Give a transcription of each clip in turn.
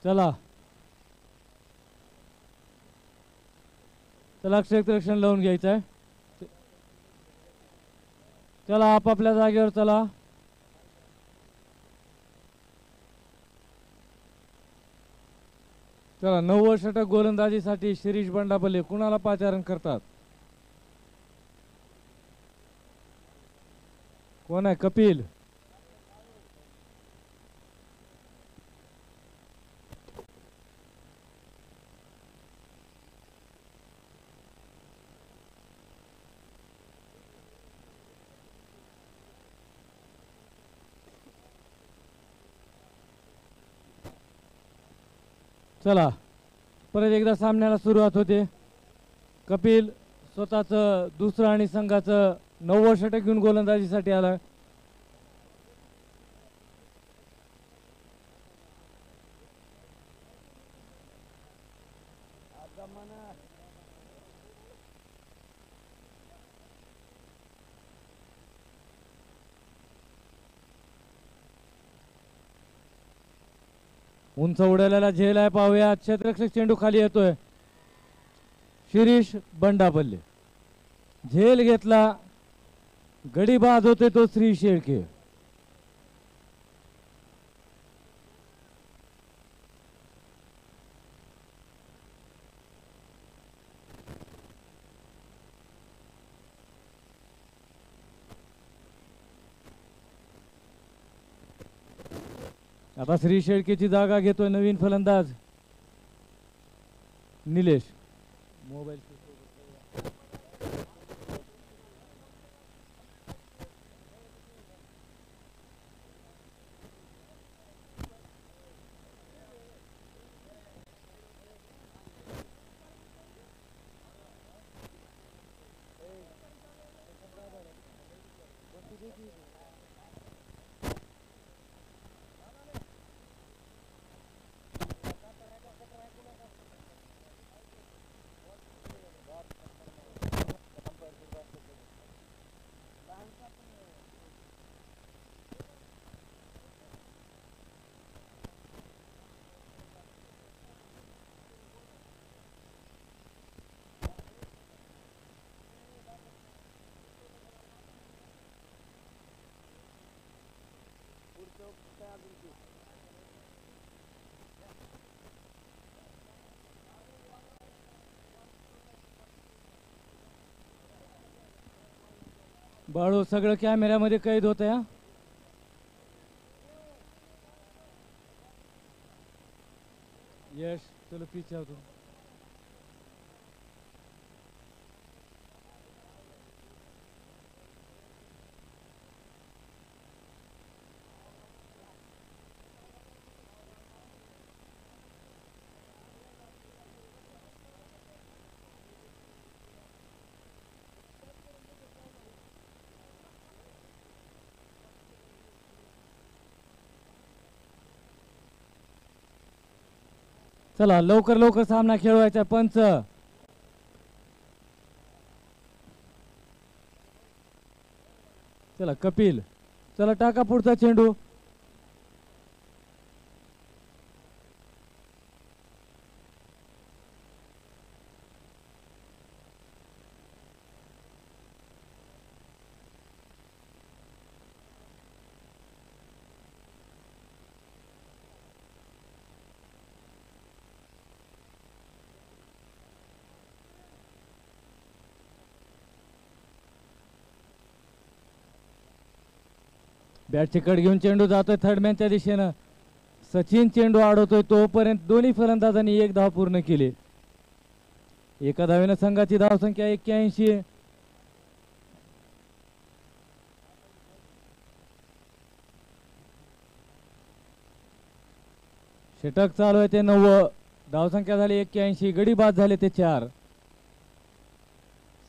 चला चला क्षेत्ररक्षण लावून घ्यायचं आहे. चला आपापल्या जागेवर चला. चला 90 षटक गोलंदाजीसाठी शिरीष बंडापल्ले कुणाला पाचारण करतात? कोण आहे? कपिल. चला परत एकदा सामन्याला सुरुवात होते. कपिल स्वतःचं दुसरं आणि संघाचं 90 षटक घेऊन गोलंदाजीसाठी आला. उंच उडालेला झेल आहे, पाहूया. क्षेत्ररक्षक चेंडू खाली येतोय. शिरीष बंडापल्ले झेल घेतला, गडी बाद होते तो श्री शेळके. आता श्री शेळकेची जागा घेतोय नवीन फलंदाज निलेश. मोबाईल बाळू सगळं कॅमेऱ्यामध्ये कैद होत आहे. यश चलो पीछे होतो. चला लवकर लवकर सामना खेळवायचा. पंच चला कपिल, चला टाका पुढचा चेंडू. बॅटची कड घेऊन चेंडू जातोय थर्डमॅनच्या दिशेनं. सचिन चेंडू अडवतोय, तोपर्यंत दोन्ही फलंदाजांनी एक धाव पूर्ण केली. एका धावेनं संघाची धावसंख्या 81 आहे. षटक चालू आहे ते 90. धावसंख्या झाली 81. गडी बाद झाले ते 4.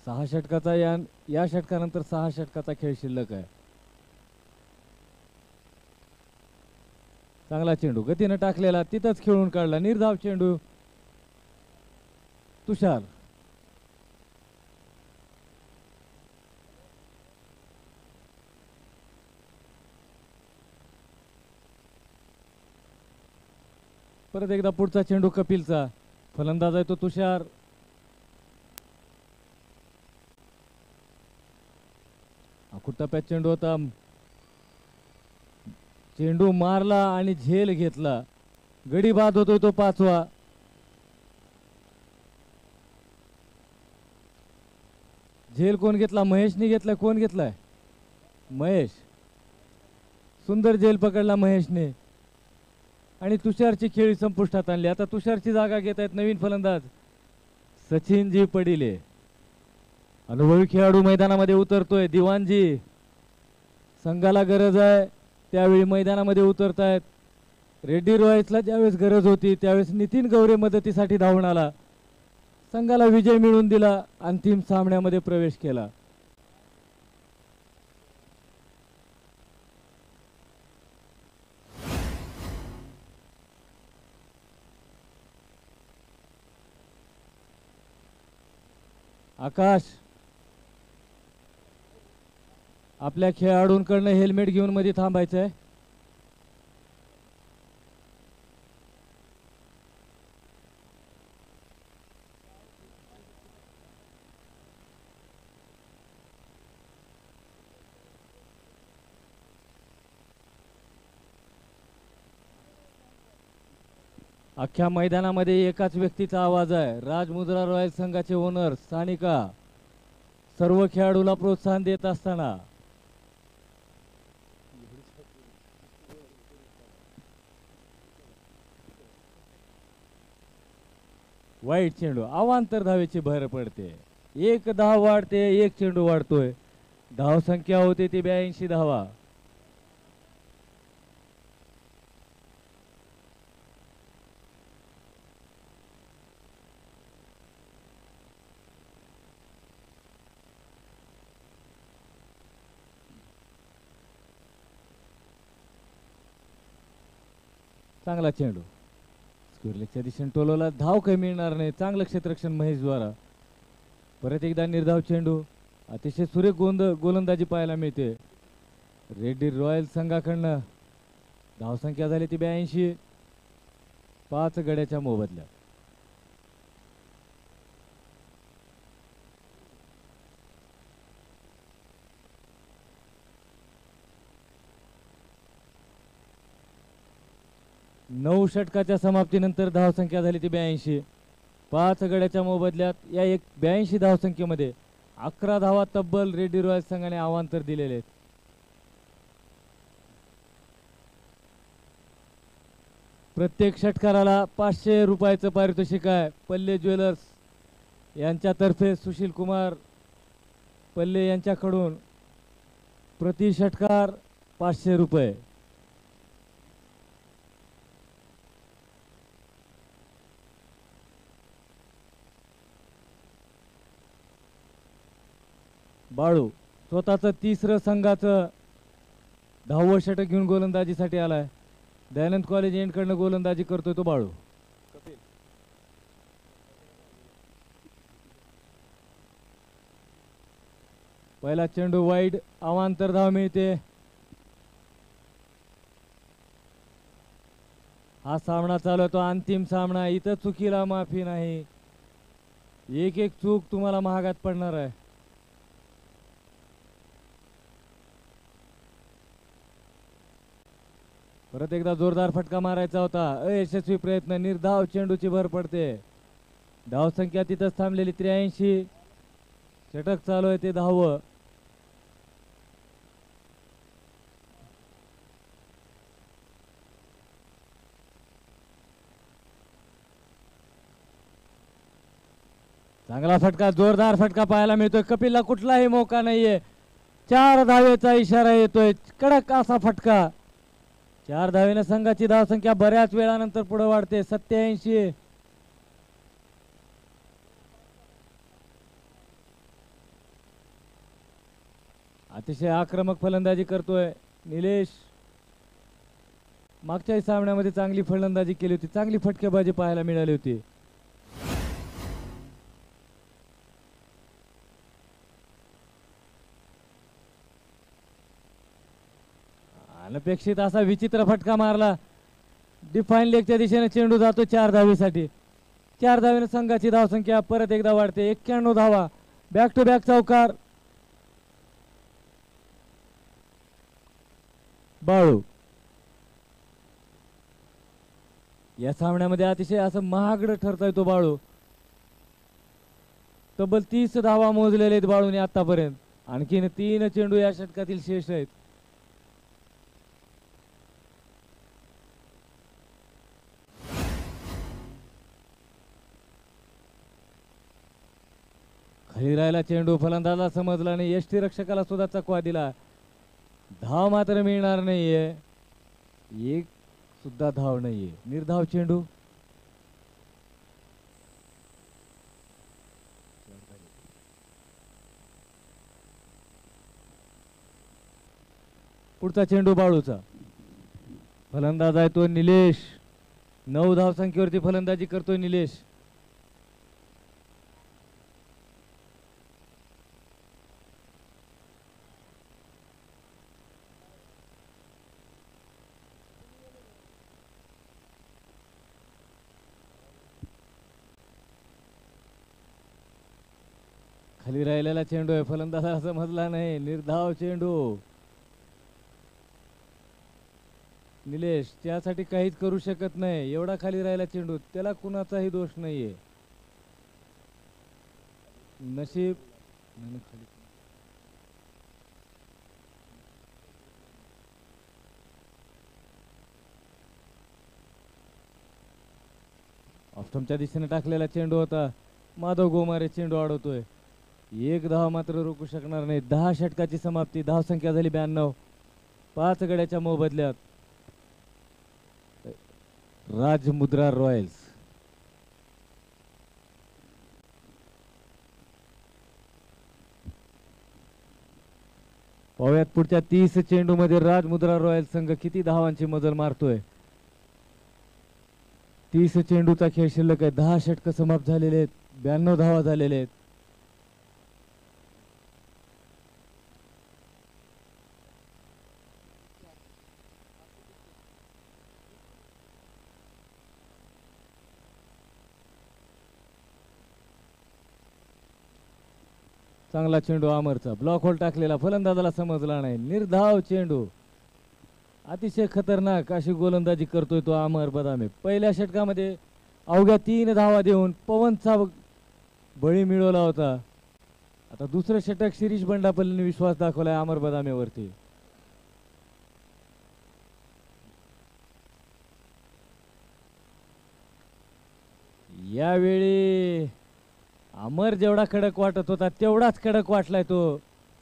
6 षटकाचा या षटकानंतर 6 षटकाचा खेळ शिल्लक आहे. चांगला चेंडू गतीनं टाकलेला, तिथंच खेळून काढला. निर्धाव चेंडू. तुषार परत एकदा पुढचा चेंडू कपिलचा, फलंदाज आहे तो तुषार. टप्प्यात चेंडू होता, चेंडू मारला आणि झेल घेतला. गडी बाद होतोय तो 5वा. झेल कोण घेतला? महेशने घेतलाय. कोण घेतलाय? महेश. सुंदर झेल पकडला महेशने आणि तुषारची खेळी संपुष्टात आणली. आता तुषारची जागा घेत आहेत नवीन फलंदाज सचिनजी पडिले. अनुभवी खेळाडू मैदानामध्ये उतरतोय. दिवाणजी, संघाला गरज आहे त्यावेळी मैदानामध्ये उतरतायत. रेड्डी रॉयल्सला ज्यावेळेस गरज होती त्यावेळेस नितीन गौरे मदतीसाठी धावून आला, संघाला विजय मिळवून दिला, अंतिम सामन्यामध्ये प्रवेश केला. आकाश, आपल्या खेळाडूंकडनं हेल्मेट घेऊन मध्ये थांबायचंय. अख्ख्या मैदानामध्ये एकाच व्यक्तीचा आवाज आहे. राजमुद्रा रॉयल संघाचे ओनर सानिका सर्व खेळाडूला प्रोत्साहन देत असताना वाईट चेंडू, अवांतर धावेची भर पडते. 1 धाव वाढते, 1 चेंडू वाढतोय. धाव संख्या होते ती 82 धावा. चांगला चेंडू स्क्वेअरलेगच्या दिशेने टोलवला. धाव काही मिळणार नाही. चांगलं क्षेत्ररक्षण महेश द्वारा. परत एकदा निर्धाव चेंडू. अतिशय सुरेख गोलंदाजी पाहायला मिळते रेड्डी रॉयल संघाकडनं. धावसंख्या झाली ती 82. 5 गड्याच्या मोबदल्यात. नऊ षटकाच्या समाप्तीनंतर धावसंख्या झाली ती 82. 5 गड्याच्या मोबदल्यात या 82 धावसंख्येमध्ये 11 धावा तब्बल रेड्डी रॉयल संघाने अवांतर दिलेले आहेत. प्रत्येक षटकाराला 500 रुपयाचं पारितोषिक आहे. पल्ले ज्वेलर्स यांच्यातर्फे सुशील कुमार पल्ले यांच्याकडून प्रति षटकार 500 रुपये. बाळू स्वतःचं 3रं संघाचं 10वं षटक घेऊन गोलंदाजीसाठी आलाय. दयानंद कॉलेज एंडकडनं गोलंदाजी करतोय तो बाळू. पहिला चेंडू वाईड, अवांतर धाव मिळते. हा सामना चालू आहे तो अंतिम सामना. इथं चुकीला माफी नाही. एक एक चूक तुम्हाला महागात पडणार आहे. परत एकदा जोरदार फटका मारायचा होता. अयशस्वी प्रयत्न. निर्धाव चेंडूची भर पडते. धावसंख्या तिथंच थांबलेली 83. षटक चालू आहे ते 10वं. चांगला फटका, जोरदार फटका पाहायला मिळतोय. कपिलला कुठलाही मौका नाहीये. 4 धावेचा इशारा येतोय. कडक असा फटका. 4 धावेने संघाची धावसंख्या बऱ्याच वेळानंतर पुढे वाढते. 87. अतिशय आक्रमक फलंदाजी करतोय निलेश. मागच्याही सामन्यामध्ये चांगली फलंदाजी केली होती. चांगली फटकेबाजी पाहायला मिळाली होती. अनपेक्षित असा विचित्र फटका मारला. डिफाईन लेगच्या दिशेने चेंडू जातो 4 धावेसाठी. 4 धावेने संघाची धावसंख्या परत एकदा वाढते. 91 धावा. बॅक टू बॅक चौकार. बाळू या सामन्यामध्ये अतिशय असं महागडं ठरतोय तो बाळू. तब्बल 30 धावा मोजलेले आहेत बाळूने आतापर्यंत. आणखीन 3 चेंडू या षटकातील शेष आहेत. खाली राहिला चेंडू. फलंदाजाला समजला नाही. यष्टीरक्षकाला सुद्धा चकवा दिला. धाव मात्र मिळणार नाहीये. एक सुद्धा धाव नाहीये. निर्धाव चेंडू. पुढचा चेंडू बाळूचा. फलंदाज आहे तो निलेश. 9 धाव संख्येवरती फलंदाजी करतोय निलेश. खाली राहिलेला चेंडू आहे. फलंदाजाला समजला नाही. निर्धाव चेंडू. निलेश त्यासाठी काहीच करू शकत नाही. एवढा खाली राहिला चेंडू. त्याला कुणाचाही दोष नाहीये. नशीब. ऑफस्टंपच्या दिशेने टाकलेला चेंडू होता. माधव गोमारे चेंडू अडवतोय. एक धाव मात्र रोखू शकणार नाही. 10 षटकाची समाप्ती. धावसंख्या झाली 92. 5 गड्याच्या मोबदल्यात राजमुद्रा रॉयल्स. पाहुयात पुढच्या 30 चेंडू मध्ये राजमुद्रा रॉयल्स संघ किती धावांची मजल मारतोय. 30 चेंडूचा खेळ शिल्लक आहे. 10 षटक समाप्त झालेले आहेत. 92 धावा झालेले आहेत. चांगला चेंडू अमरचा. ब्लॉक होल टाकलेला. फलंदाजाला समजला नाही. निर्धाव चेंडू. अतिशय खतरनाक अशी गोलंदाजी करतोय तो अमर बदामे. पहिल्या षटकामध्ये अवघ्या 3 धावा देऊन पवनचा बळी मिळवला होता. आता दुसरं षटक शिरीष बंडापल्लीने विश्वास दाखवलाय अमर बदामेवरती. यावेळी अमर जेवढा कडक वाटत होता तेवढाच कडक वाटलाय तो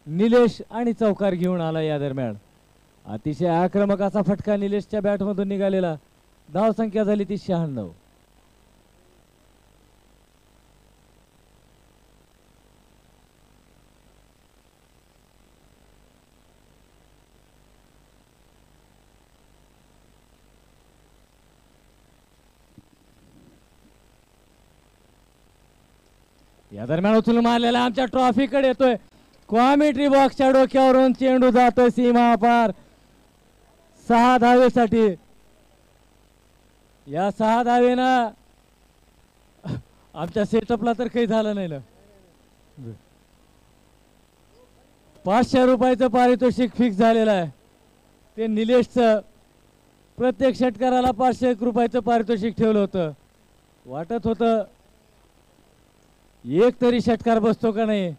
निलेश आणि चौकार घेऊन आला या दरम्यान. अतिशय आक्रमक असा फटका निलेशच्या बॅटमधून निघालेला. धाव संख्या झाली ती 96. या दरम्यान उचलून मारलेला आमच्या ट्रॉफीकडे येतोय. कॉमेंट्री बॉक्सच्या डोक्यावरून चेंडू जातोय सीमा पार. 6 धावेसाठी. या 6 धावेनं आमच्या सेटअपला तर काही झालं नाही ना. 500 रुपयाचं पारितोषिक फिक्स झालेलं आहे. ते निलेशचं. प्रत्येक षटकाराला 501 रुपयाचं पारितोषिक ठेवलं होतं. वाटत होतं एक तरी षटकार बसतो का नाही,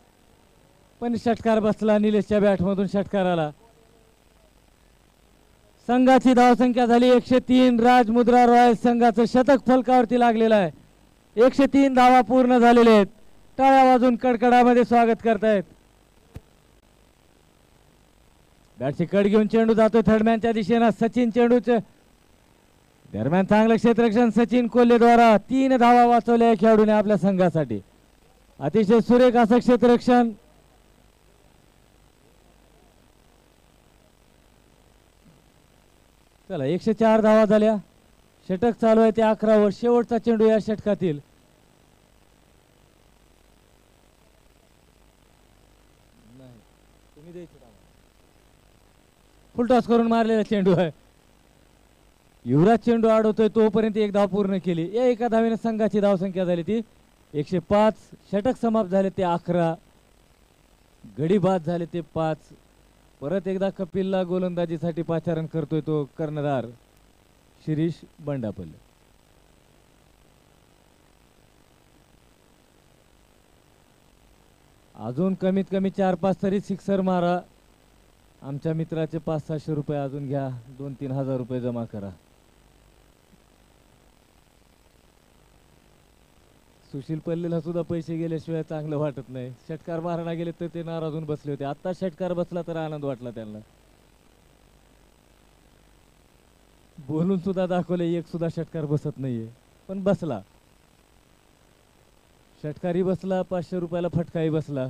पण षटकार बसला निलेशच्या बॅटमधून षटकाराला. संघाची धावसंख्या झाली 103. राजमुद्रा रॉयल्स संघाचं शतक फलकावरती लागलेलं आहे. 103 धावा पूर्ण झालेले आहेत. टाळ्या वाजून कडकडामध्ये स्वागत करतायत. बॅटची कड घेऊन चेंडू जातोय थर्डमॅनच्या दिशेनं. सचिन चेंडूच्या दरम्यान चांगलं क्षेत्ररक्षण सचिन कोल्हे द्वारा. 3 धावा वाचवल्या खेळाडूने आपल्या संघासाठी. अतिशय सुरेख असं क्षेत्ररक्षण. चला 104 धावा झाल्या. षटक चालू आहे ते 11वर. शेवटचा चेंडू या षटकातील. फुलटॉस करून मारलेला चेंडू आहे. युवराज चेंडू अडवतोय तोपर्यंत एक धाव पूर्ण केली. या एका धावेने संघाची धावसंख्या झाली ती 105. षटक समाप्त झाले ते 11. गडी बाद झाले ते 5. परत एकदा कपिलला गोलंदाजीसाठी पाचारण करतोय तो कर्णधार शिरीष बंडापल्ले. अजून कमीत कमी 4-5 तरी सिक्सर मारा. आमच्या मित्राचे 500-600 रुपये अजून घ्या. 2-3 हजार रुपये जमा करा. सुशील पल्लेला सुद्धा पैसे गेल्याशिवाय चांगलं वाटत नाही. षटकार मारायला गेले तर ते नाराज होऊन बसले होते. आता षटकार बसला तर आनंद वाटला त्यांना. बोलून सुद्धा दाखवले एक सुद्धा षटकार बसत नाहीये पण बसला. षटकारी बसला. 500 रुपयाला फटकाही बसला.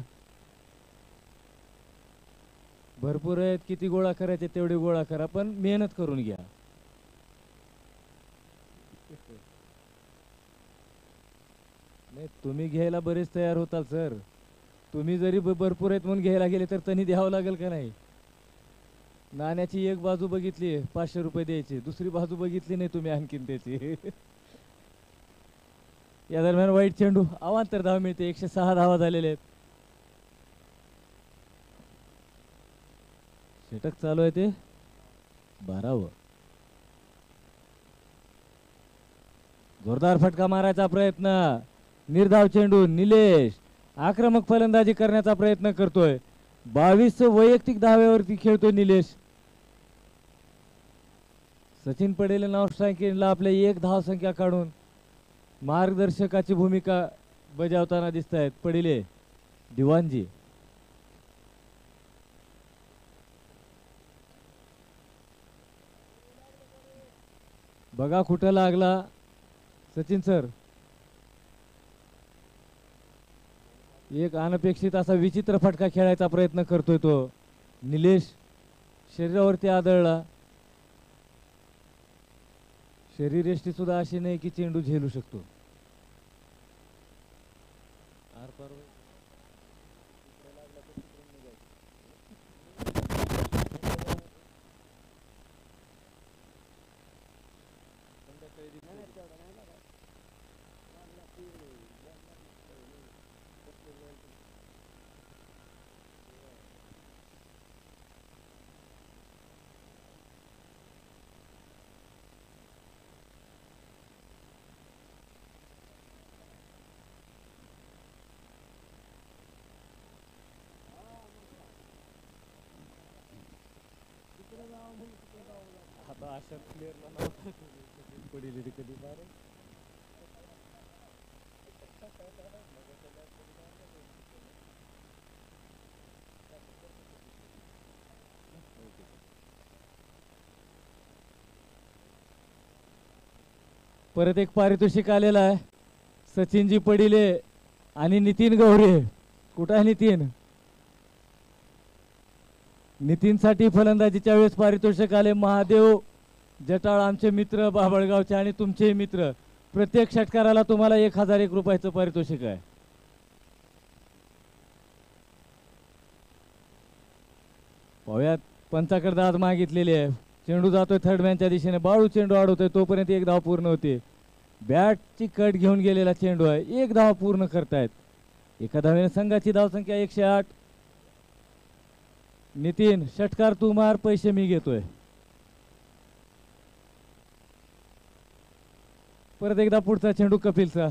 भरपूर आहेत. किती गोळा करायचे तेवढे गोळा करा पण मेहनत करून घ्या. नाही तुम्ही घ्यायला बरेच तयार होताल सर. तुम्ही जरी भरपूर आहेत म्हणून घ्यायला गेले तर त्यांनी द्यावं लागेल का नाही. नाण्याची एक बाजू बघितली 500 रुपये द्यायचे. दुसरी बाजू बघितली नाही तुम्ही आणखीन त्याची. या दरम्यान वाईट चेंडू. अवांतर धाव मिळते. 106 धावा झालेले आहेत. षटक चालू आहे ते 12व. जोरदार फटका मारायचा प्रयत्न. निर्धाव चेंडू. निलेश आक्रमक फलंदाजी करण्याचा प्रयत्न करतोय. 22 वैयक्तिक धाव्यावरती खेळतोय निलेश. सचिन पडेल नाव स्ट्रायकिंगला आपल्या एक धाव संख्या काढून मार्गदर्शकाची भूमिका बजावताना दिसत आहेत पडिले दिवाणजी. बघा कुठं लागला सचिन सर. एक अनपेक्षित असा विचित्र फटका खेळायचा प्रयत्न करतोय तो निलेश. शरीरावरती आदळला. शरीरयष्टी सुद्धा अशी नाही की चेंडू झेलू शकतो. आता अशा प्लेअरला नाव पडली कधी बारे. परत एक पारितोषिक आलेला आहे. सचिनजी पडिले आणि नितीन गौरे. कुठं आहे नितीन. नितीनसाठी फलंदाजीच्या वेळेस पारितोषिक आले. महादेव जटाळ आमचे मित्र बाबळगावचे आणि तुमचे मित्र. प्रत्येक षटकाराला तुम्हाला 1001 रुपयाचं पारितोषिक आहे. पाहुयात पंचाकडे आज मागितलेली आहे. चेंडू जातोय थर्ड मॅनच्या दिशेने. बाळू चेंडू अडवतोय तोपर्यंत एक धाव पूर्ण होते. बॅटची कट घेऊन गेलेला चेंडू आहे. एक धाव पूर्ण करतायत. एका धावेने संघाची धावसंख्या 108. नितीन षटकार तू मार. पैसे मी घेतोय. परत एकदा पुढचा चेंडू कपिलचा.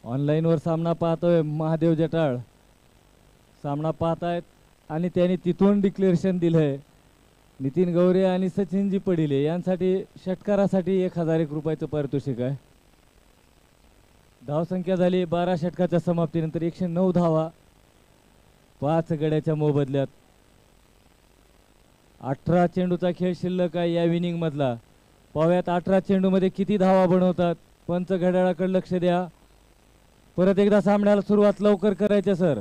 ऑनलाईन वर सामना पाहतोय महादेव जटाळ. सामना पाहतायत आणि त्यांनी तिथून डिक्लेरेशन दिलंय. नितीन गौरे आणि सचिनजी पडिले यांसाठी षटकारासाठी 1001 रुपयाचं पारितोषिक आहे. धावसंख्या झाली 12 षटकाच्या समाप्तीनंतर 109 धावा 5 गड्याच्या मोबदल्यात. 18 चेंडूचा खेळ शिल्लक आहे या विनिंग मधला. पाव्यात 18 चेंडू मध्ये किती धावा बनवतात. पंच घड्याळाकडे लक्ष द्या. परत एकदा सामन्याला सुरुवात लवकर करायची सर.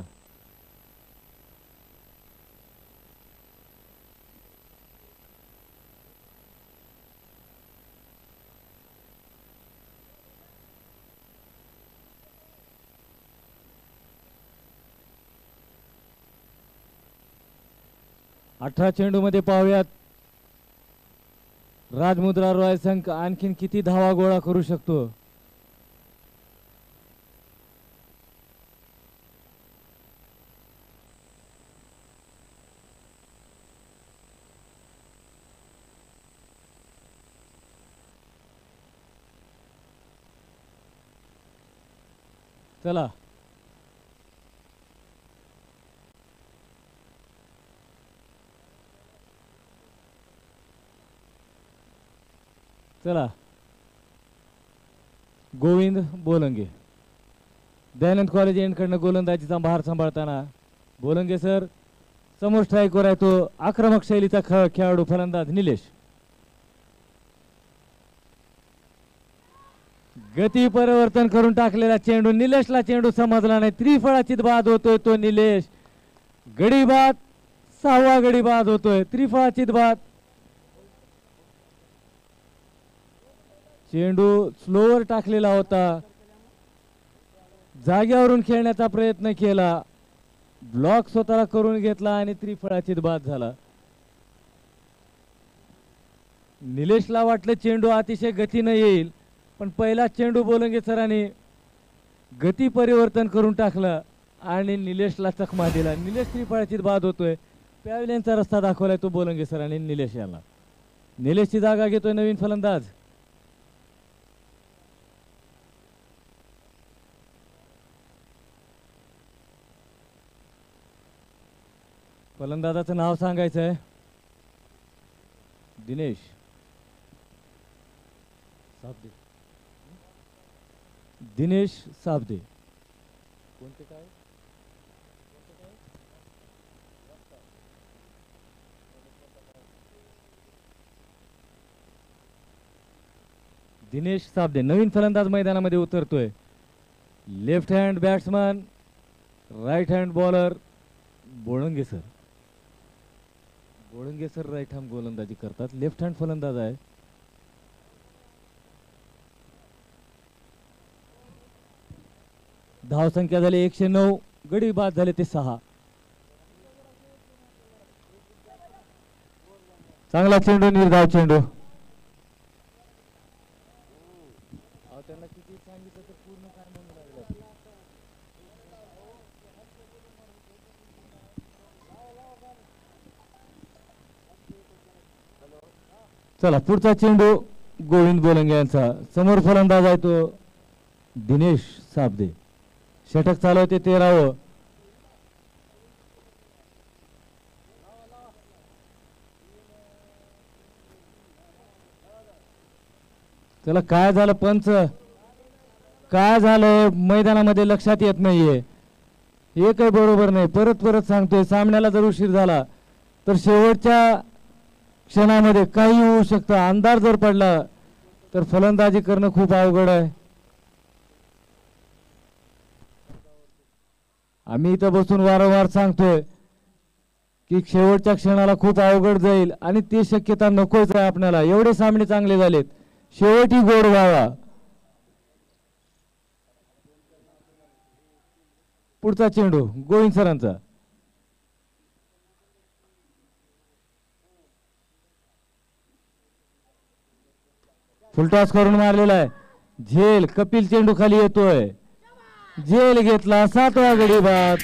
18 चेंडूमध्ये पाहूयात राजमुद्रा रॉयल संघ आणखीन किती धावा गोळा करू शकतो. चला चला गोविंद बोलंगे दयानंद कॉलेज एंडकडनं गोलंदाजीचा भार सांभाळताना बोलंगे सर समोर स्ट्राईकवर आहे तो आक्रमक शैलीचा खेळाडू फलंदाज निलेश. गती परिवर्तन करून टाकलेला चेंडू निलेशला चेंडू समजला नाही. त्रिफळाची बाद होतोय तो निलेश. गडी बाद 6वा गडी बाद होतोय. त्रिफळाची बाद. चेंडू स्लोवर टाकलेला होता. जाग्यावरून खेळण्याचा प्रयत्न केला. ब्लॉक स्वतःला करून घेतला आणि त्रिफळाची बाद झाला. निलेशला वाटलं चेंडू अतिशय गतीनं येईल पण पहिला चेंडू बोलंगे सरांनी गती परिवर्तन करून टाकलं आणि निलेशला चकमा दिला. निलेश त्रिफळाची बाद होतोय. पॅव्हलियनचा रस्ता दाखवलाय तो बोलंगे सरांनी निलेश याला. निलेशची जागा घेतोय नवीन फलंदाज. फलंदाजाचं नाव सांगायचं आहे दिनेश साबदे. दिनेश साबदे. कोणते काय दिनेश साबदे नवीन फलंदाज मैदानामध्ये उतरतोय. Left hand batsman right hand bowler बोळंगे सर. बोळंगे सर राईट हँड गोलंदाजी करतात. लेफ्ट हँड फलंदाज आहे. धाव संख्या झाली 109. गडी बाद झाले ते 6. चांगला चेंडू निर्धाव चेंडू. त्यांना किती सांगितलं तर पूर्ण काय म्हणू लागलं. चला पुढचा चेंडू गोविंद बोलंगे यांचा. समोर फलंदाज आहे तो दिनेश साबदे. षटक चालवते 13व. चला काय झालं पंच काय झालं मैदानामध्ये लक्षात येत नाहीये. हे काही बरोबर नाही. परत सांगतोय सामन्याला जर उशीर झाला तर शेवटच्या क्षणामध्ये काही होऊ शकतं. अंधार जर पडला तर फलंदाजी करणं खूप अवघड आहे. आम्ही इथं बसून वारंवार सांगतोय की शेवटच्या क्षणाला खूप अवघड जाईल आणि ती शक्यता नकोच आहे आपल्याला. एवढे सामने चांगले झालेत. शेवटी गोड व्हावा. पुढचा चेंडू गोविंद सरांचा. फुलटॉस करून मारलेला आहे. झेल कपिल चेंडू खाली येतोय. झेल घेतला 7वा गडी बाद.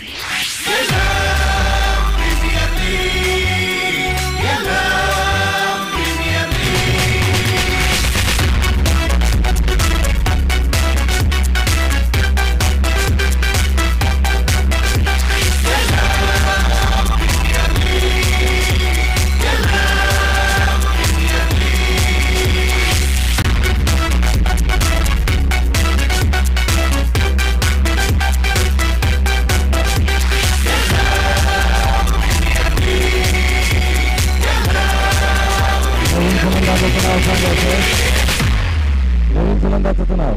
नवीन फलंदाजाचं नाव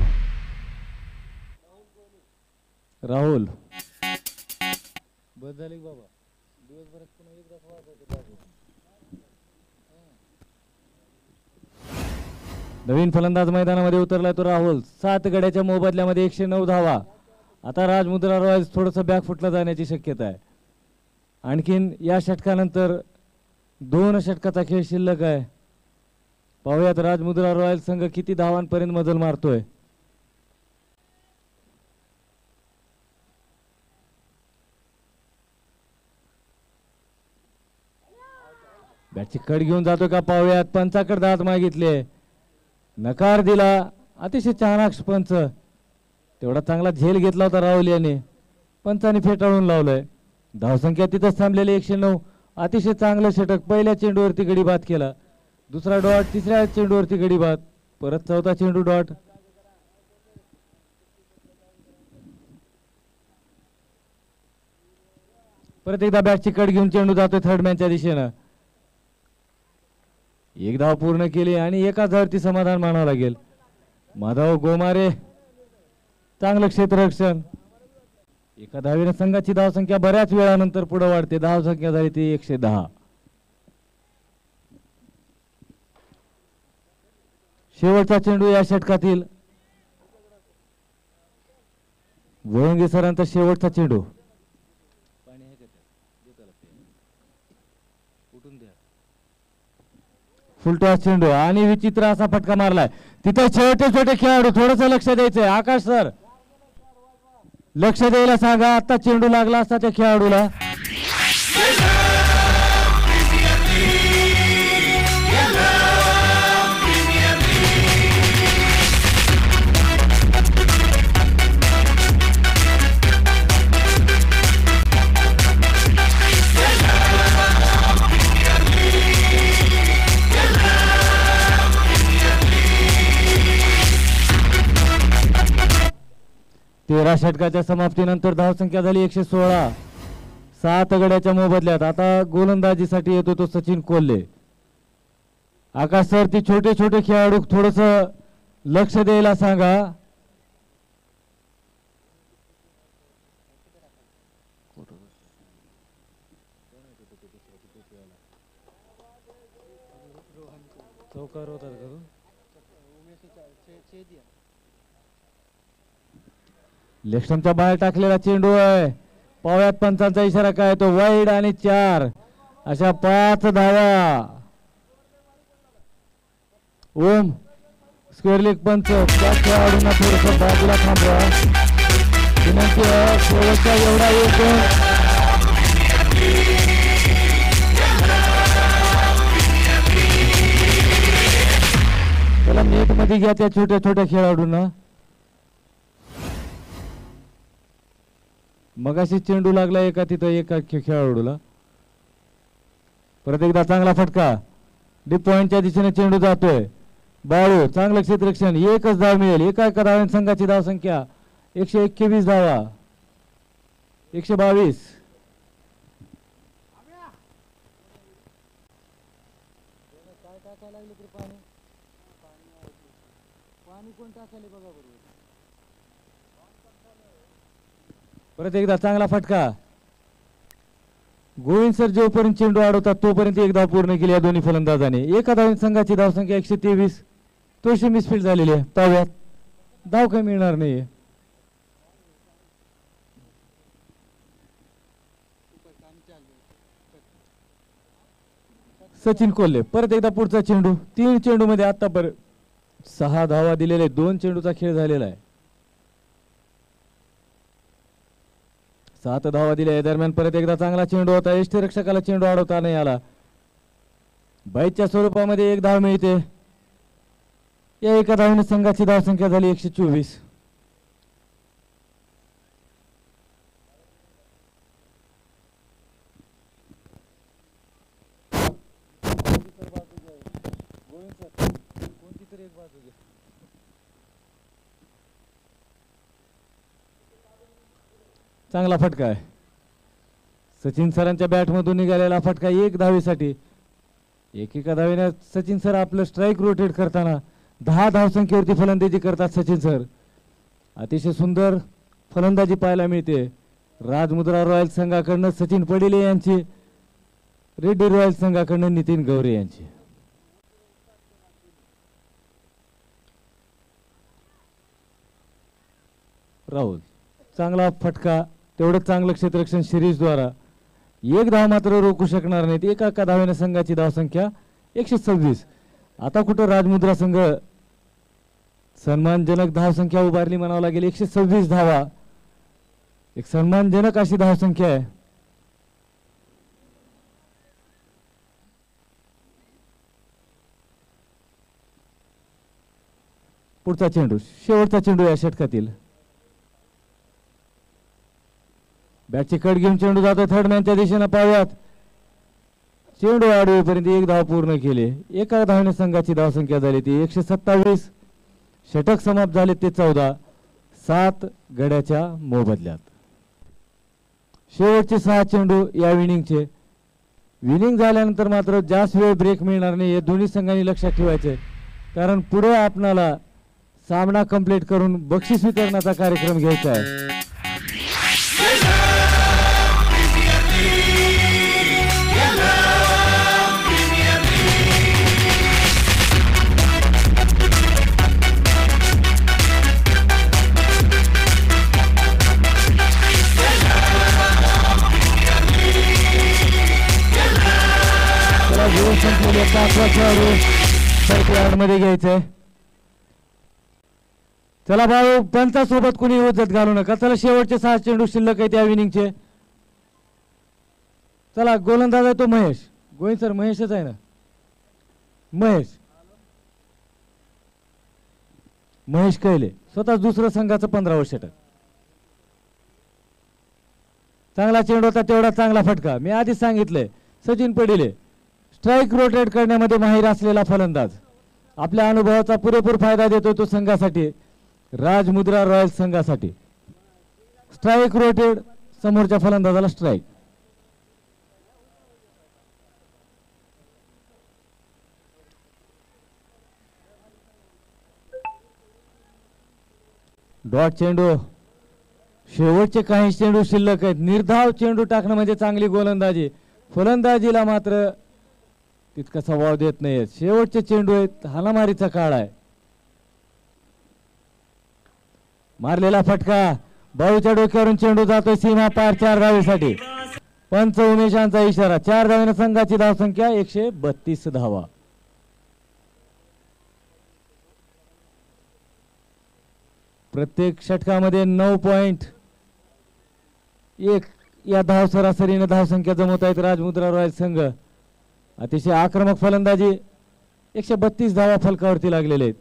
राहुल. बस झाली बाबा. दिवसभरात पुन्हा एकदा नवीन फलंदाज मैदानामध्ये उतरलाय तो राहुल. 7 गड्याच्या मोबदल्यामध्ये 109 धावा. आता राजमुद्रा रॉयल्स थोडंसं बॅक फुटला जाण्याची शक्यता आहे. आणखीन या षटकानंतर 2 षटकाचा खेळ शिल्लक आहे. पाहुयात राजमुद्रा रॉयल संघ किती धावांपर्यंत मजल मारतोय. बॅटची कड घेऊन जातो का पाहुयात. पंचाकडे दात मागितले, नकार दिला. अतिशय चाणाक्ष पंच. तेवढा चांगला झेल घेतला होता राहुल याने, पंचाने फेटाळून लावलंय. धावसंख्या तिथंच थांबलेली 109. अतिशय चांगलं षटक. पहिल्या चेंडूवरती गडी बाद केला, दुसरा डॉट, तिसऱ्या चेंडूवरती गडी बाद, परत चौथा चेंडू डॉट. परत एकदा बॅटची कड घेऊन चेंडू जातोय थर्ड मॅनच्या दिशेनं. एक धाव पूर्ण केली आणि एका धावती समाधान मानावं लागेल. माधव गोमारे चांगलं क्षेत्ररक्षण. एका धावेनं संघाची धावसंख्या बऱ्याच वेळानंतर पुढे वाढते. धावसंख्या झाली ती 110. शेवटचा चेंडू या षटकातील. वळंगे सरांचा शेवटचा चेंडू. फुलटॉस चेंडू आणि विचित्र असा फटका मारलाय. तिथे छोटे छोटे खेळाडू थोडस लक्ष द्यायचंय. आकाश सर लक्ष द्यायला सांगा. आता चेंडू लागला असता त्या खेळाडूला. तेरा षटकाच्या समाप्तीनंतर धावसंख्या झाली 116. 7 गड्याच्या मोबदल्यात. आता गोलंदाजीसाठी येतो तो सचिन कोल्हे. आकाश सर ती छोटे छोटे खेळाडू थोडस लक्ष द्यायला सांगा. चौकार होतात का? लेफ्टच्या बाहेर टाकलेला चेंडू आहे. पाव्यात पंचांचा इशारा काय तो वाईड आणि 4 अशा 5 धावा. ओम स्क्वेअर लेग पंच त्या खेळाडूंना थोडस बाजूला थांबवा विनंती आहे. शेवटचा एवढा एक त्याला नेट मध्ये घ्या त्या छोट्या छोट्या खेळाडूंना. मगाशी चेंडू लागला एका तिथं एका खेळाडूला. परत एकदा चांगला फटका. डीप पॉइंटच्या दिशेने चेंडू जातोय. बाळू चांगलं क्षेत्ररक्षण. एकच धाव मिळेल. एका धाव्याने संघाची धावसंख्या 121 धावा. 122. परत एकदा चांगला फटका. गोविंद सर जोपर्यंत चेंडू अडवतात तोपर्यंत एक धाव पूर्ण केली या दोन्ही फलंदाजाने. एका धावेने संघाची धावसंख्या 123. तोशी मिसफील्ड झालेली आहे. पाहूयात धाव काही मिळणार नाहीये. सचिन कोल्हे परत एकदा पुढचा चेंडू. 3 चेंडू मध्ये आतापर्यंत 6 धावा दिलेले. 2 चेंडूचा खेळ झालेला आहे. 7 धावा दिल्या दरम्यान परत एकदा चांगला चेंडू होता. यष्टीरक्षकाला चेंडू अडवता नाही आला. बाईच्या स्वरूपामध्ये 1 धाव मिळते. या एका धावेने संघाची धावसंख्या झाली 124. चांगला फटका आहे. सचिन सरांच्या बॅटमधून निघालेला फटका 1 धावेसाठी. एका धावेने सचिन सर आपलं स्ट्राईक रोटेट करताना 10 धावसंख्येवरती फलंदाजी करतात. सचिन सर अतिशय सुंदर फलंदाजी पाहायला मिळते. राजमुद्रा रॉयल संघाकडनं सचिन पडिले यांची, रेड्डी रॉयल संघाकडनं नितीन गौरे यांची. राहुल चांगला फटका. तेवढं चांगलं क्षेत्ररक्षण सिरीज द्वारा. एक धाव मात्र रोखू शकणार नाहीत. एका धावेने संघाची धावसंख्या 126. आता कुठं राजमुद्रा संघ सन्मानजनक धावसंख्या उभारली म्हणावं लागेल. 126 धावा एक सन्मानजनक अशी धावसंख्या आहे. पुढचा चेंडू, शेवटचा चेंडू या षटकातील. बॅटची कट घेऊन चेंडू जातो थर्ड मॅनच्या दिशेने. पाहूयात चेंडू आडवेपर्यंत एक धाव पूर्ण केले. एका धावेने संघाची धावसंख्या झाली ती 127. षटक समाप्त झाले ते 14. 7 गड्याच्या मोबदल्यात. शेवटचे 6 चेंडू या विनिंगचे. विनिंग झाल्यानंतर मात्र जास्त वेळ ब्रेक मिळणार नाही हे दोन्ही संघांनी लक्षात ठेवायचे, कारण पुढे आपणाला सामना कंप्लीट करून बक्षीस वितरणाचा कार्यक्रम घ्यायचा आहे. मध्ये घ्यायचंय. चला भाऊ, पंचासोबत कुणी उजत घालू नका. चला शेवटचे 6 चेंडू शिल्लक आहे त्या विनिंगचे. चला गोलंदाज आहे तो महेश गोविंद सर. महेशच आहे ना? महेश कैले स्वतः दुसरं संघाचं 15वं षटक. चांगला चेंडू होता, तेवढा चांगला फटका. मी आधीच सांगितलंय सचिन पडिले स्ट्राईक रोटेट करण्यामध्ये माहिर असलेला फलंदाज. आपल्या अनुभवाचा पुरेपूर फायदा देतो तो संघासाठी, राजमुद्रा रॉयल्स संघासाठी. स्ट्राईक रोटेट, समोरच्या फलंदाजाला स्ट्राईक. डॉट चेंडू. शेवटचे काही चेंडू शिल्लक आहेत. निर्धाव चेंडू टाकणं म्हणजे चांगली गोलंदाजी. फलंदाजीला मात्र तितकासा वाव देत नाही. शेवटचे चेंडू आहेत, हाणामारीचा काळ आहे. मारलेला फटका, बाळूच्या डोक्यावरून चेंडू जातोय सीमा पार 4 धावेसाठी. पंच उमेशांचा इशारा. 4 धावेने संघाची धावसंख्या 132 धावा. प्रत्येक षटकामध्ये 9 पॉइंट 1 या धाव सरासरीने धावसंख्या जमवत आहेत राजमुद्रा रॉयल संघ. अतिशय आक्रमक फलंदाजी. 132 धावा फलकावरती लागलेले आहेत.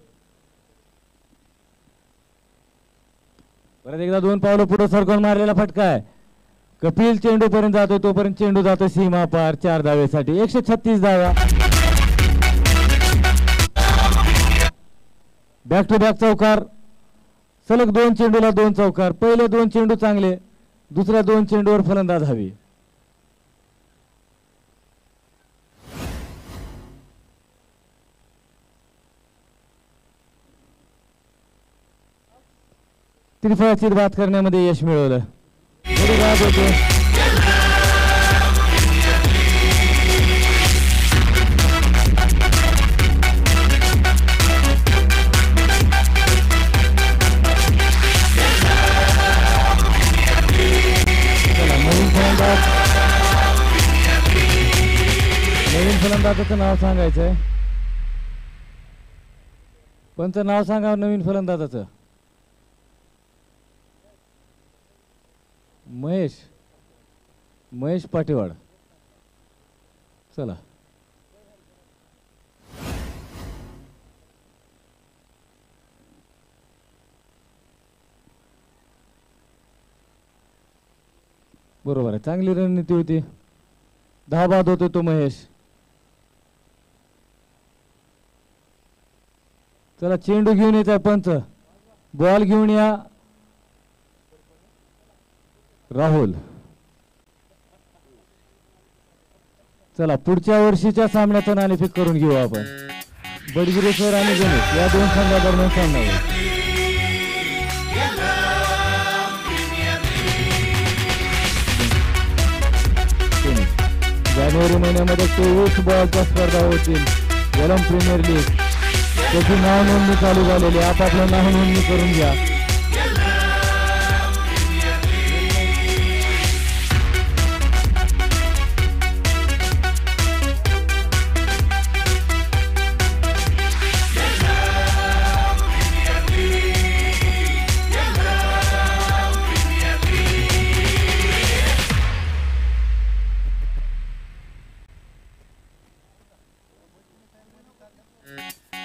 परत एकदा 2 पावलं पुढे सरकवून मारलेला फटका आहे. कपिल चेंडू पर्यंत जातोय, तोपर्यंत चेंडू जातोय सीमा पार 4 धावेसाठी. 136 धावा. बॅक टू बॅक चौकार. सलग 2 चेंडूला 2 चौकार. पहिले 2 चेंडू चांगले, दुसऱ्या 2 चेंडूवर फलंदाज हवी. त्रिफळाची बात करण्यामध्ये यश मिळवलं. बरी बात होते. नवीन फलंदाजाचं नाव सांगायचंय. पंच नाव सांगा नवीन फलंदाजाचं. महेश पाटेवाड. चला बरोबर आहे. चांगली रणनीती होती. 10 बाद होतो तो महेश. चला चेंडू घेऊन येत आहे पंच. बॉल घेऊन या राहुल. चला पुढच्या वर्षीच्या सामन्याचं नाणेफेक करून घेऊ आपण. बडगिरेश्वर आणि गणेश या 2 संघादरम्यान सामना होईल. जानेवारी महिन्यामध्ये 23 बॉलच्या स्पर्धा होतील. झेलम प्रीमियर लीग त्याची नाव नोंदणी चालू झालेली. आपापलं नाव नोंदणी करून घ्या.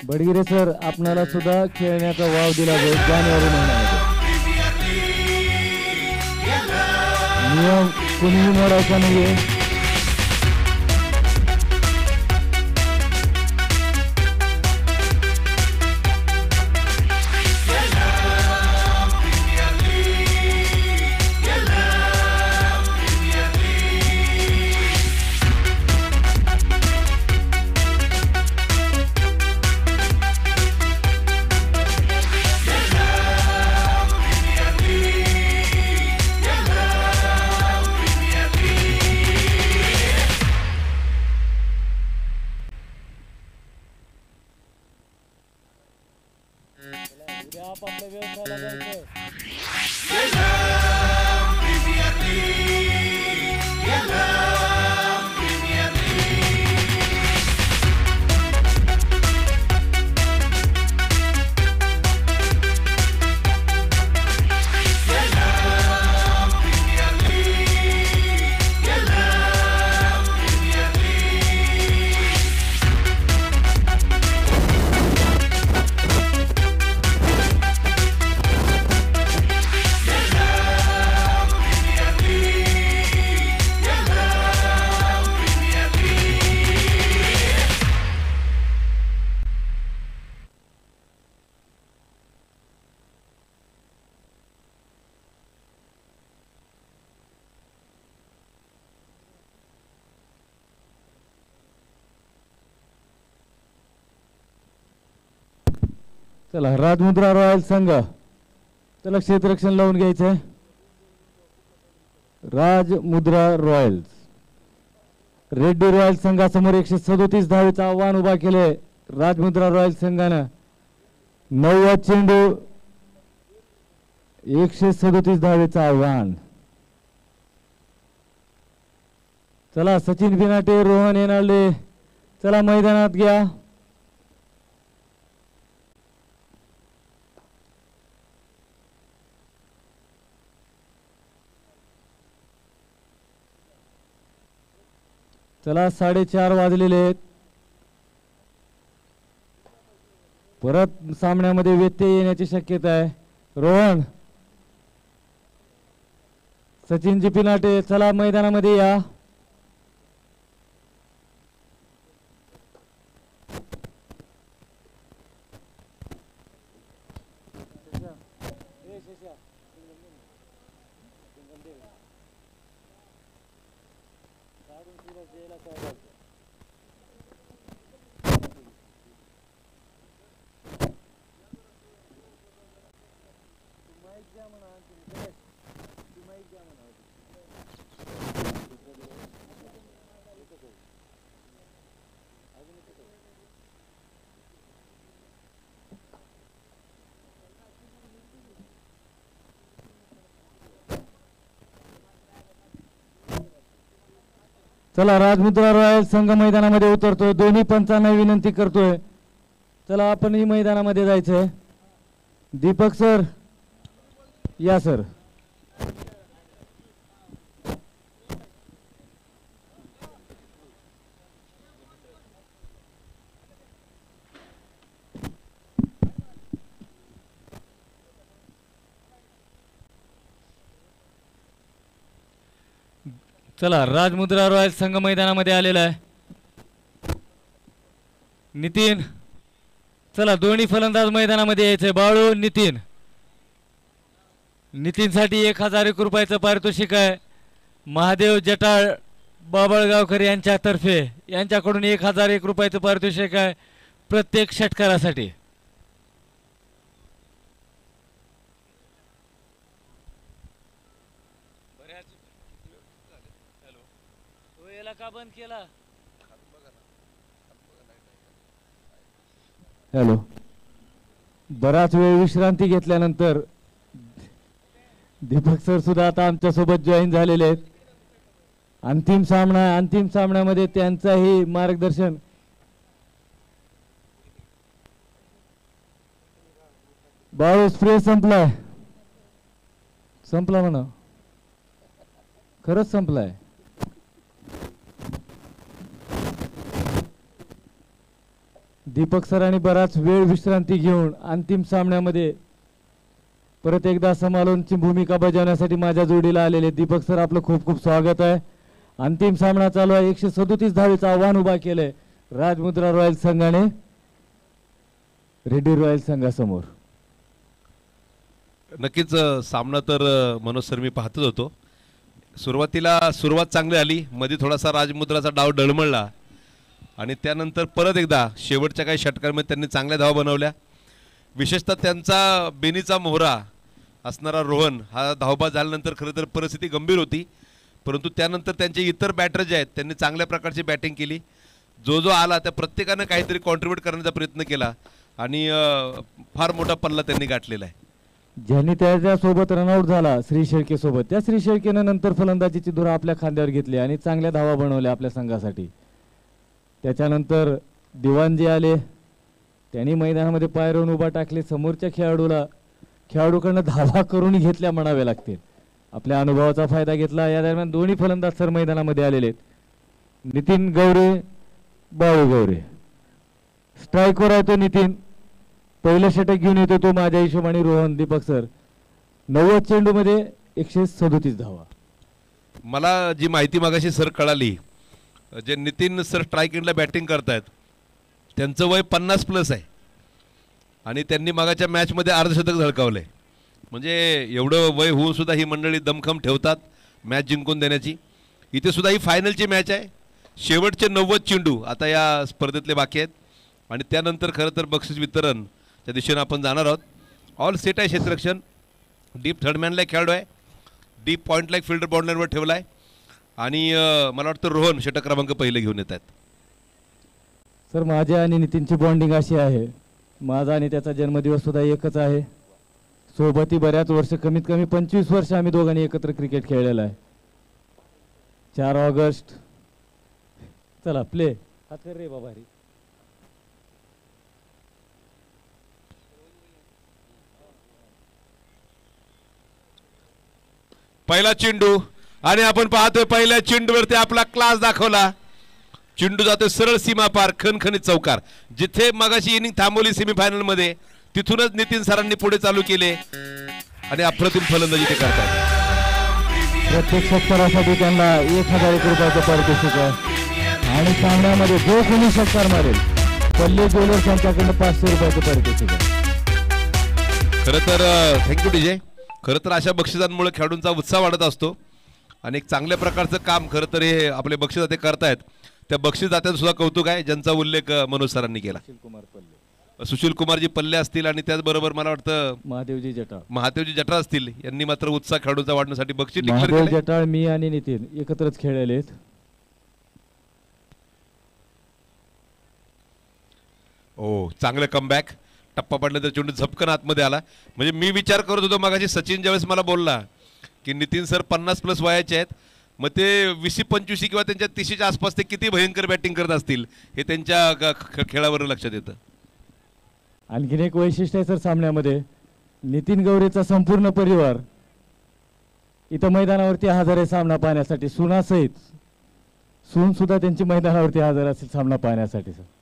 बडगिरे सर आपणाला सुद्धा खेळण्याचा वाव दिला जाईल जानेवारी महिन्यामध्ये. नियम कोणीही मोडायचा नाहीये. आपापल्या व्यवसायाला जायचं. चला राजमुद्रा रॉयल संघ त्याला क्षेत्ररक्षण लावून घ्यायचंय. राजमुद्रा रॉयल्स रेड्डी रॉयल संघासमोर 137 धावेचं आव्हान उभा केले. राजमुद्रा रॉयल संघानं 9 चेंडू 137 धावेचं आव्हान. चला सचिन बिनाटे रोहन येनाळे चला मैदानात घ्या. चला 4:30 वाजलेले आहेत. परत सामन्यामध्ये व्यत्यय येण्याची शक्यता आहे. रोहन सचिनजी पिनाटे चला मैदानामध्ये या. चला राजमुद्रा रॉयल संघ मैदानामध्ये उतरतोय. दोन्ही पंचांना विनंती करतोय चला आपणही मैदानामध्ये जायचंय. दीपक सर या सर. चला राजमुद्रा रॉयल संघ मैदानामध्ये आलेला आहे. नितीन चला दोन्ही फलंदाज मैदानामध्ये यायचे. बाळू नितीन. नितीनसाठी 1001 रुपयाचं पारितोषिक आहे. महादेव जटाळ बाबळगावकर यांच्यातर्फे यांच्याकडून 1001 रुपयाचं पारितोषिक आहे प्रत्येक षटकारासाठी. का बंद केला. हॅलो बराच वेळ विश्रांती घेतल्यानंतर दीपक सर सुद्धा आता आमच्या सोबत जॉईन झालेले आहेत. अंतिम सामन्यामध्ये त्यांचाही मार्गदर्शन. बाळू स्प्रे संपला म्हणा. खरंच संपलाय. दीपक सरांनी बराच वेळ विश्रांती घेऊन अंतिम सामन्यामध्ये परत एकदा समालोचनची भूमिका बजावण्यासाठी माझ्या जोडीला आलेले दीपक सर, आपलं खूप खूप स्वागत आहे. अंतिम सामना चालू आहे. 137 धावेचं आव्हान उभा केलंय राजमुद्रा रॉयल संघाने रेड्डी रॉयल संघासमोर. नक्कीच सामना तर मनोज सर मी पाहतच होतो. सुरुवात चांगली आली, मध्ये थोडासा राजमुद्राचा डाव डळमळला आणि त्यानंतर परत एकदा शेवटच्या काही षटकांमध्ये त्यांनी चांगल्या धावा बनवल्या. विशेषतः त्यांचा बेनीचा मोहरा असणारा रोहन हा धावबाद झाल्यानंतर खरं तर परिस्थिती गंभीर होती, परंतु त्यानंतर त्यांचे इतर बॅटर जे आहेत त्यांनी चांगल्या प्रकारची बॅटिंग केली. जो आला त्या प्रत्येकानं काहीतरी कॉन्ट्रीब्यूट करण्याचा प्रयत्न केला आणि फार मोठा पल्ला त्यांनी गाठलेला आहे. ज्यांनी त्याच्यासोबत रनआउट झाला श्री शेळके सोबत, त्या श्री शेळकेनं नंतर फलंदाजीची धुरा आपल्या खांद्यावर घेतली आणि चांगल्या धावा बनवल्या आपल्या संघासाठी. त्याच्यानंतर दिवान जे आले त्यांनी मैदानामध्ये पाय रोवून उभा टाकले. समोरच्या खेळाडूकडनं धावा करून घेतल्या म्हणाव्या लागतील. आपल्या अनुभवाचा फायदा घेतला. या दरम्यान दोन्ही फलंदाज सर मैदानामध्ये आलेले आहेत. नितीन गौरे, बाळू गौरे. स्ट्राईकवर आहे तो नितीन. पहिलं षटक घेऊन येतो तो माझ्या हिशोबाने रोहन. दीपक सर 90 चेंडूमध्ये 137 धावा. मला जी माहिती मागाशी सर कळाली, जे नितीन सर स्ट्राईक एंडला बॅटिंग करतायत त्यांचं वय 50+ आहे आणि त्यांनी मागाच्या मॅचमध्ये अर्धशतक झळकावलंय. म्हणजे एवढं वय होऊन सुद्धा ही मंडळी दमखम ठेवतात मॅच जिंकून देण्याची. इथे सुद्धा ही फायनलची मॅच आहे. शेवटचे 90 चेंडू आता या स्पर्धेतले बाकी आहेत आणि त्यानंतर खरं तर बक्षीस वितरण त्या दिशेने आपण जाणार आहोत. ऑल सेट आहे क्षेत्ररक्षण. डीप थर्डमॅनला खेळाडू आहे. डीप पॉईंटला एक फिल्डर बाउंड्रीवर ठेवला आहे आणि मला वाटतं रोहन षटक क्रमांक पहिले घेऊन येत आहेत. सर माझ्या आणि नितीनची बॉन्डिंग अशी आहे, माझा आणि त्याचा जन्मदिवस सुद्धा एकच आहे. सोबती बऱ्याच वर्ष, कमीत कमी 25 वर्ष आम्ही दोघांनी एकत्र क्रिकेट खेळलेला आहे. 4 ऑगस्ट. चला प्ले हात कर रे बाबा. पहिला चेंडू आणि आपण पाहतोय पहिल्या चेंडूवरती आपला क्लास दाखवला. चेंडू जातोय सरळ सीमा पार, खणखणीत चौकार. जिथे मगाशी इनिंग थांबवली सेमीफायनल मध्ये तिथूनच नितीन सरांनी पुढे चालू केले आणि अप्रतिम फलंदाजी ते करतात. प्रत्येक षटकारासाठी त्यांना 1001 रुपयाचं पारितोषिक आहे आणि सामन्यामध्ये जो कोणी षटकार मारेल पल्ले ज्वेलर्स त्यांच्याकडनं 500 रुपयाचं पारितोषिक आहे. खरं तर थँक्यू डीजे. खरं तर अशा बक्षिसांमुळे खेळाडूंचा उत्साह वाढत असतो आणि एक चांगल्या प्रकारचं काम खरं तर हे आपले बक्षीसदाते करतायत. त्या बक्षीसदात्यांचं सुद्धा कौतुक आहे ज्यांचा उल्लेख मनोज सरांनी केला. सुशील कुमारजी पल्ले असतील आणि त्याचबरोबर मला वाटतं महादेवजी जटाळ असतील. यांनी मात्र उत्साह खेळाडूंचा वाढण्यासाठी बक्षीस महादेव जटाळ, मी आणि नितीन एकत्रच खेळलेले आहेत. ओ चांगलं कमबॅक. टप्पा पडल्यानंतर चेंडू झपकन आतमध्ये आला. म्हणजे मी विचार करत होतो मगाशी सचिन ज्यावेळेस मला बोलला की नितीन सर 50+ वयाचे आहेत, मग ते 20-25 किंवा त्यांच्या 30च्या आसपास ते किती भयंकर बॅटिंग करत असतील हे त्यांच्या खेळावर लक्षात येतं. आणखीन एक वैशिष्ट्य आहे सर सामन्यामध्ये, नितीन गौरेचा संपूर्ण परिवार इथं मैदानावरती हजर आहे सामना पाहण्यासाठी. सुनासहित सून सुद्धा त्यांची मैदानावरती हजर असेल सामना पाहण्यासाठी. सर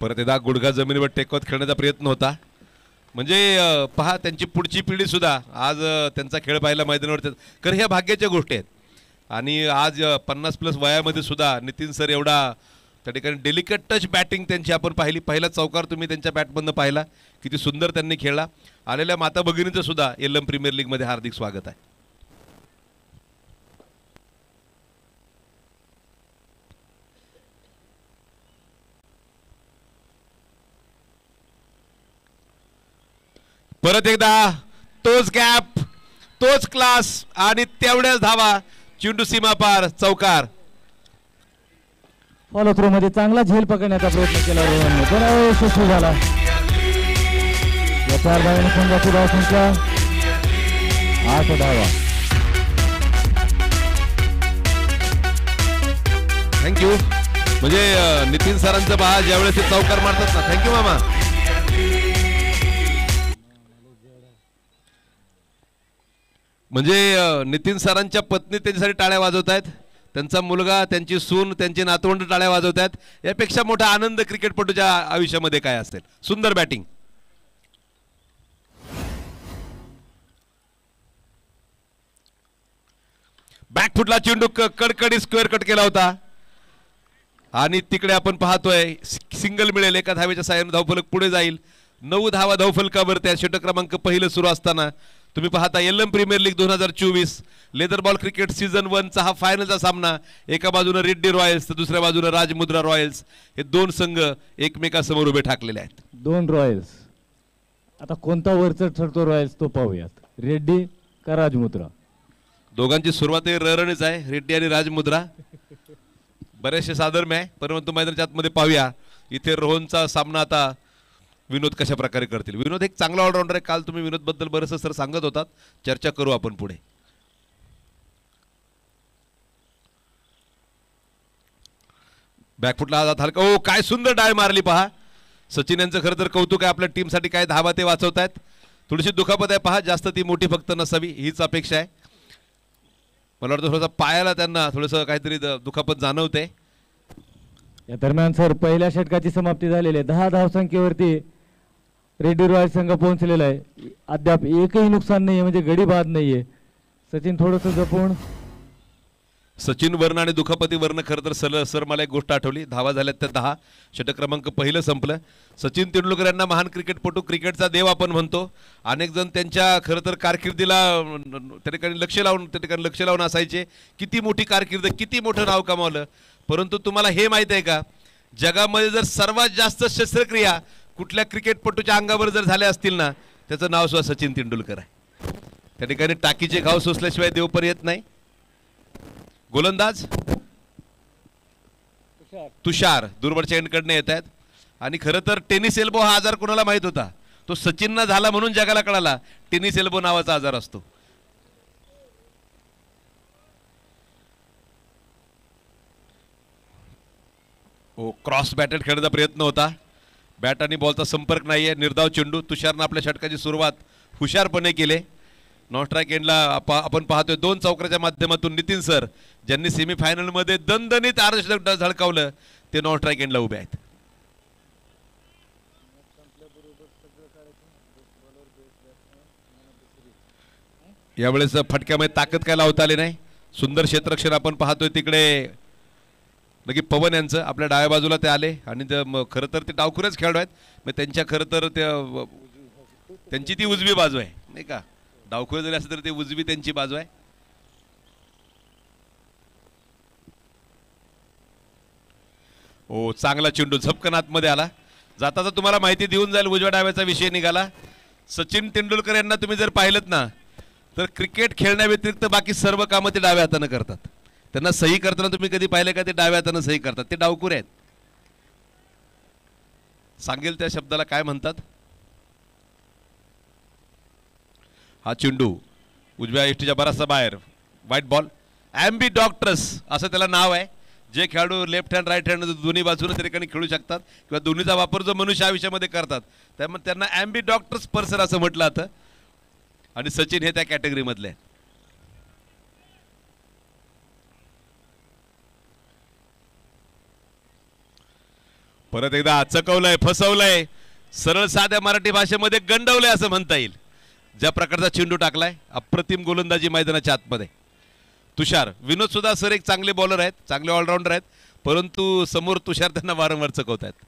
परत एकदा गुडघा जमिनीवर टेकवत खेळण्याचा प्रयत्न होता. म्हणजे पहा त्यांची पुढची पिढी सुद्धा आज त्यांचा खेळ पाहायला मैदानावर. कारण ह्या भाग्याच्या गोष्टी आहेत आणि आज 50+ वयामध्ये सुद्धा नितीन सर एवढा त्या ठिकाणी डेलिकेट टच बॅटिंग त्यांची आपण पाहिली. पहिला चौकार तुम्ही त्यांच्या बॅटमधनं पाहिला, किती सुंदर त्यांनी खेळला. आलेल्या माता भगिनींचं सुद्धा एल्लम प्रीमियर लीगमध्ये हार्दिक स्वागत आहे. परत एकदा तोच गॅप, तोच क्लास आणि तेवढ्याच धावा. चेंडू सीमा पार, चौकार. फॉलो थ्रो मध्ये चांगला झेल पकडण्याचा प्रयत्न केला रोहनने, बरोबर यशस्वी झाला. या 4 धावांनी संघाची धावसंख्या 8 धावा. थँक्यू. म्हणजे नितीन सरांचं पहा ज्यावेळेस ते चौकार मारतात ना. थँक्यू मामा. म्हणजे नितीन सरांच्या पत्नी त्यांच्यासाठी टाळ्या वाजवत आहेत. त्यांचा मुलगा, त्यांची सून, त्यांची नातवंड टाळ्या वाजवतात. यापेक्षा मोठा आनंद क्रिकेटपटूच्या आयुष्यामध्ये काय असेल. सुंदर बॅटिंग. बॅकफुटला चेंडू कडकडी स्क्वेअर कट केला होता आणि तिकडे आपण पाहतोय सिंगल मिळेल. एका धावेच्या साहाय्याने धावफलक पुढे जाईल. 9 धावा धावफलकावर त्या षटक क्रमांक पहिलं सुरू असताना तुम्ही पाहता LM premier league 2024 leather ball cricket season 1 चा हा फायनलचा सामना. एका बाजूने रेड्डी रॉयल्स तर दुसऱ्या बाजूने राजमुद्रा रॉयल्स हे दोन संघ एकमेकांसमोर उभे ठाकलेले आहेत. 2 रॉयल्स. आता कोणता वरचढ ठरतो रॉयल्स तो पाहूयात. रेड्डी का राजमुद्रा. दोघांची सुरुवात रणनीच आहे. रेड्डी आणि राजमुद्रा बरेचसे साधर्म्य आहे. परंतु मैदानाच्या आतमध्ये पाहूया इथे रोहनचा सामना आता विनोद कशा प्रकारे करतील. विनोद एक चांगला ऑलराऊंडर आहे. काल तुम्ही विनोद बद्दल बरंचसं सर सांगत होतात. चर्चा करू आपण पुढे. बॅकफुटला हात हलका. ओ काय सुंदर डाय मारली पहा. सचिन यांचं खरं तर कौतुक आहे. आपल्या टीमसाठी काय धावा ते वाचवतायत. थोडीशी दुखापत आहे पहा. जास्त ती मोठी फक्त नसावी हीच अपेक्षा आहे. मला वाटतं थोडासा पायाला त्यांना थोडंसं काहीतरी दुखापत जाणवते. या दरम्यान सर पहिल्या षटकाची समाप्ती झालेली आहे. 10 धावसंख्येवरती रेड्डी रॉयल्स संघ पोहोचलेला आहे. अद्याप एकही नुकसान नाहीये म्हणजे गडी बाद नाहीये. सचिन थोडंसं जपून. सचिन वर्ण आणि दुखापती वर्ण खरं तर सर मला एक गोष्ट आठवली. धावा झाल्यात त्या 10. षटक क्रमांक पहिलं संपलं. सचिन तेंडुलकर यांना महान क्रिकेटपटू, क्रिकेटचा देव आपण म्हणतो. अनेक जण त्यांच्या खरं तर कारकिर्दीला त्या ठिकाणी लक्ष लावून असायचे. किती मोठी कारकीर्द, किती मोठं नाव कमावलं. परंतु तुम्हाला हे माहित आहे का, जगामध्ये जर सर्वात जास्त शस्त्रक्रिया कुठल्या क्रिकेटपटूच्या अंगावर जर झाल्या असतील ना, त्याचं नाव सुद्धा सचिन तेंडुलकर आहे. त्या ठिकाणी टाकीचे घाव सोसल्याशिवाय देव पण येत नाही. गोलंदाज तुषार दूरवरच्या एंडकडनं येत आहेत. आणि खरं तर टेनिस एल्बो हा आजार कोणाला माहित होता. तो सचिनना झाला म्हणून जगाला कळाला टेनिस एल्बो नावाचा आजार असतो. ओ क्रॉस बॅटेड खेळण्याचा प्रयत्न होता. बॅट आणि बॉलचा संपर्क नाहीये. निर्धाव चेंडू. तुषारनं आपल्या षटकाची सुरुवात हुशारपणे केले. नॉन स्ट्राईक एंडला आपण पाहतोय 2 चौकाच्या माध्यमातून नितीन सर ज्यांनी सेमीफायनल मध्ये दणदणीत अर्धशतक झळकावलं ते नॉन स्ट्राईक एंडला उभे आहेत. यावेळेस फटक्यामध्ये ताकद काय लावता आली नाही. सुंदर क्षेत्ररक्षण आपण पाहतोय तिकडे लगे पवन यांचं. आपल्या डाव्या बाजूला ते आले आणि खरं तर ते डावखुरेच खेळाडू आहेत. मग त्यांच्या खरं तर त्यांची ती उजवी बाजू आहे नाही का. डावखुरे जरी असं तर ते उजवी त्यांची बाजू आहे. ओ चांगला चेंडू झपकन आतमध्ये आला. जाता तर तुम्हाला माहिती देऊन जाईल उजव्या डाव्याचा विषय निघाला. सचिन तेंडुलकर यांना तुम्ही जर पाहिलंत ना तर क्रिकेट खेळण्या व्यतिरिक्त बाकी सर्व कामं ते डाव्या हाताने करतात. त्यांना सही करताना तुम्ही कधी पाहिले का ते डाव्या हाताने सही करतात. ते डावखुरे आहेत. सांगेल त्या शब्दाला काय म्हणतात. हा चेंडू उजव्या यष्टीच्या बराचसा बाहेर. White ball. ॲम्बी डॉक्टर्स असं त्याला नाव आहे. जे खेळाडू लेफ्ट हँड राईट हँड दोन्ही बाजूने त्या ठिकाणी खेळू शकतात किंवा दोन्हीचा वापर जो मनुष्य आयुष्यामध्ये करतात त्यामुळे त्यांना ॲम्बी डॉक्टर्स पर्सन असं म्हटलं जातं. आणि सचिन हे त्या कॅटेगरीमधले आहेत. परत एकदा चकवलंय, फसवलंय, सरळ साध्या मराठी भाषेमध्ये गंडवलंय असं म्हणता येईल. ज्या प्रकारचा चेंडू टाकलाय. अप्रतिम गोलंदाजी मैदानाच्या आतमध्ये. तुषार. विनोद सुद्धा सर एक चांगले बॉलर आहेत, चांगले ऑलराऊंडर आहेत. परंतु समोर तुषार त्यांना वारंवार चकवत आहेत.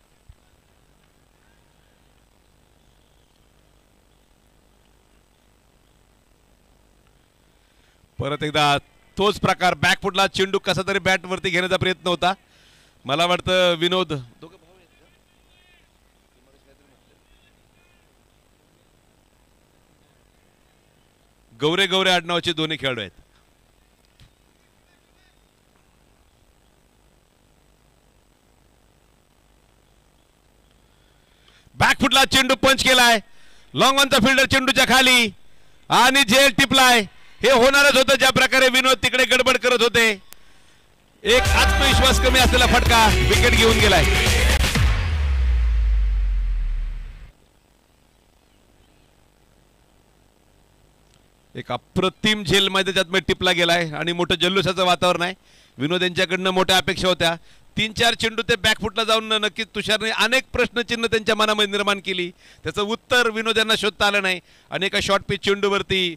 परत एकदा तोच प्रकार. बॅकफुटला चेंडू कसा तरी बॅट वरती घेण्याचा प्रयत्न होता. मला वाटतं विनोद गौरे गौरे आडनावाचे दोन्ही खेळाडू आहेत. बॅकफुटला चेंडू पंच केलाय. लॉंग ऑनचा फिल्डर चेंडूच्या खाली आणि झेल टिपलाय. हे होणारच होतं. ज्या प्रकारे विनोद तिकडे गडबड करत होते. एक आत्मविश्वास कमी असलेला फटका विकेट घेऊन गेलाय. एक अप्रतिम झेल मैदानात टिपला गेलाय आणि मोठं जल्लोषाचं वातावरण आहे. विनोद यांच्याकडनं मोठ्या अपेक्षा होत्या. 3-4 चेंडू ते बॅकफुटला जाऊन नक्कीच तुषारने अनेक प्रश्नचिन्ह त्यांच्या मनामध्ये निर्माण केली. त्याचं उत्तर विनोद यांना शोधता आलं नाही. आणि एका शॉर्ट पिच चेंडूवरती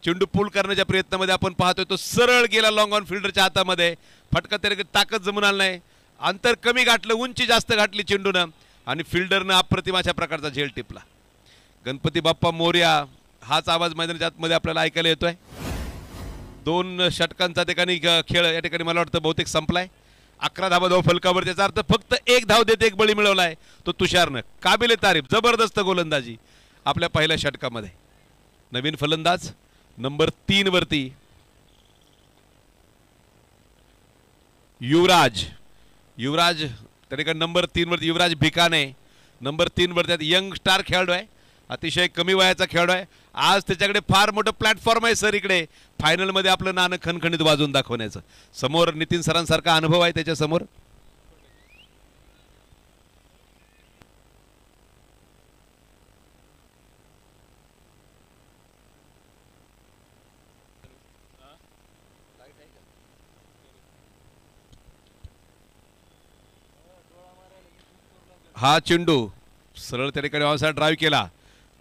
चेंडू पूल करण्याच्या प्रयत्नामध्ये आपण पाहतोय तो सरळ गेला लॉंग ऑन फिल्डरच्या हातामध्ये. फटका तरी ताकद जमून आला नाही. अंतर कमी गाठलं, उंची जास्त गाठली चेंडूनं आणि फिल्डरनं अप्रतिम अशा प्रकारचा झेल टिपला. गणपती बाप्पा मोरया हाच आवाज मैदानाच्या आतमध्ये आपल्याला ऐकायला येतोय. 2 षटकांचा ठिकाणी खेळ या ठिकाणी मला वाटतं बहुतेक संपलाय. 11 धावा धाव फलकावर. त्याचा अर्थ फक्त 1 धाव देत 1 बळी मिळवलाय तो तुषारनं. काबिले तारीफ, जबरदस्त गोलंदाजी आपल्या पहिल्या षटकामध्ये. नवीन फलंदाज नंबर 3 वरती युवराज त्या ठिकाणी नंबर 3 वरती युवराज भिकाने नंबर 3 वरती यंग स्टार खेळाडू आहे. अतिशय कमी वयाचा खेळाडू आहे. आज त्याच्याकडे फार मोठं प्लॅटफॉर्म आहे सर इकडे फायनलमध्ये आपलं नाणं खणखणीत वाजवून दाखवण्याचं. समोर नितीन सरांसारखा अनुभव आहे त्याच्या समोर. हा चेंडू सरळ त्या ठिकाणी ऑनसाइड ड्राईव्ह केला.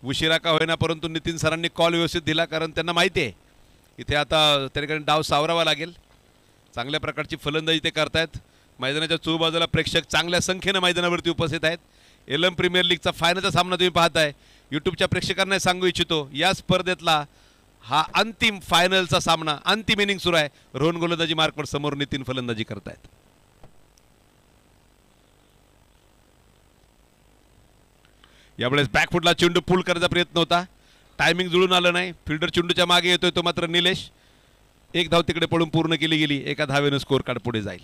उशिरा का होईना परंतु नितीन सरांनी कॉल व्यवस्थित दिला कारण त्यांना माहिती आहे इथे आता त्या ठिकाणी डाव सावरावा लागेल. चांगल्या प्रकारची फलंदाजी ते करतायत. मैदानाच्या चहूबाजूला प्रेक्षक चांगल्या संख्येने मैदानावरती उपस्थित आहेत. एलएम प्रीमियर लीगचा फायनलचा सामना तुम्ही पाहताय. यूट्यूबच्या प्रेक्षकांना सांगू इच्छितो या स्पर्धेतला हा अंतिम फायनलचा सामना, अंतिम इनिंग सुरू आहे. रोहन गोलंदाजी मार्कवर समोर नितीन फलंदाजी करतायत. यावेळेस बॅकफुटला चेंडू पूल करायचा प्रयत्न होता. टायमिंग जुळून आलं नाही. फिल्डर चेंडूच्या मागे येतोय तो मात्र निलेश. 1 धाव तिकडे पडून पूर्ण केली गेली. 1 धावेनं स्कोर कार्ड पुढे जाईल.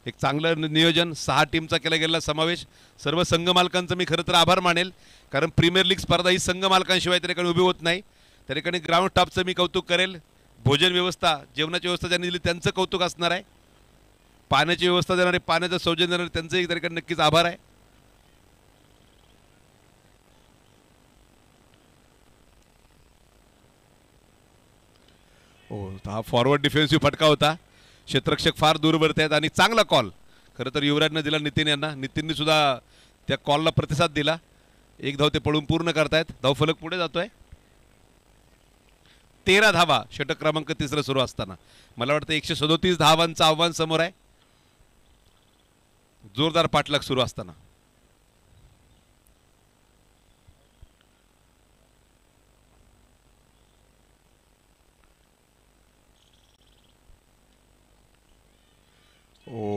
एक चांगलं नियोजन, 6 टीमचा केला गेलेला समावेश. सर्व संघ मालकांचं मी खरं तर आभार मानेल कारण प्रीमियर लीग स्पर्धा ही संघ मालकांशिवाय त्या ठिकाणी उभी होत नाही. त्या ठिकाणी ग्राउंड स्टाफचं मी कौतुक करेल. भोजन व्यवस्था, जेवणाची व्यवस्था ज्यांनी दिली त्यांचं कौतुक असणार आहे. पाण्याची व्यवस्था देणारे, पाण्याचं सौजन्य देणारे त्यांचंही त्या ठिकाणी नक्कीच आभार आहे. हा फॉरवर्ड डिफेन्सिव्ह फटका होता. क्षेत्ररक्षक फार दूरवरती आहेत आणि चांगला कॉल खरं तर युवराजनं दिला नितीन यांना. नितीनने सुद्धा त्या कॉलला प्रतिसाद दिला. 1 धाव ते पळून पूर्ण करतायत. धावफलक पुढे जातोय. 13 धावा षटक क्रमांक 3 सुरू असताना मला वाटतं 137 धावांचं आव्हान समोर आहे. जोरदार पाठलाग सुरू असताना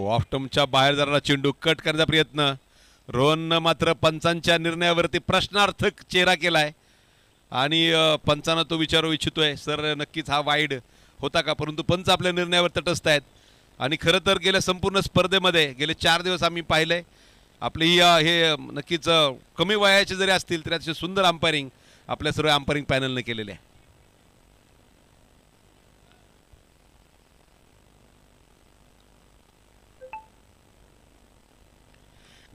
ऑफ स्टंपच्या बाहेर जाणारा चेंडू कट करण्याचा प्रयत्न. रोहननं मात्र पंचांच्या निर्णयावरती प्रश्नार्थक चेहरा केलाय आणि पंचांना तो विचारू इच्छितोय सर नक्कीच हा वाईड होता का, परंतु पंच आपल्या निर्णयावर तटस्थ आहेत. आणि खरं तर गेल्या संपूर्ण स्पर्धेमध्ये गेले 4 दिवस आम्ही पाहिलंय आपली हे नक्कीच कमी वयाचे जरी असतील तरी अतिशय सुंदर अंपायरिंग आपल्या सर्व अंपायरिंग पॅनलने केलेले आहे.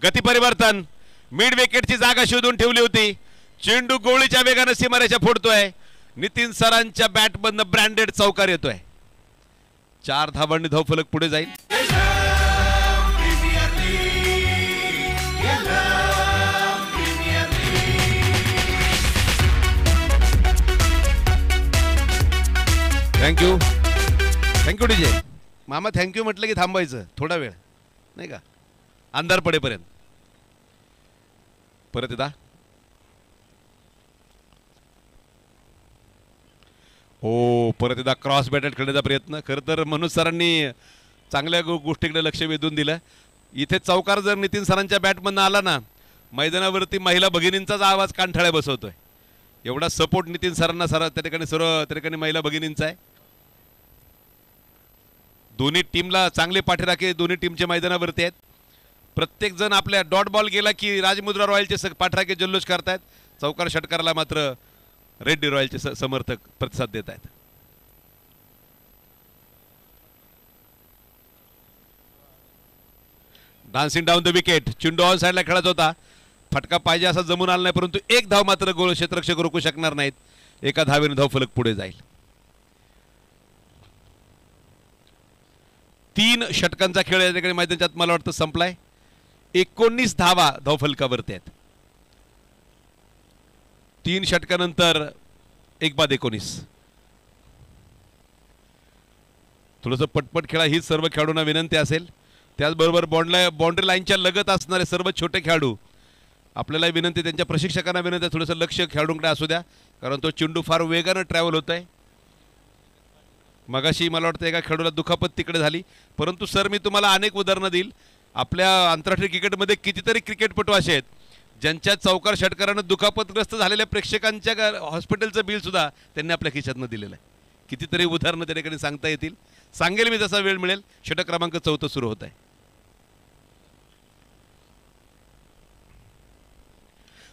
गती परिवर्तन, मिड विकेटची जागा शोधून ठेवली होती. चेंडू गोळीच्या वेगाने सीमारेषा फोडतोय. नितीन सरांच्या बॅटमधनं ब्रँडेड चौकार येतोय. 4 धावांनी धावफलक पुढे जाईल. थँक्यू थँक्यू डीजे मामा. थँक्यू म्हटलं की थांबायचं थोडा वेळ नाही का, अंधार पडेपर्यंत. परत येता परत एकदा क्रॉस बॅटेड खेळण्याचा प्रयत्न. खरं तर मनोज सरांनी चांगल्या गोष्टीकडे लक्ष वेधून दिलं. इथे चौकार जर नितीन सरांच्या बॅटमधनं आला ना मैदानावरती महिला भगिनींचाच आवाज कानठळ्या बसवतोय. एवढा सपोर्ट नितीन सरांना त्या ठिकाणी सर्व त्या ठिकाणी महिला भगिनींचा आहे. दोन्ही टीमला चांगले पाठीराखे दोन्ही टीमच्या मैदानावरती आहेत. प्रत्येक जण आपल्या डॉट बॉल गेला की राजमुद्रा रॉयलचे पाठराखे जल्लोष करतायत. चौकार षटकाराला मात्र रेड्डी रॉयलचे समर्थक प्रतिसाद देत आहेत. Dancing down the wicket. चेंडू ऑन साइडला खेळत होता. फटका पाहिजे असा जमून आला नाही परंतु 1 धाव मात्र गोल क्षेत्ररक्षक रोखू शकणार नाहीत. एका धावेने धावफलक पुढे जाईल. 3 षटकांचा खेळ या ठिकाणी मैदानात मला वाटतं संपलाय. 19 धावा धावफलकावरती आहेत. 3 षटकानंतर 1/19. थोडंसं पटपट खेळा ही सर्व खेळाडूंना विनंती असेल. त्याचबरोबर बाउंड्री लाईनच्या लगत असणारे सर्व छोटे खेळाडू आपल्याला विनंती, त्यांच्या प्रशिक्षकांना विनंती, थोडंसं लक्ष खेळाडूंकडे असू द्या, कारण तो चेंडू फार वेगानं ट्रॅव्हल होत आहे. मगाशी मला वाटतं एका खेळाडूला दुखापत तिकडे झाली. परंतु सर मी तुम्हाला अनेक उदाहरणं देईल. आपल्या आंतरराष्ट्रीय क्रिकेटमध्ये कितीतरी क्रिकेटपटू असे आहेत ज्यांच्या चौकार षटकारानं दुखापतग्रस्त झालेल्या प्रेक्षकांच्या हॉस्पिटलचं बिल सुद्धा त्यांनी आपल्या खिशातनं दिलेलं आहे. कितीतरी उदाहरणं त्या ठिकाणी सांगता येतील. सांगेल मी जसा वेळ मिळेल. षटक क्रमांक 4 सुरू होत आहे.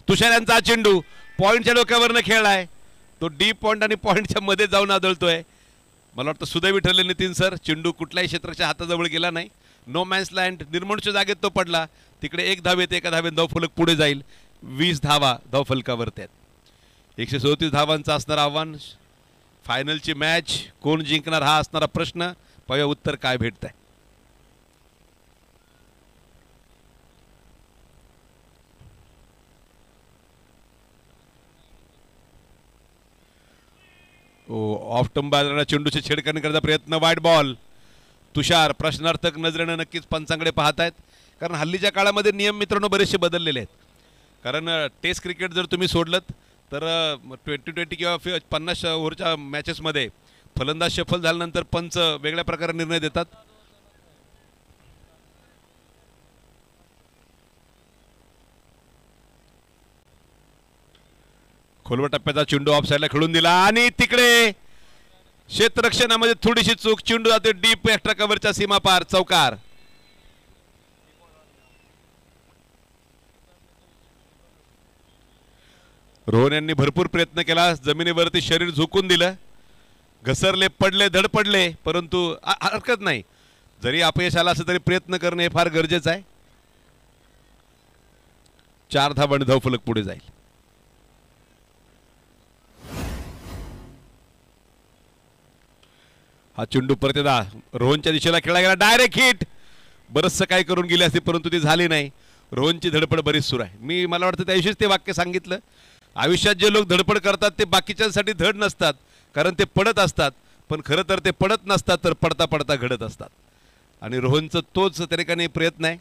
तुषार यांचा चेंडू पॉइंटच्या डोक्यावरनं खेळलाय. तो डीप पॉइंट आणि पॉइंटच्या मध्ये जाऊन आदळतोय. मला वाटतं सुदैवी ठरले नितीन सर, चेंडू कुठल्याही क्षेत्राच्या हाताजवळ गेला नाही. नो मॅन्स लँड निर्मोणच्या जागेत तो पडला. तिकडे 1 धावेत एका धावेत धावफलक पुढे जाईल. 20 धावा धावफलकावरती आहेत. 137 धावांचं असणार आव्हान. फायनलची मॅच कोण जिंकणार हा असणारा प्रश्न. पाहूया उत्तर काय भेटत आहे. ऑफ टंबाला चेंडूचे छेडखानी करण्याचा प्रयत्न. वाईट बॉल. तुषार प्रश्नार्थक नजरेनं नक्कीच पंचांकडे पाहत आहेत, कारण हल्लीच्या काळामध्ये नियम मित्रांनो बरेचसे बदललेले आहेत. कारण टेस्ट क्रिकेट जर तुम्ही सोडलं तर 20-20 किंवा 50 ओव्हरच्या मॅचेसमध्ये फलंदाज सफल झाल्यानंतर पंच वेगळ्या प्रकारे निर्णय देतात. खोलवर टप्प्याचा चेंडू ऑफ साईडला खेळून दिला आणि तिकडे क्षेत्ररक्षणामध्ये थोडीशी चूक. चेंडू जाते डीप एक्स्ट्रा कव्हरच्या सीमा पार. चौकार. रोहन यांनी भरपूर प्रयत्न केला. जमिनीवरती शरीर झुकून दिलं. घसरले, पडले, धडपडले, परंतु हरकत नाही. जरी अपयश आला असं तरी प्रयत्न करणे हे फार गरजेचं आहे. 4 धावांनी धावफलक पुढे जाईल. हा चेंडू परत एकदा रोहनच्या दिशेला खेळला गेला. Direct hit. बरंचसं काय करून गेले असते परंतु ती झाली नाही. रोहनची धडपड बरीच सुरू आहे. मला वाटतं त्याविषयीच ते वाक्य सांगितलं. आयुष्यात जे लोक धडपड करतात ते बाकीच्यांसाठी धड नसतात, कारण ते पडत असतात. पण खरं तर ते पडत नसतात, तर पडता पडता घडत असतात. आणि रोहनचं तोच त्या ठिकाणी प्रयत्न आहे.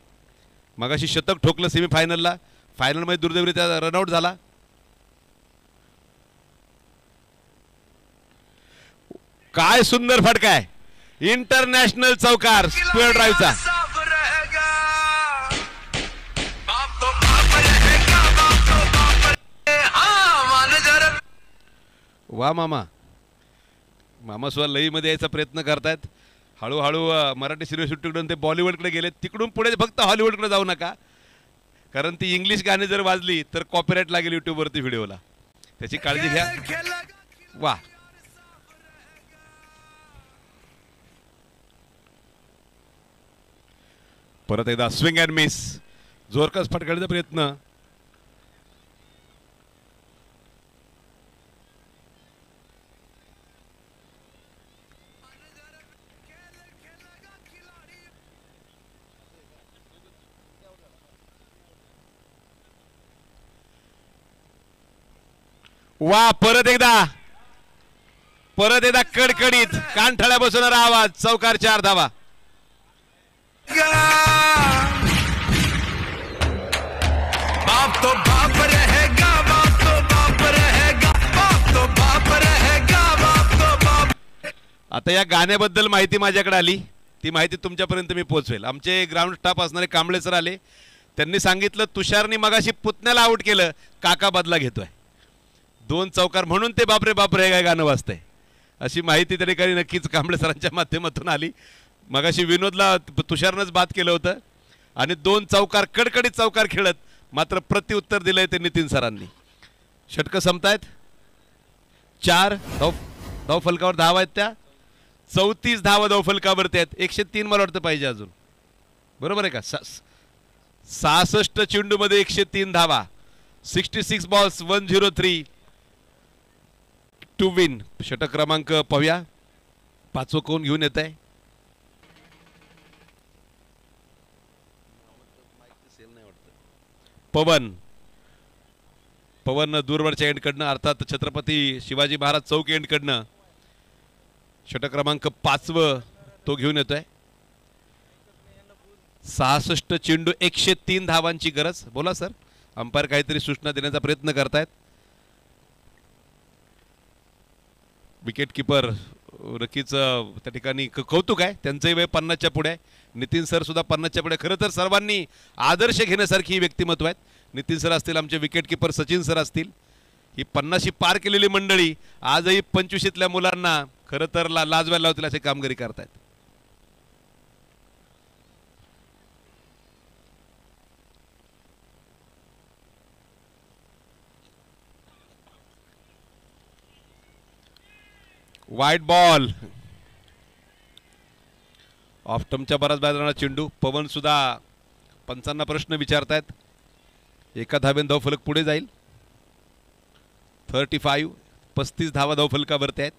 मगाशी शतक ठोकलं सेमीफायनलला. फायनलमध्ये दुर्दैवी त्या रनआउट झाला. काय सुंदर फटका आहे. इंटरनॅशनल चौकार स्क्वेअर ड्राईव्हचा. वा मामा. मामा सुद्धा लईमध्ये यायचा प्रयत्न करतायत. हळूहळू मराठी सिनेसृष्टीकडून ते बॉलिवूडकडे गेले. तिकडून पुढे फक्त हॉलिवूडकडे जाऊ नका, कारण ती इंग्लिश गाणी जर वाजली तर कॉपीराईट लागेल युट्यूबवरती व्हिडिओला. त्याची काळजी घ्या. वा. परत एकदा स्विंग अँड मिस. जोरकस फटकाळीचा प्रयत्न. वा. परत एकदा कडकडीत कानठळ्या बसवणारा आवाज. चौकार. 4 धावा. बाप तो बाप रहेगा, बाप तो बाप रहेगा, बाप तो बाप रहेगा, बाप तो बाप. आता या गाण्याबद्दल माहिती माझ्याकडे आली. ती माहिती तुमच्यापर्यंत मी पोहोचवेल. आमचे ग्राउंड स्टाफ असणारे कांबळे सर आले. त्यांनी सांगितलं तुषारने मगाशी पुतण्याला आउट केलं, काका बदला घेतोय. 2 चौकार म्हणून ते बापरे बापरे काय गाणं वाजतंय, अशी माहिती त्या ठिकाणी नक्कीच कांबळे सरांच्या माध्यमातून आली. मगाशी विनोदला तुषारनंच बाद केलं होतं आणि 2 चौकार कडकडीत चौकार खेळत मात्र प्रत्युत्तर दिलंय ते नितीन सरांनी. षटकं संपतायत. 4 धावफलकावर धावा आहेत त्या. 34 धावा धावफलकावरती आहेत. 103 मला वाटतं पाहिजे अजून. बरोबर आहे का? 66 चेंडूमध्ये 103 धावा. 66 बॉल्स 103. To win. षटक क्रमांक पाहूया, 5वं कोण घेऊन येत आहे. पवन. पवन दूरवरच्या एंडकडनं, अर्थात छत्रपती शिवाजी महाराज चौक एंडकडनं षटक क्रमांक 5वं तो घेऊन येतोय. 66 चेंडू, 103 धावांची गरज. बोला सर, अंपायर काहीतरी सूचना देण्याचा प्रयत्न करतायत. विकेट किपर रकीचं त्या ठिकाणी कौतुक आहे. त्यांचंही वय 50च्या पुढे आहे. नितीन सर सुद्धा 50च्या पुढे. खरं तर सर्वांनी आदर्श घेण्यासारखी ही व्यक्तिमत्व आहेत. नितीन सर असतील, आमचे विकेट किपर सचिन सर असतील. ही 50शी पार केलेली मंडळी आजही 25ल्या मुलांना खरं तर लाजवायला लावतील अशी कामगिरी करतायत. वाईट बॉल. ऑफ स्टंपच्या बराच बाहेर चेंडू. पवन सुद्धा पंचांना प्रश्न विचारतायत. एका धावेने धावफलक पुढे जाईल. 35 धावा धावफलकावरती आहेत.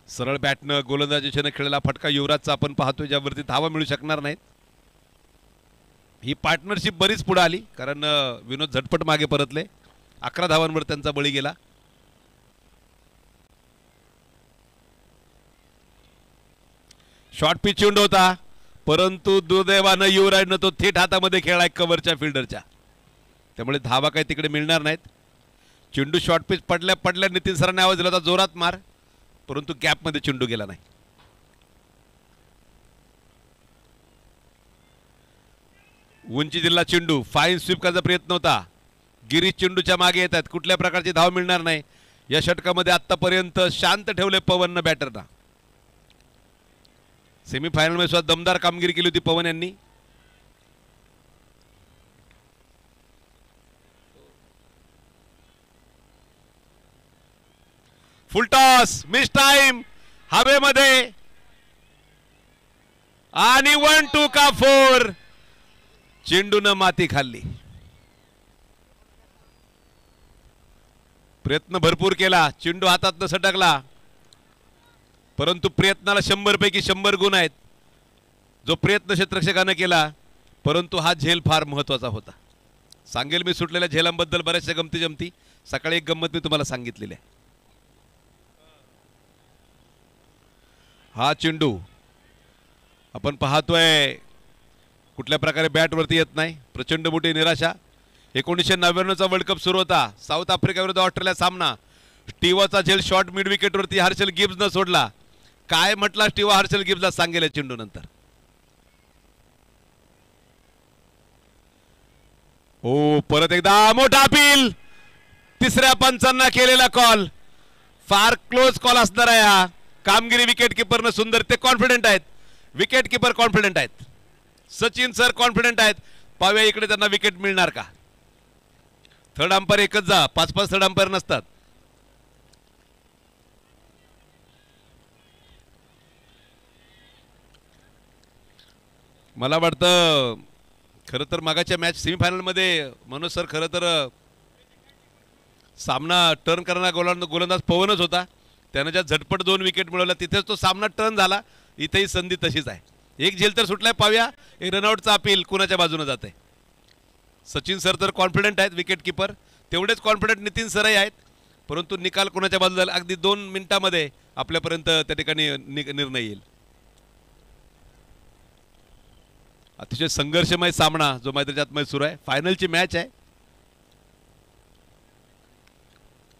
सरळ बॅटनं गोलंदाजीने खेळलेला फटका युवराजचा आपण पाहतोय, ज्यावरती धावा मिळू शकणार नाहीत. ही पार्टनरशिप बरीच पुढे आली, कारण विनोद झटपट मागे परतले. 11 धावांवर त्यांचा बळी गेला. शॉर्ट पिच चेंडू होता, परंतु दुर्दैवानं युवराजनं तो थेट हातामध्ये खेळलाय कव्हरच्या फिल्डरच्या. त्यामुळे धावा काही तिकडे मिळणार नाहीत. चेंडू शॉर्ट पिच पडल्या नितीन सरांनी आवाज दिला होता जोरात मार, परंतु गॅपमध्ये चेंडू गेला नाही. उंची दिला चेंडू. फाईन स्वीप करायचा प्रयत्न होता. गिरीश चेंडूच्या मागे येतात. कुठल्या प्रकारची धाव मिळणार नाही. या षटकामध्ये आतापर्यंत शांत ठेवले पवननं बॅटरना. सेमीफायनल मध्ये सुद्धा दमदार कामगिरी केली होती पवन यांनी. फुल टॉस, मिस टाइम हवेमध्ये आणि 1-2 का 4. चेंडूनं माती खाल्ली. प्रयत्न भरपूर केला, चेंडू हातातनं सटकला, परंतु प्रयत्नाला 100 पैकी 100 गुण आहेत. जो प्रयत्न क्षेत्ररक्षकानं केला, परंतु हा झेल फार महत्वाचा होता. सांगेल मी सुटलेल्या झेलांबद्दल बऱ्याचशा गमती जमती. सकाळी एक गंमत मी तुम्हाला सांगितलेली आहे. हा चेंडू आपण पाहतोय कुठल्या प्रकारे बॅटवरती येत नाही. प्रचंड मोठी निराशा. 1999चा वर्ल्ड कप सुरू होता. साऊथ आफ्रिका विरुद्ध ऑस्ट्रेलिया सामना. स्टीवाचा झेल शॉर्ट मिड विकेटवरती हर्षल गिब्सनं सोडला. काय म्हटला स्टीवा हर्षल गिब्सला सांगेल चेंडू नंतर. हो, परत एकदा मोठा अपील. तिसऱ्या पंचांना केलेला कॉल. फार क्लोज कॉल असणार आहे हा. कामगिरी विकेट किपरनं सुंदर. ते कॉन्फिडेंट आहेत. विकेट किपर कॉन्फिडेंट आहेत. सचिन सर कॉन्फिडेंट आहेत. पाहूया इकडे त्यांना विकेट मिळणार का. थर्ड अंपायर एकच जा. 5-5 थर्ड अंपायर नसतात. मला वाटतं खरं तर मागाच्या मॅच सेमीफायनलमध्ये मनोज सर खरं तर सामना टर्न करणारा गोलंदाज पवनच होता. त्यानं ज्या झटपट 2 विकेट मिळवल्या तिथेच तो सामना टर्न झाला. इथेही संधी तशीच आहे. एक झेल तर सुटलाय. पाहूया एक रनआउटचा अपील कुणाच्या बाजूने जाते. सचिन सर तर कॉन्फिडेंट आहेत विकेट किपर. तेवढेच कॉन्फिडेंट नितीन सरही आहेत. परंतु निकाल कुणाच्या बाजूने झाला अगदी 2 मिनिटांमध्ये आपल्यापर्यंत त्या ठिकाणी निर्णय येईल. अतिशय संघर्षमय सामना जो मैदानाच्या आतमध्ये सुरू आहे. फायनलची मॅच आहे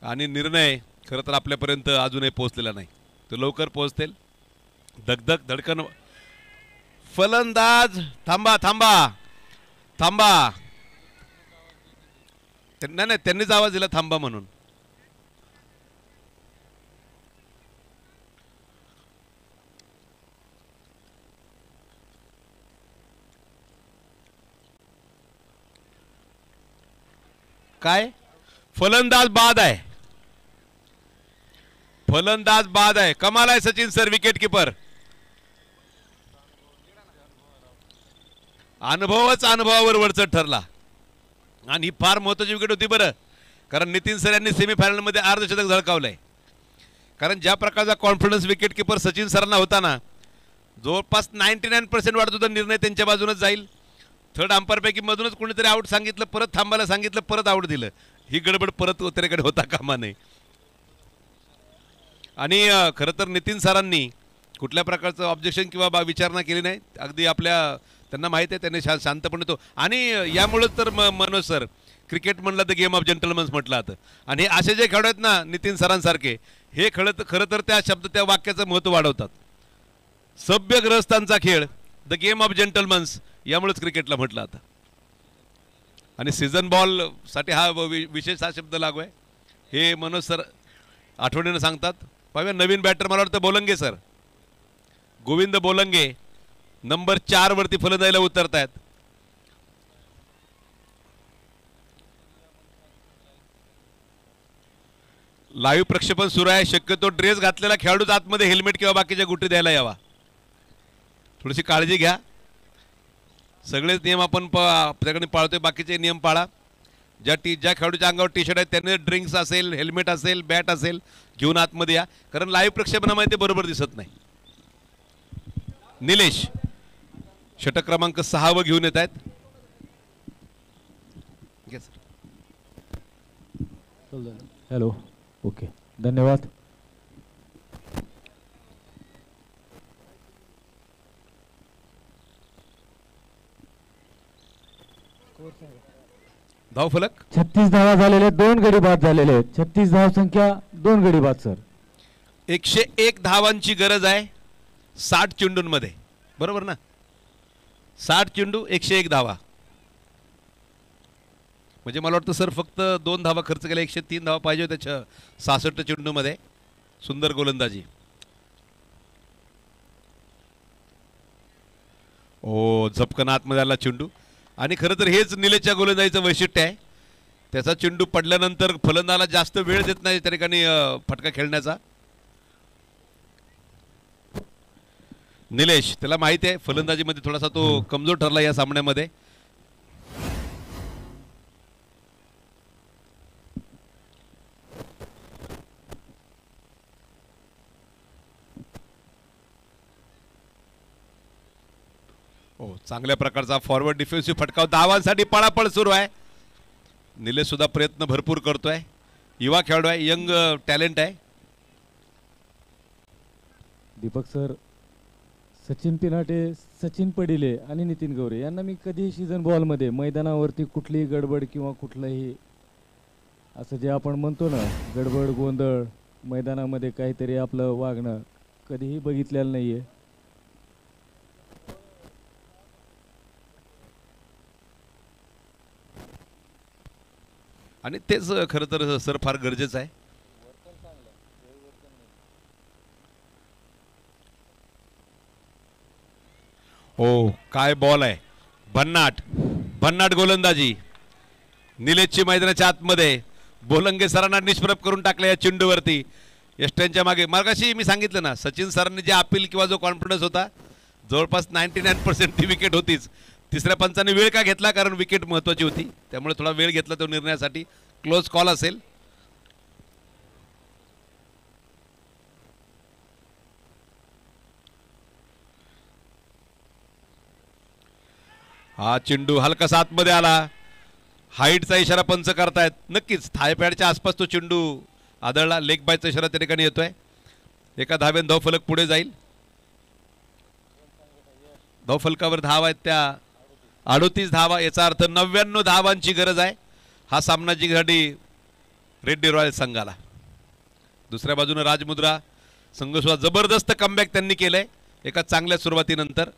आणि निर्णय खरं तर आपल्यापर्यंत अजूनही पोहोचलेला नाही. तो लवकर पोहोचतील. धगधग धडकन. फलंदाज थांबा थांबा थांबा. नाही, त्यांनीच आवाज दिला थांबा म्हणून. काय फलंदाज बाद आहे. फलंदाज बाद आहे. कमाल आहे सचिन सर विकेट किपर. अनुभवच अनुभवावर वरचढ ठरला. आणि ही फार महत्त्वाची विकेट होती बरं, कारण नितीन सर यांनी सेमीफायनलमध्ये अर्धशतक झळकावलंय. कारण ज्या प्रकारचा कॉन्फिडन्स विकेट किपर सचिन सरांना होता ना, जवळपास 99% वाटत होता निर्णय त्यांच्या बाजूनच जाईल. थर्ड अंपायरपैकी मधूनच कोणीतरी आऊट सांगितलं, परत थांबायला सांगितलं, परत आऊट दिलं. ही गडबड परत उत्तरेकडे होता कामा नये. आणि खरं तर नितीन सरांनी कुठल्या प्रकारचं ऑब्जेक्शन किंवा विचारणा केली नाही. अगदी त्यांना माहीत आहे, त्यांनी शांतपणे तो. आणि यामुळेच तर मनोज सर क्रिकेट म्हणलं तर गेम ऑफ जेंटलमन्स म्हटलं जातं. आणि हे असे जे खेळाडू आहेत ना नितीन सरांसारखे, हे खरं तर त्या त्या वाक्याचं महत्त्व वाढवतात. सभ्य ग्रहस्थांचा खेळ, द गेम ऑफ जेंटलमन्स, यामुळेच क्रिकेटला म्हटलं जातं. आणि सीझन बॉलसाठी हा विशेष हा शब्द लागू आहे, हे मनोज सर आठवणीनं सांगतात. पाहूया नवीन बॅटर, मला वाटतं बोलंगे सर, गोविंद बोलंगे नंबर 4 वरती फलंदाजीला उतरतायत. लाईव्ह प्रक्षेपण सुरू आहे. शक्यतो ड्रेस घातलेला खेळाडूच आतमध्ये हेल्मेट किंवा बाकीच्या गोष्टी द्यायला यावा. थोडीशी काळजी घ्या. सगळेच नियम आपण आपल्याकडे पाळतोय, बाकीचे नियम पाळा. ज्या खेळाडूच्या अंगावर टी शर्ट आहेत त्यांनी ड्रिंक्स असेल, हेल्मेट असेल, बॅट असेल घेऊन आतमध्ये या, कारण लाईव्ह प्रक्षेपणामध्ये ते बरोबर दिसत नाही. निलेश षटक क्रमांक 6 वर घेऊन येत आहेत. हॅलो, ओके, धन्यवाद. धाव फलक 36 धावा झालेले, 2 गडी बाद झालेले. 36 धाव संख्या, 2 गडी बाद सर. 101 धावांची गरज आहे 60 चेंडूंमध्ये, बरोबर ना? 60 चेंडू 101 धावा, म्हणजे मला वाटतं सर फक्त 2 धावा खर्च केल्या, 103 धावा पाहिजे होत्या 66 चेंडूमध्ये. सुंदर गोलंदाजी. ओ, झपकन आतमध्ये आला चेंडू. आणि खरं तर हेच निलेशच्या गोलंदाजीचं वैशिष्ट्य आहे. त्याचा चेंडू पडल्यानंतर फलंदाजाला जास्त वेळ देत नाही त्या ठिकाणी फटका खेळण्याचा. निलेश, त्याला माहिती आहे फलंदाजीमध्ये थोडासा तो कमजोर ठरला या सामन्यामध्ये. चांगल्या प्रकारचा फॉरवर्ड डिफेन्सिव्ह फटकाव, धावांसाठी पळापळ सुरू आहे. निलेश सुद्धा प्रयत्न भरपूर करतोय. युवा खेळाडू आहे, यंग टॅलेंट आहे. दीपक सर, सचिन पिनाटे, सचिन पडिले आणि नितीन गौरे यांना मी कधीही सीझन बॉलमध्ये मैदानावरती कुठलीही गडबड किंवा कुठलंही असं जे आपण म्हणतो ना गडबड गोंधळ, मैदानामध्ये काहीतरी आपलं वागणं कधीही बघितलेलं नाही आहे. आणि तेच खरं तर सर फार गरजेचं आहे. हो, काय बॉल आहे. भन्नाट गोलंदाजी. निलेशची मैदानाच्या आतमध्ये बोलंगे सरांना निष्प्रभ करून टाकलं या चेंडूवरती. यष्ट्यांच्या मागे मार्गाशी मी सांगितलं ना, सचिन सरांनी जे अपील किंवा जो कॉन्फिडन्स होता, जवळपास 99% ती विकेट होतीच. तिसऱ्या पंचाने वेळ का घेतला, कारण विकेट महत्त्वाची होती, त्यामुळे थोडा वेळ घेतला तो निर्णयासाठी. क्लोज कॉल असेल. हा चेंडू हलकासा आतमध्ये आला. हाईटचा इशारा पंच करतायत. नक्कीच थायपॅडच्या आसपास तो चेंडू आदळला. लेग बायचा इशारा त्या ठिकाणी येतोय. एका धावेन धाव फलक पुढे जाईल. धाव फलकावर धाव आहेत त्या 38 धावा, याचा अर्थ 99 धावांची गरज आहे हा सामना जिंकण्यासाठी रेड्डी रॉयल संघाला. दुसऱ्या बाजूने राजमुद्रा संघ सुद्धा जबरदस्त कमबॅक त्यांनी केलंय एका चांगल्या सुरुवातीनंतर.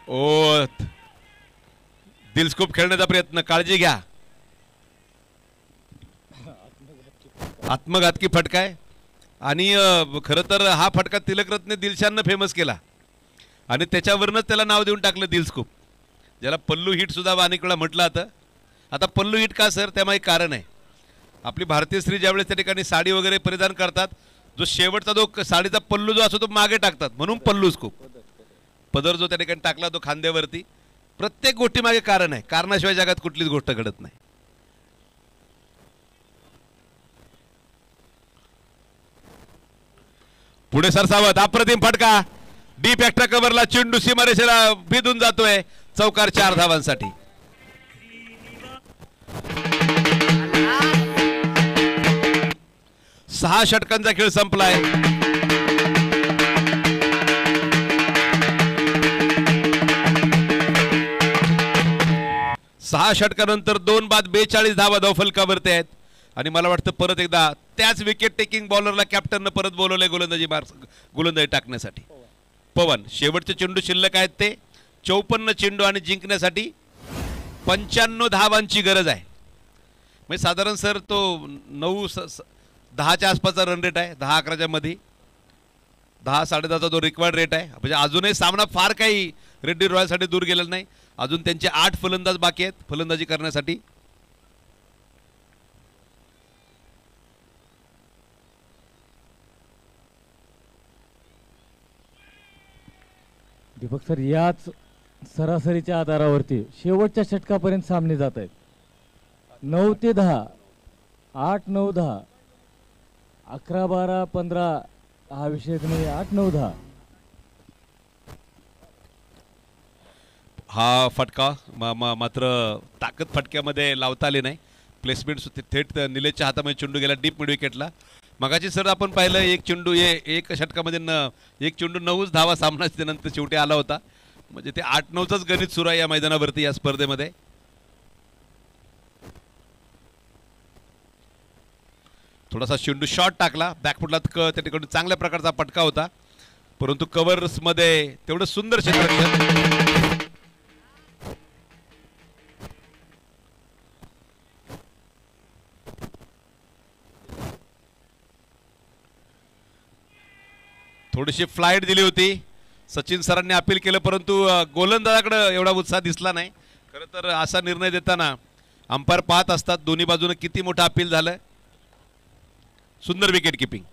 ओ, दिलस्कोप खेळण्याचा प्रयत्न, काळजी घ्या. आत्मघातकी फटका आहे. आणि खरं तर हा फटका तिलकरत्ने दिलशाननं फेमस केला आणि त्याच्यावरूनच त्याला नाव देऊन टाकलं दिलस्कोप, ज्याला पल्लू हिट सुद्धा अनेक वेळा म्हटलं जातं. आता पल्लू हिट का सर, त्यामागे कारण आहे. आपली भारतीय स्त्री ज्यावेळेस त्या ठिकाणी साडी वगैरे परिधान करतात, जो शेवटचा जो साडीचा पल्लू जो असतो तो मागे टाकतात, म्हणून पल्लू स्कूप. पदर जो त्या ठिकाणी टाकला तो खांद्यावरती. प्रत्येक गोष्टी मागे कारण आहे, कारणाशिवाय जगात कुठलीच गोष्ट घडत नाही. पुढे सरसावत अप्रतिम फटका, डीप एक्स्ट्रा कव्हरला चेंडू सीमारेषेला भिदून जातोय. चौकार 4 धावांसाठी. 6 षटकांचा खेळ संपलाय. सहा षटकानंतर 2 बाद 42 धावा धावफलकावरती आहेत. आणि मला वाटतं परत एकदा त्याच विकेट टेकिंग बॉलरला कॅप्टननं परत बोलवलंय गोलंदाजी टाकण्यासाठी. पवन, शेवटचे चेंडू शिल्लक आहेत ते 54 चेंडू आणि जिंकण्यासाठी 95 धावांची गरज आहे. म्हणजे साधारण सर तो 9-10च्या आसपासचा रन रेट आहे, 10-11च्या मध्ये 10-10.5चा जो रिक्वायर्ड रेट आहे. म्हणजे अजूनही सामना फार काही रेड्डी रॉयलसाठी दूर गेलेला नाही. अजून त्यांचे 8 फलंदाज बाकी आहेत फलंदाजी करण्यासाठी. दीपक सर, याच सरासरीच्या आधारावरती शेवटच्या षटकापर्यंत सामने जात आहेत. 9 ते 10, 8-9-10, 11-12-15 हा विषय नाही. 8-9-10 हा फटका मात्र ताकद फटक्यामध्ये लावता आले नाही. प्लेसमेंट थेट निलेशच्या हातामध्ये चेंडू गेला डीप मिड विकेटला. मगाची सर आपण पाहिलं एक चेंडू एक षटकामध्ये एक चेंडू 9 धावा सामना त्यानंतर शेवटी आला होता. म्हणजे ते 8-9चंच गणित सुरू आहे या मैदानावरती या स्पर्धेमध्ये. थोडासा चेंडू शॉर्ट टाकला, बॅकफुटला त्या ठिकाणी चांगल्या प्रकारचा पटका होता, परंतु कव्हर्स मध्ये तेवढं सुंदर क्षेत्ररक्षण. थोडीशी फ्लाईट दिली होती. सचिन सरांनी अपील केलं, परंतु गोलंदाजाकडे एवढा उत्साह दिसला नाही. खरं तर असा निर्णय देताना अंपायर पाहत असतात दोन्ही बाजूने किती मोठा अपील झालं. सुंदर विकेट किपिंग.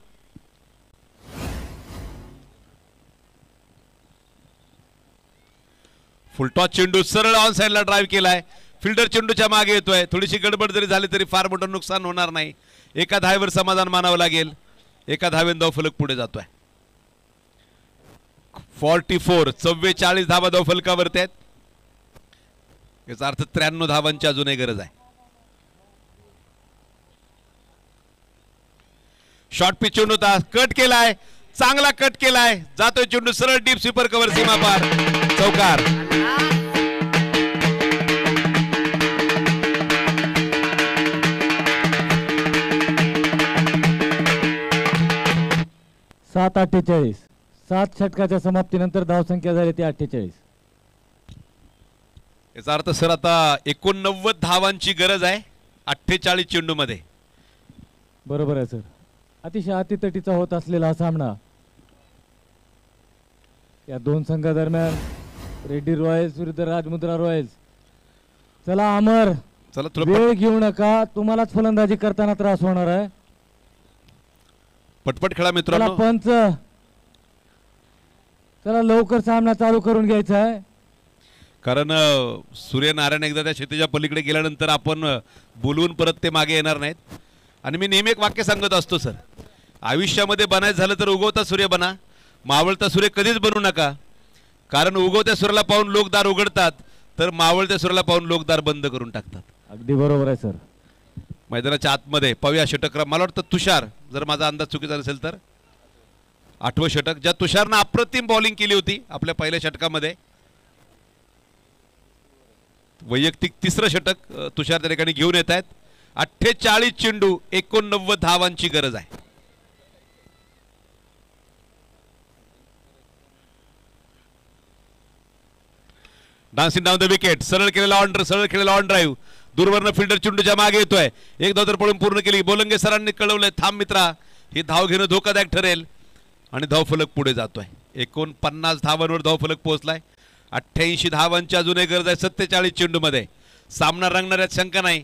फुलटॉस चेंडू सरळ ऑन साइडला ड्राईव्ह केलाय. फिल्डर चेंडूच्या मागे येतोय. थोडीशी गडबड जरी झाली तरी फार मोठं नुकसान होणार नाही. एका धावेवर समाधान मानावं लागेल. एका धावेन धावफलक पुढे जातोय. 44 धावा धावफलकावरती आहेत. याचा अर्थ 93 धावांची अजूनही गरज आहे. शॉर्ट पिच चेंडू होता, कट केलाय, चांगला कट केलाय, जातोय चेंडू सरळ डीप स्वीपर कव्हर सीमा पार. चौकार. सात 48. 7 षटकाच्या समाप्तीनंतर धावसंख्या झाली ती 48. याचा अर्थ सर आता 89 धावांची गरज आहे 48 चेंडू मध्ये. बरोबर आहे सर. अतिशय अतितटीचा होत असलेला हा सामना या दोन संघादरम्यान, रेड्डी रॉयल्स विरुद्ध राजमुद्रा रॉयल्स. चला अमर, चला थोडं वेळ घेऊ नका, तुम्हालाच फलंदाजी करताना त्रास होणार आहे. पटपट खेळा चला मित्रांनो. पंच, चला लवकर सामना चालू करून घ्यायचा आहे. कारण सूर्यनारायण एकदा त्या शेतीच्या पलीकडे गेल्यानंतर आपण बोलवून परत ते मागे येणार नाहीत. आणि मी नेहमी एक वाक्य सांगत असतो सर, आयुष्यामध्ये बनायचं झालं तर उगवता सूर्य बना, मावळता सूर्य कधीच बनू नका. कारण उगवत्या सूर्याला पाहून लोक दार उघडतात, तर मावळत्या सूर्याला पाहून लोक दार बंद करून टाकतात. अगदी बरोबर आहे सर. मैदानाच्या आतमध्ये पाहूया षटक्रम. मला वाटतं तुषार, जर माझा अंदाज चुकीचा नसेल तर 8वं षटक, ज्या तुषारनं अप्रतिम बॉलिंग केली होती आपल्या पहिल्या षटकामध्ये. वैयक्तिक 3रं षटक तुषार त्या ठिकाणी घेऊन येत आहेत. 48 चेंडू 89 धावांची गरज आहे. Dancing down the wicket. सरळ केलेला ऑन ड्राईव्ह. दूरवरनं फिल्डर चेंडूच्या मागे येतोय. एक धाव तर पळून पूर्ण केली. बोलंगे सरांनी कळवलंय, थांब मित्रा, ही धाव घेणं धोकादायक ठरेल. आणि धावफलक पुढे जातोय. 49 धावांवर धावफलक पोहोचलाय. 88 धावांची अजूनही गरज आहे 47 चेंडू मध्ये. सामना रंगणाऱ्यात शंका नाही.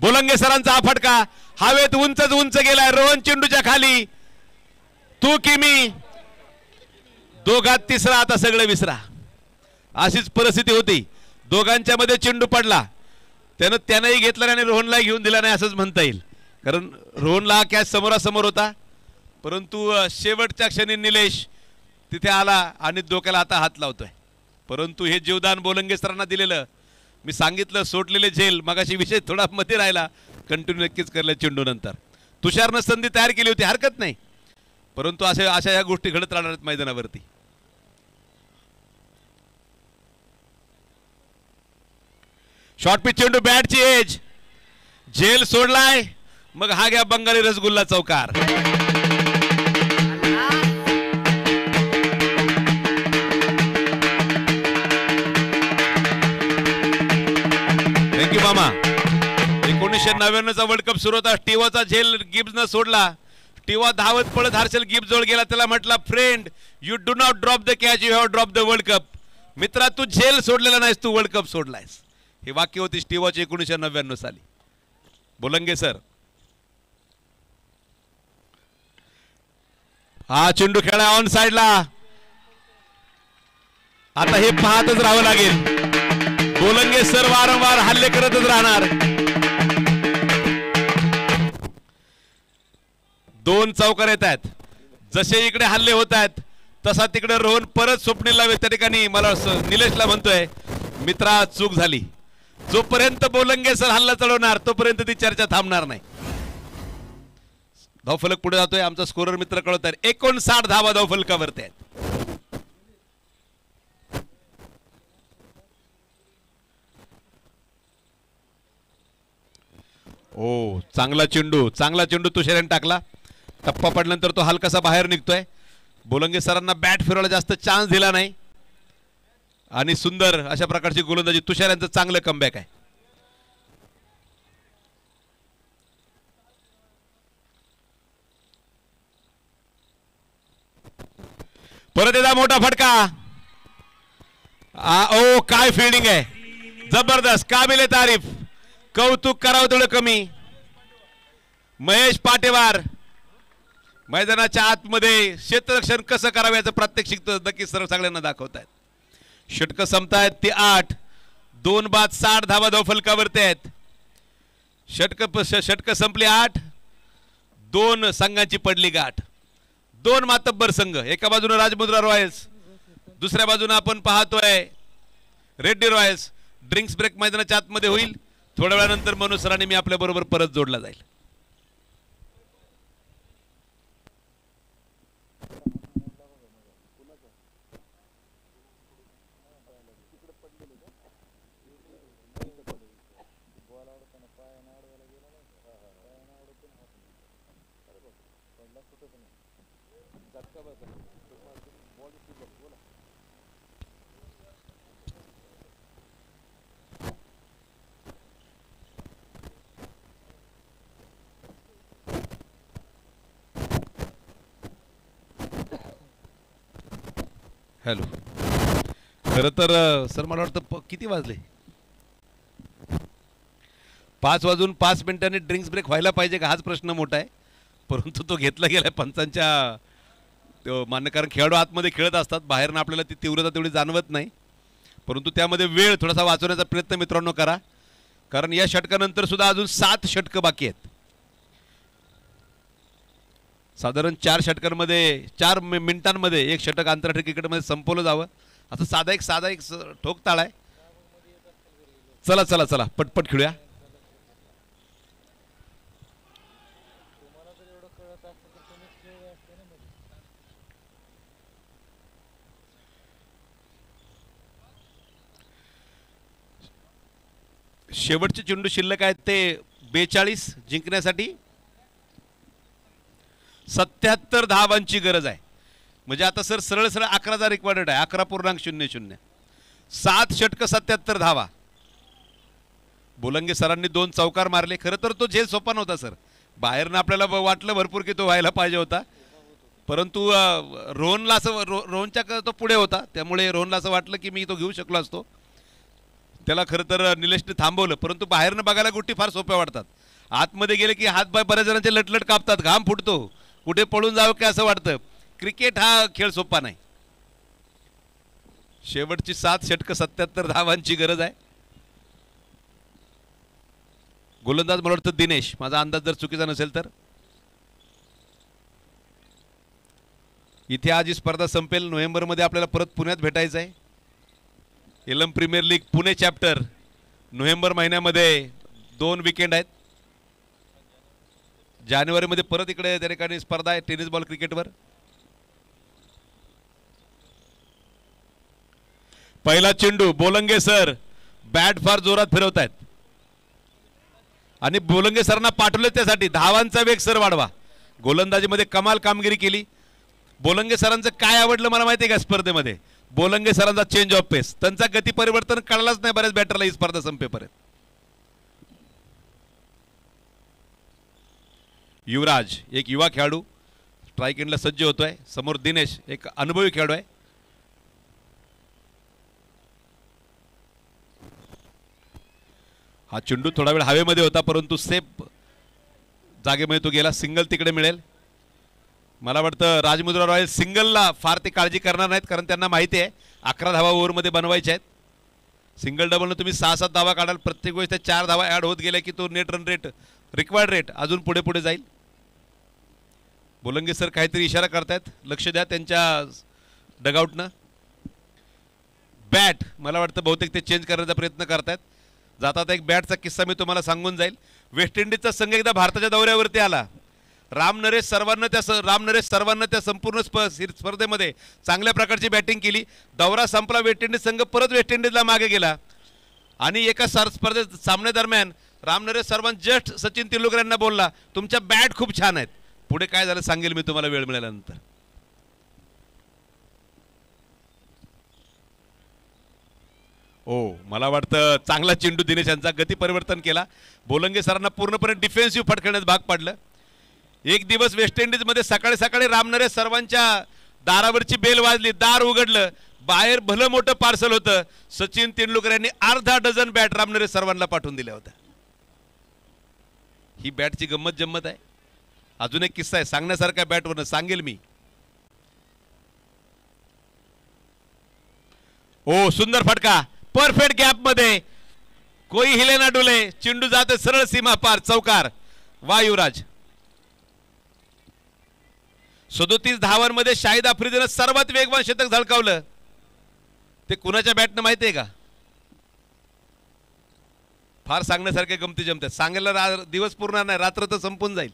बोलंगे सरांचा हा फटका हवेत उंचच उंच गेलाय. रोहन चेंडूच्या खाली, तू की मी, दोघात तिसरा. आता सगळं विसरा. अशीच परिस्थिती होती. दोघांच्या मध्ये चेंडू पडला, त्यानंही घेतला आणि रोहनला घेऊन दिला नाही असंच म्हणता येईल. कारण रोहनला हा कॅच समोरासमोर होता, परंतु शेवटच्या क्षणी निलेश तिथे आला आणि डोक्याला आता हात लावतोय. परंतु हे जीवदान बोलंगे सरांना दिलेलं, मी सांगितलं सोडलेले झेल मगाशी विषय थोडा मध्ये राहिला, कंटिन्यू नक्कीच करले चेंडू नंतर. तुषारनं संधी तयार केली होती, हरकत नाही, परंतु अशा या गोष्टी घडत राहणार आहेत मैदानावरती. शॉर्ट पिच चेंडू, बॅटची एज, झेल सोडलाय, मग हा घ्या बंगाली रसगुल्ला चौकार. थँक्यू मामा. 1999 चा वर्ल्ड कप सुरू होता. टिवाचा झेल गिब्सनं सोडला. टिवा धावत पळत हर्षल गिब्स जवळ गेला, त्याला म्हटला friend you do not drop the catch, you have drop the world cup. मित्रा तू झेल सोडलेला नाहीस, तू वर्ल्ड कप सोडलायस. हे वाक्य होती टिवाची 1999 साली. बोलंगे सर. हा चेंडू खेळा ऑन साइडला. आता हे पाहतच राहावं लागेल. बोलंगे सर वारंवार हल्ले करतच राहणार. 2 चौकार येत आहेत. जसे इकडे हल्ले होत आहेत तसा तिकडे रोहन परत स्वप्नीलला, त्या ठिकाणी मला निलेशला म्हणतोय मित्रा चूक झाली. जोपर्यंत बोलंगे सर हल्ला चढवणार तोपर्यंत ती चर्चा थांबणार नाही. धावफलक पुढे जातोय. आमचा स्कोरर मित्र कळत आहे. 59 धावा धावफलकावरती आहेत. ओ चांगला चेंडू तुषाराने टाकला. टप्पा पडल्यानंतर तो हलकासा बाहेर निघतोय. बोलंगे सरांना बॅट फिरवायला जास्त चान्स दिला नाही आणि सुंदर अशा प्रकारची गोलंदाजी. तुषार यांचं चांगलं कमबॅक आहे. परत एकदा मोठा फटका. ओ काय फिल्डिंग आहे, जबरदस्त, काबिले तारीफ, कौतुक करावं थोडं कमी. महेश पाटेवार मैदानाच्या आतमध्ये क्षेत्ररक्षण कसं करावं याचं प्रात्यक्षिक नक्की सर्व सगळ्यांना दाखवत आहेत. षटकं संपतायत ती 8. 2 बाद 60 धावा धावफलकावरती आहेत. षटकं संपली 8. 2 संघांची पडली गाठ. 2 मातब्बर संघ. एका बाजूने राजमुद्रा रॉयल्स, दुसऱ्या बाजूने आपण पाहतोय रेड्डी रॉयल्स. ड्रिंक्स ब्रेक मैदानाच्या आतमध्ये होईल. थोड्या वेळानंतर मनोज सरांनी मी आपल्या बरोबर परत जोडला जाईल. हॅलो. खरं तर सर मला वाटतं किती वाजले, 5 वाजून 5 मिनिटांनी ड्रिंक्स ब्रेक व्हायला पाहिजे का हाच प्रश्न मोठा आहे. परंतु तो घेतला गेलाय पंचांच्या मान्य, कारण खेळाडू आतमध्ये खेळत असतात, बाहेरनं आपल्याला ती तीव्रता तेवढी जाणवत नाही. परंतु त्यामध्ये वेळ थोडासा वाचवण्याचा प्रयत्न मित्रांनो करा, कारण या षटकानंतर सुद्धा अजून 7 षटकं बाकी आहेत. साधारण 4 षटकांमध्ये 4 मिनिटांमध्ये एक षटक आंतरराष्ट्रीय क्रिकेटमध्ये संपवलं जावं असं साधा एक ठोकताळ आहे. चला चला चला पटपट खेळूया. शेवटचे चेंडू शिल्लक आहेत ते 42 जिंकण्यासाठी 77 धावांची गरज आहे. म्हणजे आता सर सरळ 11चा रिक्वायर्ड आहे, 11.00. 7 षटक 77 धावा. बोलंगे सरांनी 2 चौकार मारले. खरं तर तो झेल सोपा नव्हता सर, बाहेरनं आपल्याला वाटलं भरपूर की तो व्हायला पाहिजे होता, परंतु रोहनला असं रोहनच्या तो पुढे होता, त्यामुळे रोहनला असं वाटलं की मी तो घेऊ शकलो असतो. त्याला खरं तर निलेशने थांबवलं, परंतु बाहेरनं बघायला गोष्टी फार सोप्या वाटतात. आतमध्ये गेले की हातपाय बऱ्याच जणांचे लटलट कापतात, घाम फुटतो, कुठे पळून जावं की असं वाटतं. क्रिकेट हा खेळ सोपा नाही. शेवटची 7 षटकं 77 धावांची गरज आहे. गोलंदाज मला वाटतं दिनेश, माझा अंदाज जर चुकीचा नसेल तर. इथे आज ही स्पर्धा संपेल. नोव्हेंबरमध्ये आपल्याला परत पुण्यात भेटायचं आहे. LM premier league Pune chapter November महिन्यामध्ये 2 विकेंड आहेत. जानेवारीमध्ये परत इकडे त्या ठिकाणी स्पर्धा आहे टेनिस बॉल क्रिकेटवर. पहिला चेंडू बोलंगे सर बॅट फार जोरात फिरवत आहेत आणि बोलंगे सरांना पाठवले त्यासाठी धावांचा वेग सर वाढवा. गोलंदाजीमध्ये कमाल कामगिरी केली. बोलंगे सरांचं काय आवडलं मला माहिती आहे का स्पर्धेमध्ये? बोलंगे सरांचा चेंज ऑफ पेस. त्यांचा गती परिवर्तन कळलाच नाही बऱ्याच बॅटरला ही स्पर्धा संपेपर्यंत. युवराज एक युवा खेळाडू स्ट्राईक एंडला सज्ज होतोय. समोर दिनेश एक अनुभवी खेळाडू आहे. हा चेंडू थोडा वेळ हवेमध्ये होता परंतु सेफ जागेमध्ये तो गेला. सिंगल तिकडे मिळेल. मला वाटतं राजमुद्रा रॉयल सिंगलला फार ते काळजी करणार नाहीत, कारण त्यांना माहिती आहे 11 धावा ओव्हरमध्ये बनवायच्या आहेत. सिंगल डबलनं तुम्ही 6-7 धावा काढाल, प्रत्येक वेळेस त्या 4 धावा ॲड होत गेल्या की तो net run rate required rate अजून पुढे पुढे जाईल. बोलंगे सर काहीतरी इशारा करतायत, लक्ष द्या त्यांच्या डगआउटनं. बॅट मला वाटतं बहुतेक ते चेंज करण्याचा प्रयत्न करतायत. जातात एक बॅटचा किस्सा मी तुम्हाला सांगून जाईल. वेस्ट इंडिजचा संघ एकदा भारताच्या दौऱ्यावरती आला. राम नरेश सर्वांना त्या संपूर्ण स्पर्धेमध्ये चांगल्या प्रकारची बॅटिंग केली. दौरा संपला, वेस्ट इंडिज संघ परत वेस्ट इंडिजला मागे गेला आणि एका स्पर्धेत सामन्यादरम्यान राम नरेश सर्वांना जस्ट सचिन तेंडुलकर यांना बोलला, तुमच्या बॅट खूप छान आहेत. पुढे काय झालं सांगेल मी तुम्हाला वेळ मिळाल्यानंतर. मला वाटतं चांगला चेंडू दिनेश यांचा गती परिवर्तन केला. बोलंगे सरांना पूर्णपणे डिफेन्सिव्ह फटकण्यात भाग पाडलं. एक दिवस वेस्ट इंडिजमध्ये सकाळी सकाळी राम नरेश सर्वांच्या दारावरची बेल वाजली, दार उघडलं, बाहेर भलं मोठं पार्सल होतं. सचिन तेंडुलकर यांनी अर्धा डझन बॅट राम नरेश सर्वांना पाठवून दिल्या होत्या. ही बॅटची गंमत जम्मत आहे. अजून एक किस्सा आहे सांगण्यासारखा बॅटवरनं, सांगेल मी. सुंदर फटका, परफेक्ट गॅप मध्ये, कोई हिले ना डुले, चेंडू जाते सरळ सीमा पार, चौकार. वा युवराज. 37 धावांमध्ये शाहिद आफ्रिदीनं सर्वात वेगवान शतक झळकावलं. ते कुणाच्या बॅटनं माहिती आहे का? फार सांगण्यासारखे गमती जमते. सांगायला दिवस पुरणार नाही, रात्र तर संपून जाईल.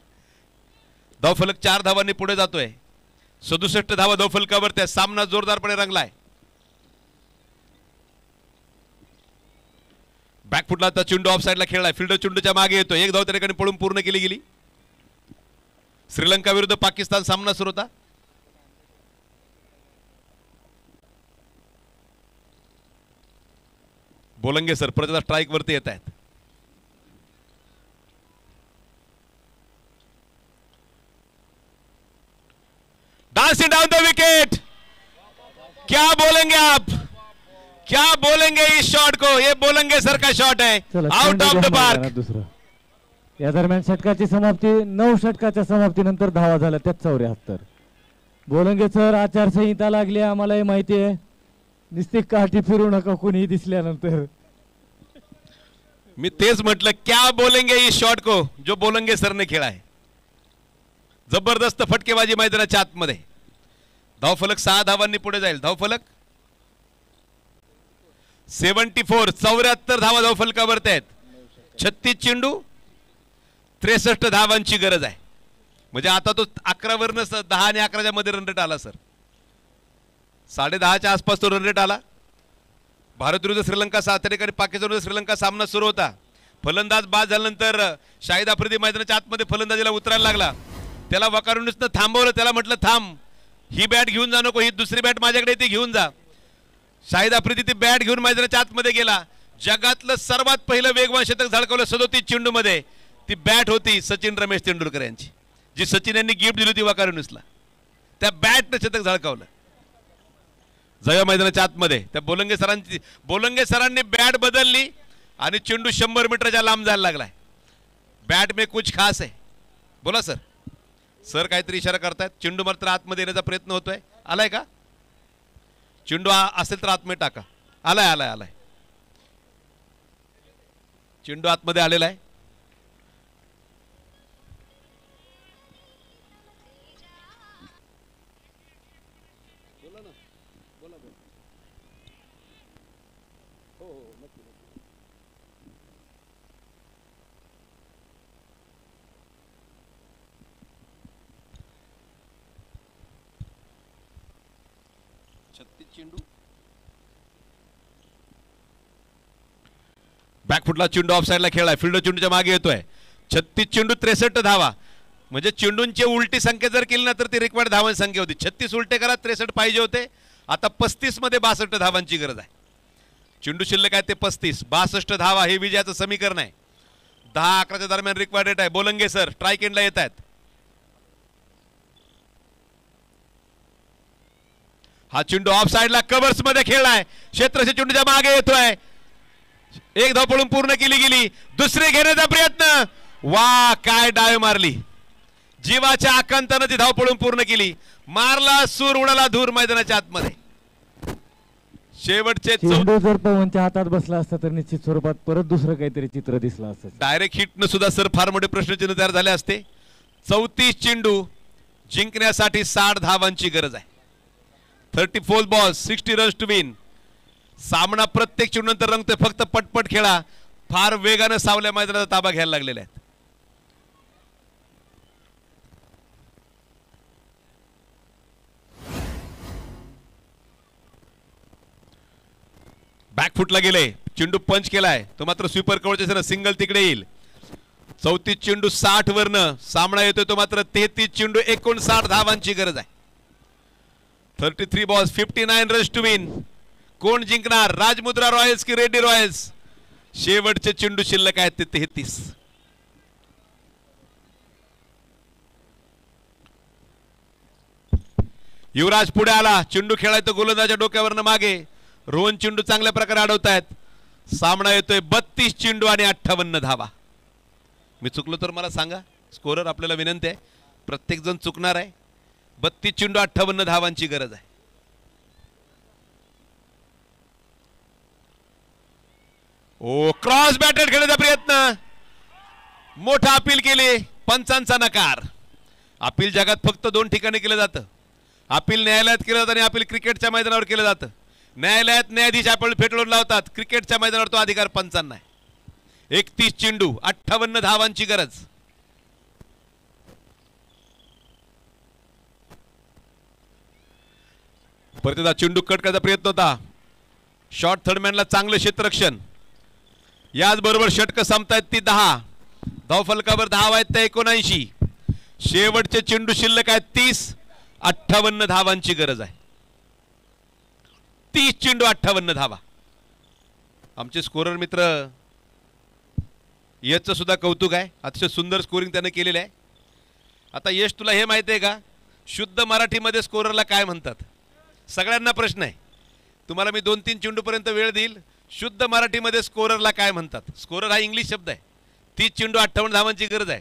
धावफलक 4 धावांनी पुढे जातोय. 67 धावा धावफलकावर. त्या सामना जोरदारपणे रंगलाय. बॅकफुटला आता चेंडू ऑफ साईडला खेळलाय. फिल्डर चेंडूच्या मागे येतो. एक धाव त्या ठिकाणी पळून पूर्ण केली गेली. श्रीलंका विरुद्ध पाकिस्तान सामना सुरू होता. बोलंगे सर परत स्ट्राईक वरती येत आहेत. Dancing down the wicket. क्या बोलेंगे आप, क्या बोलेंगे इस शॉट को? ये बोलंगे सर का शॉट है, आउट ऑफ द पार्क. दुसरा या दरम्यान षटकाची समाप्ती, 9 षटकाच्या समाप्तीनंतर धावा झाल्या त्यात 74. बोलंगे सर आचारसंहिता लागली आम्हालाही माहिती आहे. निस्तिक काठी फिरू नका कोणी दिसल्यानंतर. मी तेच म्हटलं, क्या बोलेंगे इस शॉट को जो बोलंगे सर ने खेळा आहे. जबरदस्त फटकेबाजी मैदानाच्या आतमध्ये. धावफलक 6 धावांनी पुढे जाईल. धावफलक 74, 74 धावा धावफलकावरती आहेत. 36 चेंडू 63 धावांची गरज आहे. म्हणजे आता तो 11 वरनं 10 आणि 11च्या मध्ये रन रेट आला सर. 10:30च्या आसपास तो रन रेट आला. भारत विरुद्ध श्रीलंका 7 ठिकाणी पाकिस्तान विरुद्ध श्रीलंका सामना सुरू होता. फलंदाज बाद झाल्यानंतर शाहिद आफ्रिदी मैदानाच्या आतमध्ये फलंदाजीला उतरायला लागला. त्याला वकारुनीसनं थांबवलं. त्याला म्हटलं थांब, ही बॅट घेऊन जा नको, ही दुसरी बॅट माझ्याकडे ती घेऊन जा. शाहिद आफ्रिदी ती बॅट घेऊन मैदानाच्या आतमध्ये गेला. जगातलं सर्वात पहिलं वेगवान शतक झळकावलं 37 चेंडू मध्ये. ती बॅट होती सचिन रमेश तेंडुलकर यांची, जी सचिन यांनी गिफ्ट दिली होती वकारुनीसला. त्या बॅटनं शतक झळकावलं. जाऊया मैदानाच्या आतमध्ये. त्या बोलंगे सरांनी बॅट बदलली आणि चेंडू 100 मीटरच्या लांब जायला लागलाय. बॅट में कुछ खास आहे. बोला सर. सर काहीतरी इशारा करतायत. चेंडू मात्र आतमध्ये येण्याचा प्रयत्न होतोय. आलाय का चेंडू? असेल तर आतमध्ये टाका. आलाय आलाय आलाय. चेंडू आतमध्ये आलेला आहे. चेंडू बॅकफुटला चेंडू ऑफ साइडला खेळलाय. फिल्डर चेंडूच्या मागे येतोय. 36 चेंडू 63 धावा. म्हणजे चेंडूंची उलटी संख्या जर केली ना तर ती रिक्वायर्ड धावांची संख्या होती. 36 उलटे करा, 63 पाहिजे होते. आता 35 मध्ये 62 धावांची गरज आहे. चेंडू शिल्लक आहे ते 35. 62 धावा हे विजयाचं समीकरण आहे. 10-11च्या दरम्यान रिक्वायर्ड रेट आहे. बोलंगे सर स्ट्राईक एंडला येत आहेत. हा चेंडू ऑफ साइडला कव्हर्स मध्ये खेळलाय. क्षेत्रक्षण चेंडूच्या मागे येतोय. एक धाव पळून पूर्ण केली गेली. दुसरी घेण्याचा प्रयत्न. वा काय डाव मारली. जीवाच्या आकांतानं ती धाव पळून पूर्ण केली. मारला सूर उडाला धूर मैदानाच्या आतमध्ये. शेवटचे चेंडू जर पवनच्या हातात बसला असता तर निश्चित स्वरूपात परत दुसरं काहीतरी चित्र दिसलं असतं. डायरेक्ट हिटनं सुद्धा सर फार मोठे प्रश्नचिन्ह तयार झाले असते. 34 चेंडू जिंकण्यासाठी 60 धावांची गरज आहे. 34 बॉल्स 60 रन्स टू विन. सामना प्रत्येक चेंडूनंतर रंगतोय. फक्त पटपट खेळा. फार वेगानं सावल्या मैदानाचा ताबा घ्यायला लागलेला आहे. बॅकफुटला गेले. चेंडू पंच केलाय. तो मात्र स्वीपर कवळच्या सिंगल तिकडे येईल. 34 चेंडू 60 वरनं सामना येतोय. तो मात्र 33 चेंडू 59 धावांची गरज आहे. 33 बॉल्स 59 रन्स टू विन. कोण जिंकणार? राजमुद्रा रॉयल्स की रेड्डी रॉयल्स? शेवटचे चेंडू शिल्लक आहेत ते 33. युवराज पुढे आला. चेंडू खेळाय तो गोलंदाजाच्या डोक्यावरनं मागे. रोहन चेंडू चांगल्या प्रकारे अडवतायत. सामना येतोय 32 चेंडू आणि 58 धावा. मी चुकलो तर मला सांगा. स्कोरर आपल्याला विनंती आहे. प्रत्येक जण चुकणार आहे. 32 चेंडू 58 धावांची गरज आहे. ओ क्रॉस बॅटेड खेळण्याचा प्रयत्न. मोठा अपील केले. पंचांचा नकार. अपील जगात फक्त 2 ठिकाणी केलं जातं. अपील न्यायालयात केलं जातं आणि अपील क्रिकेटच्या मैदानावर केलं जातं. न्यायालयात न्यायाधीश अपील फेटाळून लावतात. क्रिकेटच्या मैदानावर तो अधिकार पंचांना आहे. 31 चेंडू 58 धावांची गरज. परत चेंडू कट करायचा प्रयत्न होता. शॉर्ट थर्डमॅनला चांगलं क्षेत्ररक्षण. याच बरोबर षटक संपतायत ती 10. धावफलकावर धाव आहेत त्या 79. शेवटचे चेंडू शिल्लक आहेत 30. 58 धावांची गरज आहे. 30 चेंडू 58 धावा. आमचे स्कोरर मित्र यशचं सुद्धा कौतुक आहे. अतिशय सुंदर स्कोरिंग त्याने केलेलं आहे. आता यश तुला हे माहिती आहे का शुद्ध मराठीमध्ये स्कोररला काय म्हणतात? सगळ्यांना प्रश्न आहे. तुम्हाला मी 2-3 चेंडू पर्यंत वेळ देईल. शुद्ध मराठीमध्ये स्कोररला काय म्हणतात? स्कोरर हा इंग्लिश शब्द आहे. 30 चेंडू 58 धावांची गरज आहे.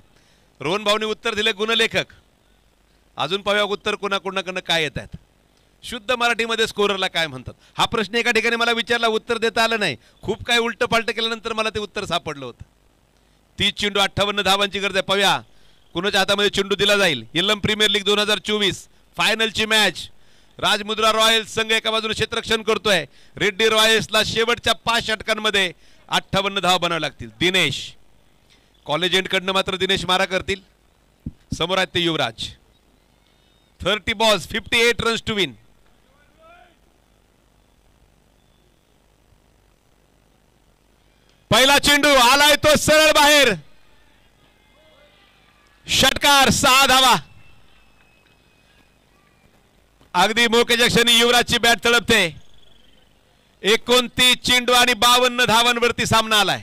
रोहन भाऊनी उत्तर दिले गुणलेखक. अजून पाहूया उत्तर कोणाकडनं काय येत आहेत. शुद्ध मराठीमध्ये स्कोररला काय म्हणतात हा प्रश्न एका ठिकाणी मला विचारला. उत्तर देता आलं नाही. खूप काय उलट पालट केल्यानंतर मला ते उत्तर सापडलं होतं. 30 चेंडू 58 धावांची गरज आहे. पाहूया कुणाच्या हातामध्ये चेंडू दिला जाईल. इलम प्रीमियर लीग 2024 फायनलची मॅच. राजमुद्रा रॉयल्स संघ एका बाजूने क्षेत्ररक्षण करतोय. रेड्डी रॉयल्सला शेवटच्या 5 षटकांमध्ये 58 धावा बनावे लागतील. दिनेश कॉलेज एंडकडनं मात्र दिनेश मारा करतील. समोर आहेत ते युवराज. 30 बॉल्स 58 रन्स टू विन. पहिला चेंडू आलाय तो सरळ बाहेर. षटकार 6 धावा. अगदी मोक्याच्या क्षणी युवराजची बॅट तळपते. 29 चेंडू आणि 52 धावांवरती सामना आलाय.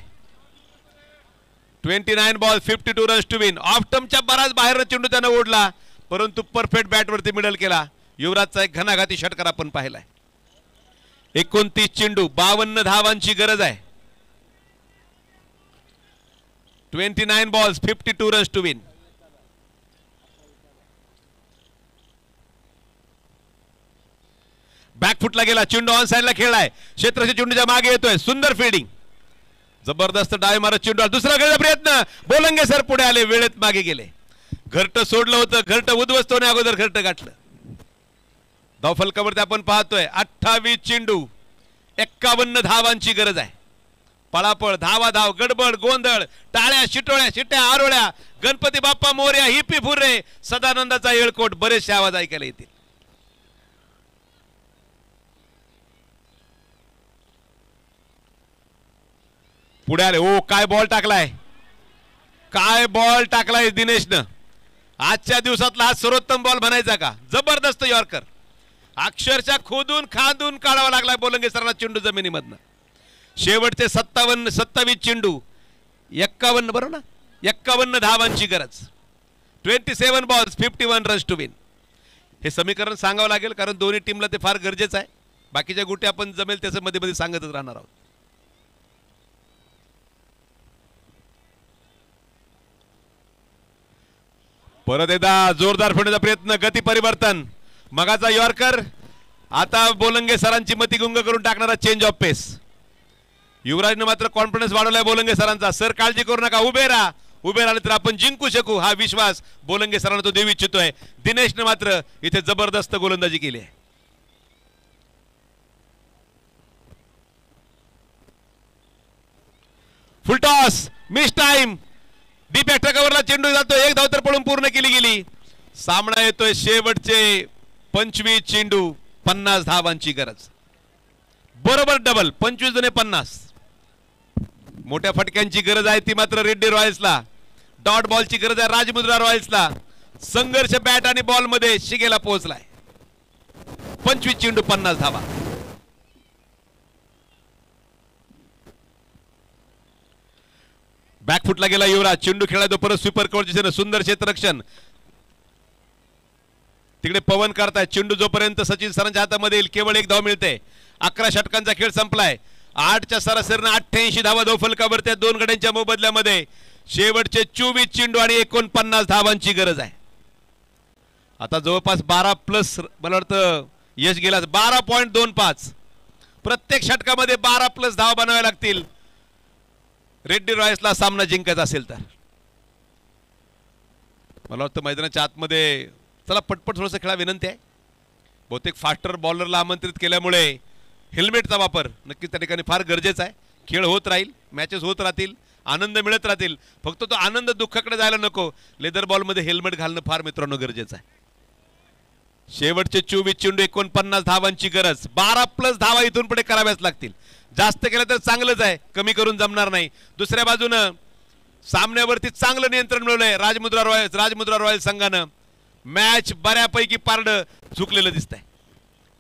29 ball 52 runs to win. Off स्टंपच्या बराच बाहेर चेंडू त्यानं ओढला परंतु परफेक्ट बॅटवरती मिडल केला. युवराजचा एक घणाघाती षटकार आपण पाहिलाय. 29 चेंडू 52 धावांची गरज आहे. 29 बॉल्स 52 रन्स टू विन. बॅकफुटला गेला चेंडू, ऑन साइडला खेळलाय, क्षेत्राच्या चेंडूच्या मागे येतोय, सुंदर फिल्डिंग, जबरदस्त डाय मारत चेंडू, दुसरा गळा प्रयत्न, बोलंगे सर पुढे आले, वेळेत मागे गेले. घरट सोडलं होतं, घरट उद्ध्वस्त होण्या अगोदर घरट गाठलं. धावफलकावरती आपण पाहतोय 28 चेंडू 51 धावांची गरज आहे. पळापळ, धावा धाव, गडबड, गोंधळ, टाळ्या, शिटोळ्या, शिट्या, आरोळ्या, गणपती बाप्पा मोरया, हिप्पी फुर्रे, सदानंदाचा येळकोट, बरेचसे आवाज ऐकायला येतील. पुढे आले, ओ काय बॉल टाकलाय, काय बॉल टाकलाय दिनेशनं. आजच्या दिवसातला हा सर्वोत्तम बॉल म्हणायचा का. जबरदस्त यॉर्कर, अक्षरशः खोदून खांदून काढावा लागला बोलंगे सरांना चेंडू जमिनीमधनं. शेवटचे 27 चेंडू 51, बरोबर ना, 51 धावांची गरज. 27 बॉल्स 51 रन्स टू विन. हे समीकरण सांगावं लागेल कारण दोन्ही टीमला ते फार गरजेचं आहे. बाकीच्या गोष्टी आपण जमेल त्याचं मध्ये मध्ये सांगतच राहणार आहोत. परत एकदा जोरदार फेडण्याचा प्रयत्न, गती परिवर्तन, मगाचा यॉर्कर, आता बोलंगे सरांची मती गुंग करून टाकणारा चेंज ऑफ पेस. युवराजने मात्र कॉन्फिडन्स वाढवलाय बोलंगे सरांचा. सर काळजी करू नका, उभे राहा, उभे राहिले तर आपण जिंकू शकू, हा विश्वास बोलंगे सरांना तो देऊ इच्छितोय. दिनेशने मात्र इथे जबरदस्त गोलंदाजी केली आहे. फुलटॉस, मिस टाइम, डीप कव्हरला चेंडू जातो, एक धाव तर पळून पूर्ण केली गेली. सामना येतोय शेवटचे 25 चेंडू 50 धावांची गरज. बरोबर डबल, 25 दुने 50. मोठ्या फटक्यांची गरज आहे ती मात्र रेड्डी रॉयल्सला. डॉट बॉलची गरज आहे राजमुद्रा रॉयल्सला. संघर्ष बॅट आणि बॉल मध्ये शिगेला पोहोचलाय. 25 चेंडू 50 धावा. बॅकफुटला गेला युवराज, चेंडू खेळला तो परत स्वीपर कव्हरची, सुंदर क्षेत्ररक्षण. तिकडे पवन करताय, चेंडू जोपर्यंत सचिन सरांच्या हातामध्ये येईल केवळ एक धाव मिळते. 11 षटकांचा खेळ संपलाय. 8च्या सरासरीने 88 धावा धावफलकावर त्या दोन गड्यांच्या मोबदल्यामध्ये. शेवटचे 24 चेंडू आणि 49 धावांची गरज आहे. आता जवळपास 12+ मला वाटतं यश गेला, 12.25. प्रत्येक षटकामध्ये 12+ धावा बनवाव्या लागतील रेड्डी रॉयल्सला सामना जिंकायचा असेल तर. मला वाटतं मैदानाच्या आतमध्ये चला पटपट थोडंसं खेळा विनंती आहे. बहुतेक फास्टर बॉलरला आमंत्रित केल्यामुळे हेल्मेटचा वापर नक्कीच त्या ठिकाणी फार गरजेचा आहे. खेळ होत राहील, मॅचेस होत राहतील, आनंद मिळत राहतील. फक्त तो आनंद दुःखाकडे जायला नको. लेदर बॉलमध्ये हेल्मेट घालणं फार मित्रांनो गरजेचं आहे. शेवटचे 24 चेंडू 49 धावांची गरज. 12+ धावा इथून पुढे कराव्याच लागतील. जास्त केलं तर चांगलंच आहे, कमी करून जमणार नाही. दुसऱ्या बाजूनं सामन्यावरती चांगलं नियंत्रण मिळवलंय राजमुद्रा रॉयल्स संघानं. मॅच बऱ्यापैकी पारडं झुकलेलं दिसतंय.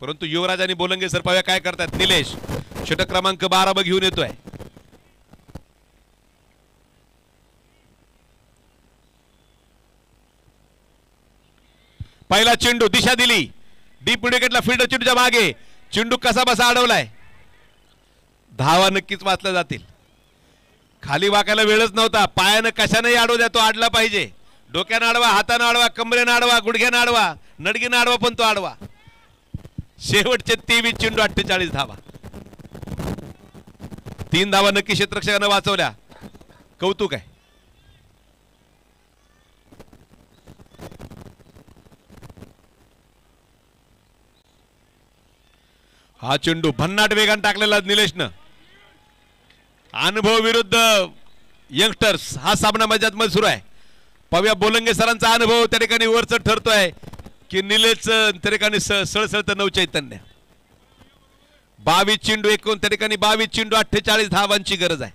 परंतु युवराज आणि बोलंगे सर पाहूया काय करतात. निलेश षटक क्रमांक 12 घेऊन येतोय. पहिला चेंडू दिशा दिली, डीप विकेटला, फिल्डर चेंडूच्या मागे, चेंडू कसा बसा अडवलाय. धावा नक्कीच वाचल्या जातील. खाली वाकायला वेळच नव्हता. पायानं कशानंही अडवू द्या, तो अडला पाहिजे. डोक्यानं अडवा, हातानं अडवा, कमरेनं अडवा, गुडघ्यानं अडवा, नडगीनं अडवा, पण तो अडवा. शेवटचे 23 चेंडू 48 धावा. 3 धावा नक्की क्षेत्ररक्षकानं वाचवल्या, कौतुक आहे. हा चेंडू भन्नाट वेगानं टाकलेला निलेशनं. अनुभव विरुद्ध यंगस्टर्स हा सामना मैदानात सुरू आहे. पाहूया बोलंगे सरांचा अनुभव त्या ठिकाणी वरच ठरतोय की निलेशचं त्या ठिकाणी सळसळतं नवचैतन्य. 22 चेंडू एकूण त्या ठिकाणी 22 चेंडू 48 धावांची गरज आहे.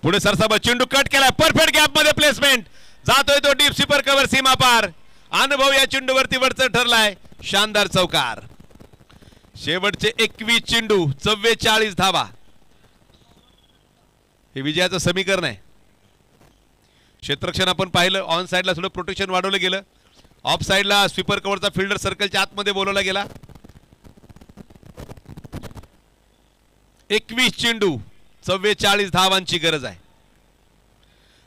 पुढे सरसाबा चेंडू कट केला, परफेक्ट गॅप मध्ये प्लेसमेंट, जातोय तो डीप स्वीपर कव्हर सीमा पार. अनुभव या चेंडूवरती वरच ठरलाय. शानदार चौकार. शेवटचे 21 चेंडू 44 धावा. हे विजयाचं समीकरण आहे. क्षेत्ररक्षण आपण पाहिलं, ऑन साईडला थोडं प्रोटेक्शन वाढवलं गेलं, ऑफ साईडला स्वीपर कव्हरचा फिल्डर सर्कलच्या आतमध्ये बोलवला गेला. 21 चेंडू 44 धावांची गरज आहे.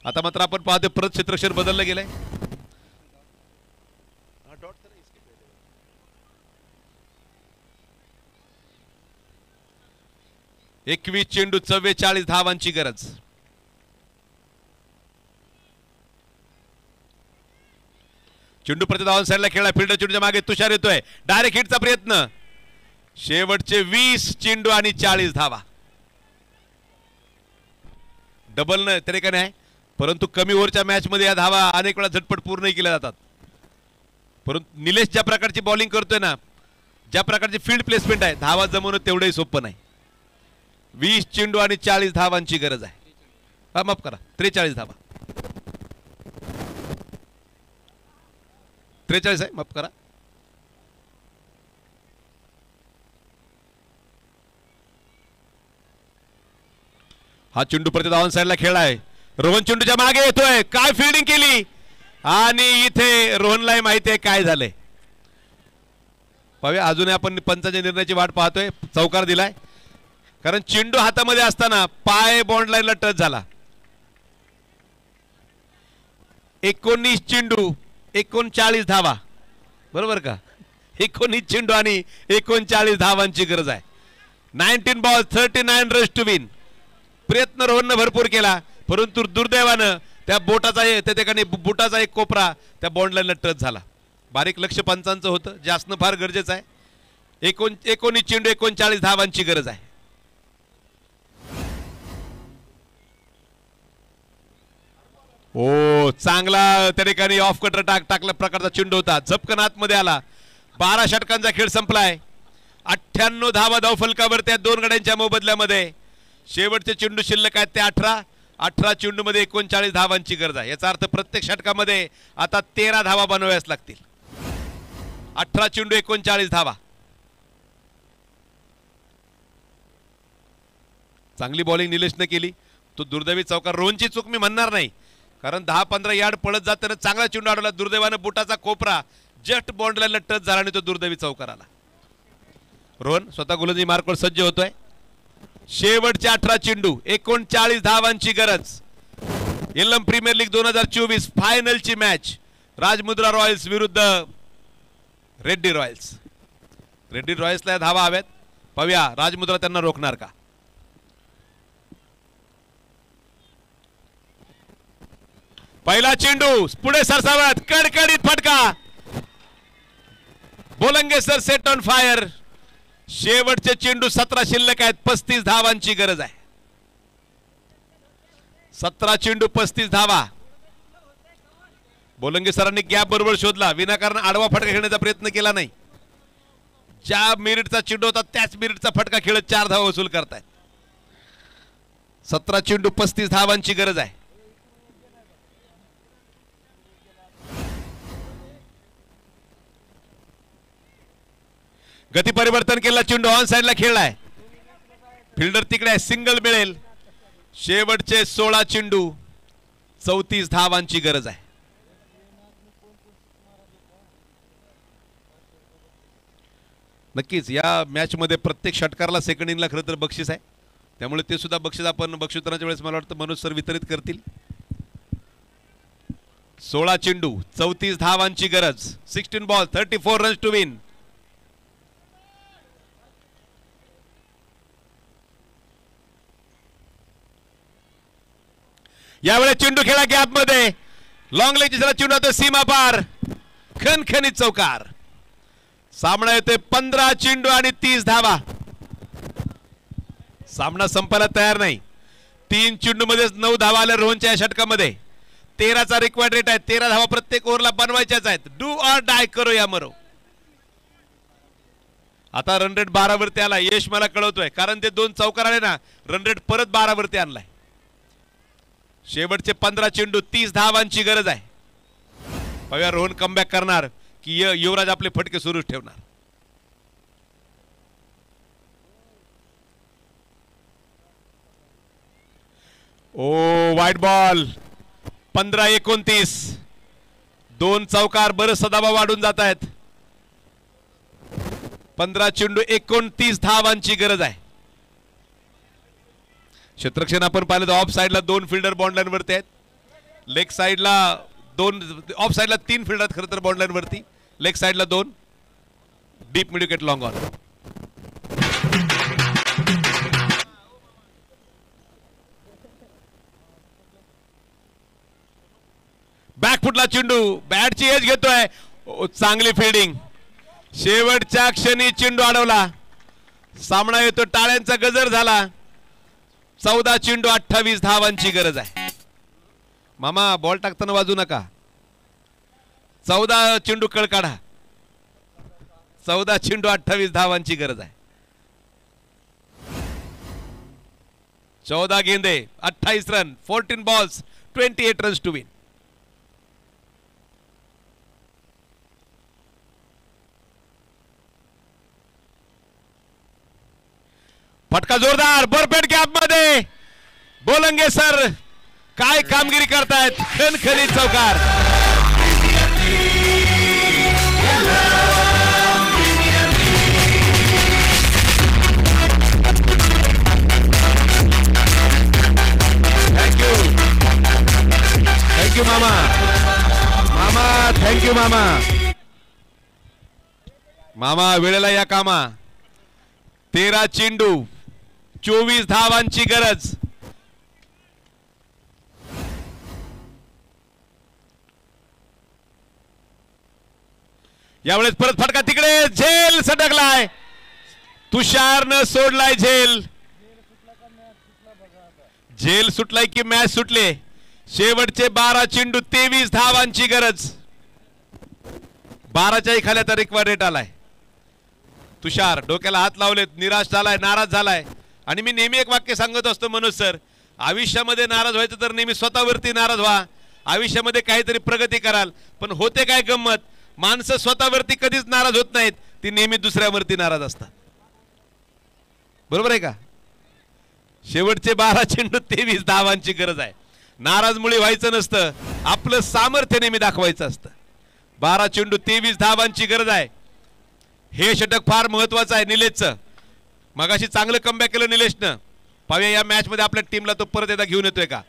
आता मात्र आपण पाहतो परत क्षेत्ररक्षण बदललं गेलंय. 21 चेंडू 44 धावांची गरज. चेंडू प्रति धावन साईडला खेळला, फिल्डर चेंडूच्या मागे तुषार येतोय, डायरेक्ट हिटचा प्रयत्न. शेवटचे 20 चेंडू आणि 40 धावा. डबल न तरी का नाही, परंतु कमी ओव्हरच्या मॅच मध्ये या धावा अनेक वेळा झटपट पूर्ण केल्या जातात. परंतु निलेश ज्या प्रकारची बॉलिंग करतोय ना, ज्या प्रकारची फील्ड प्लेसमेंट आहे, धावा जमवणं तेवढंही सोपं नाही. 20 चेंडू आणि 40 धावांची गरज आहे. हा माफ करा, 43 धावा. 43 आहे, माफ करा. हा चेंडू प्रति धावन साईडला खेळलाय, रोहन चेंडूच्या मागे येतोय, काय फिल्डिंग केली, आणि इथे रोहनलाही माहिती आहे काय झालंय. पाहूया, अजूनही आपण पंचाच्या निर्णयाची वाट पाहतोय. चौकार दिलाय, कारण चेंडू हातामध्ये असताना पाय बॉन्ड लाईनला टच झाला. 19 चेंडू 39 धावा, बरोबर का? 19 चेंडू आणि 39 धावांची गरज आहे. 19 बॉल 39 रन्स टू विन. प्रयत्न रोहननं भरपूर केला, परंतु दुर्दैवानं त्या ठिकाणी बुटाचा एक कोपरा त्या बॉन्ड लाईनला टच झाला. बारीक लक्ष पंचांचं होतं, जे असणं फार गरजेचं आहे. 19 चेंडू 39 धावांची गरज आहे. ओ, चांगला त्या ठिकाणी ऑफ कटर टाकल्या प्रकारचा चेंडू होता, झपकन आतमध्ये आला. 12 षटकांचा खेळ संपलाय. 98 धावा धावफलकावर त्या दोन गड्यांच्या मोबदल्यामध्ये. शेवटचे चेंडू शिल्लक आहेत ते 18 चेंडू मध्ये 39 धावांची गरज आहे. याचा अर्थ प्रत्येक षटकामध्ये आता 13 धावा बनवाव्याच लागतील. 18 चेंडू 39 धावा. चांगली बॉलिंग निलेशने केली. तो दुर्दैवी चौकार, रोहनची चूक मी म्हणणार नाही, कारण 10-15 यार्ड पळत जाताना चांगला चेंडू अडवला. दुर्दैवानं बुटाचा कोपरा जस्ट बॉन्ड लाईनला टच झाला आणि तो दुर्दैवी चौकार आला. रोहन स्वतः गोलंदाजी मार्कवर सज्ज होतोय. शेवटचे 18 चेंडू 39 धावांची गरज. एलएम प्रीमियर लीग 2024 फायनलची मॅच, राजमुद्रा रॉयल्स विरुद्ध रेड्डी रॉयल्स. रेड्डी रॉयल्सला धावा हव्यात. पाहूया राजमुद्रा त्यांना रोखणार का. पहिला चेंडू पुढे सरसावत, कडकडीत फटका. बोलंगे सर सेट ऑन फायर. शेवटचे चेंडू 17 शिल्लक आहेत. 35 धावांची गरज आहे. 17 चेंडू 35 धावा. बोलंगे सरांनी गॅप बरोबर शोधला, विनाकारण आडवा फटका खेळण्याचा प्रयत्न केला नाही. ज्या मिनिटचा चेंडू होता त्याच मिनिटचा फटका खेळत 4 धावा वसूल करतायत. 17 चेंडू 35 धावांची गरज आहे. गती परिवर्तन केला, चेंडू ऑन साइडला खेळलाय, फिल्डर तिकडे आहे, सिंगल मिळेल. शेवटचे 16 चेंडू 34 धावांची गरज आहे. नक्कीच या मॅच मध्ये प्रत्येक षटकाराला सेकंड इनिंगला खरं तर बक्षीस आहे, त्यामुळे ते सुद्धा बक्षीस आपण बक्षिसवितरणाच्या वेळेस मला वाटतं मनोज सर वितरित करतील. 16 चेंडू 34 धावांची गरज. 16 बॉल 34 रन्स टू विन. यावेळेस चेंडू खेळा गॅप मध्ये, लॉंग लेगचा चेंडू होता सीमा पार, खणखणीत चौकार. सामना येते 15 चेंडू आणि 30 धावा. सामना संपायला तयार नाही. 3 चेंडू मध्येच 9 धावा आल्या रोहनच्या या षटकामध्ये. 13चा रिक्वायर्ड रेट आहे. 13 धावा प्रत्येक ओव्हरला बनवायच्याच आहेत. डू ऑर डाय, करो या मरो. आता रन रेट 12 वरती आला. यश मला कळवतोय, कारण ते 2 चौकार आले ना, रन रेट परत 12 वरती आणलाय. शेवटचे 15 चेंडू 30 धावांची गरज आहे. पाहूया रोहन कमबॅक करणार की युवराज आपले फटके सुरूच ठेवणार. ओ, वाईट बॉल. 15-29 दोन चौकार बरंच सदाबा वाढून जात आहेत. 15 चेंडू 29 धावांची गरज आहे. क्षेत्ररक्षण आपण पाहिलं तर ऑफ साइडला 2 फिल्डर बॉन्ड लाईन वरती आहेत. लेग साइडला 2, ऑफ साइडला 3 फिल्डर आहेत खरं तर बॉन्ड लाईन वरती. लेग साइडला 2, deep mid wicket long on. बॅकफुटला चेंडू बॅटची एज घेतोय. चांगली फिल्डिंग. शेवटच्या क्षणी चेंडू अडवला. सामना येतो. टाळ्यांचा गजर झाला. 14 चेंडू 28 धावांची गरज आहे. मामा बॉल टाकताना वाजू नका. 14 चेंडू कळ काढा. 14 चेंडू 28 धावांची गरज आहे. 14 गेंदे 28 run. 14 balls 28 runs to win. फटका जोरदार. बरपेट गॅप मध्ये बोलंगे सर काय कामगिरी करतायत. खणखणीत चौकार. थँक्यू थँक्यू मामा. मामा थँक्यू मामा. मामा वेळेला या कामा. 13 चेंडू 24 धावांची गरज. यावेळेस परत फटका तिकडे. झेल सटकलाय. तुषारनं सोडलाय झेल. झेल सुटलाय की मॅच सुटले. शेवटचे 12 चेंडू 23 धावांची गरज. 12च्याही खाली आता रिक्वायर्ड रेट आलाय. तुषार डोक्याला हात लावलेत. निराश झालाय. नाराज झालाय. आणि मी नेहमी एक वाक्य सांगत असतो मनोज सर, आयुष्यामध्ये नाराज व्हायचं तर नेहमी स्वतःवरती नाराज व्हा. आयुष्यामध्ये काहीतरी प्रगती कराल. पण होते काय गंमत, माणसं स्वतःवरती कधीच नाराज होत नाहीत. ती नेहमी दुसऱ्यावरती नाराज असतात. बरोबर आहे का. शेवटचे 12 चेंडू 23 धावांची गरज आहे. नाराजमुळे व्हायचं नसतं. आपलं सामर्थ्य नेहमी दाखवायचं असतं. 12 चेंडू 23 धावांची गरज आहे. हे षटक फार महत्वाचं आहे निलेशचं. मगाशी चांगलं कमबॅक केलं निलेशनं. पाहूया या मॅच मध्ये आपल्या टीमला तो परत एकदा घेऊन येतोय का.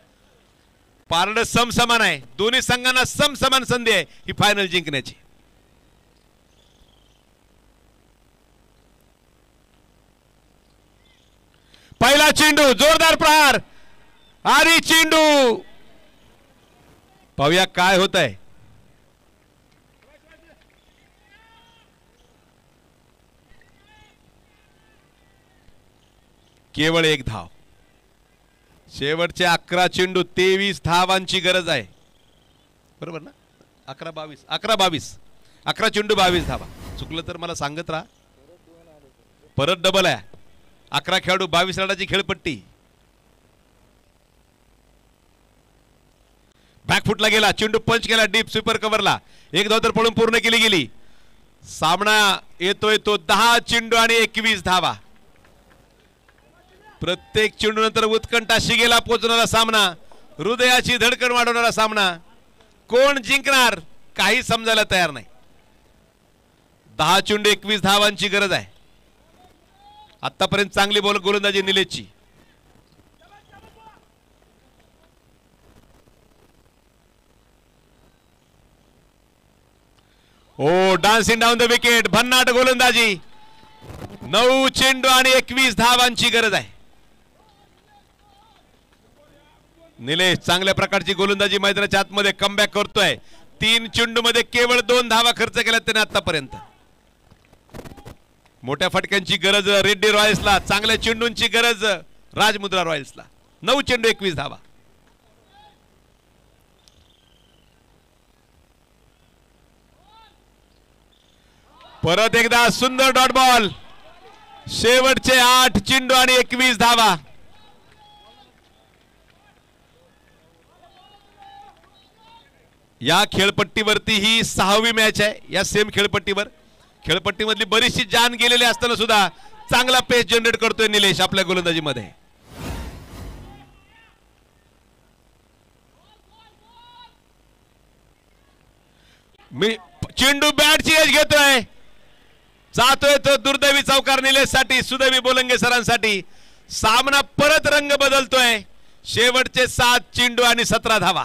पारडं समसमान आहे. दोन्ही संघांना समसमान संधी आहे ही फायनल जिंकण्याची. पहिला चेंडू जोरदार प्रहार. आरी चेंडू. पाहूया काय होत आहे. केवळ 1 धाव. शेवटचे 11 चेंडू 23 धावांची गरज आहे. बरोबर ना. 11-22 11 चेंडू 22 धावा. चुकलं तर मला सांगत राहा. परत डबल आहे. 11 खेळाडू 22 रनाची खेळपट्टी. बॅकफुटला गेला. चेंडू पंच केला डीप स्वीपर कव्हरला. 1 धाव तर पळून पूर्ण केली गेली. सामना येतोय तो 10 चेंडू आणि 21 धावा. प्रत्येक चेंडू नंतर उत्कंठा शिगेला पोहोचणारा सामना. हृदयाची धडकन वाढवणारा सामना. कोण जिंकणार काही समजायला तयार नाही. 10 चेंडू 21 धावांची गरज आहे. आतापर्यंत चांगली गोलंदाजी निलेशची. ओ डान्सिंग डाऊन द विकेट. भन्नाट गोलंदाजी. 9 चेंडू आणि 21 धावांची गरज आहे. निलेश चांगल्या प्रकारची गोलंदाजी मैदानाच्या आतमध्ये कमबॅक करतोय. 3 चेंडू मध्ये केवळ 2 धावा खर्च केल्या त्याने आतापर्यंत. मोठ्या फटक्यांची गरज रेड्डी रॉयल्सला. चांगल्या चेंडूंची गरज राजमुद्रा रॉयल्सला. 9 चेंडू 21 धावा. परत एकदा सुंदर डॉट बॉल. शेवटचे 8 चेंडू आणि 21 धावा. या खेळपट्टीवरती ही 6वी मॅच आहे. या सेम खेळपट्टीवर. खेळपट्टीमधली बरीचशी जान गेलेली असताना सुद्धा चांगला पेस जनरेट करतोय निलेश आपल्या गोलंदाजीमध्ये. मी चेंडू बॅटची एज घेतोय, जातोय तो दुर्दैवी चौकार निलेशसाठी, सुदैवी बोलंगे सरांसाठी. सामना परत रंग बदलतोय. शेवटचे 7 चेंडू आणि 17 धावा.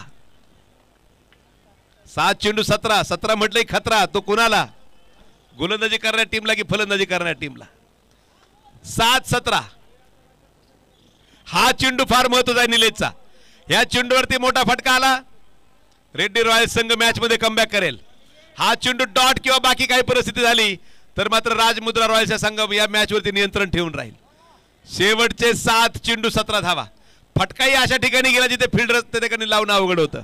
7 चेंडू 17 म्हटलंय खतरा. तो कुणाला? गोलंदाजी करणाऱ्या टीमला की फलंदाजी करणाऱ्या टीमला? 7-17. हा चेंडू फार महत्वाचा आहे निलेशचा. या चेंडूवरती मोठा फटका आला, रेड्डी रॉयल्स संघ मॅच मध्ये कमबॅक करेल. हा चेंडू डॉट किंवा बाकी काही परिस्थिती झाली तर मात्र राजमुद्रा रॉयल्सचा संघ या मॅच वरती नियंत्रण ठेवून राहील. शेवटचे 7 चेंडू 17 धावा. फटकाही अशा ठिकाणी गेला जिथे फिल्डर त्या ठिकाणी लावणं अवघड होतं.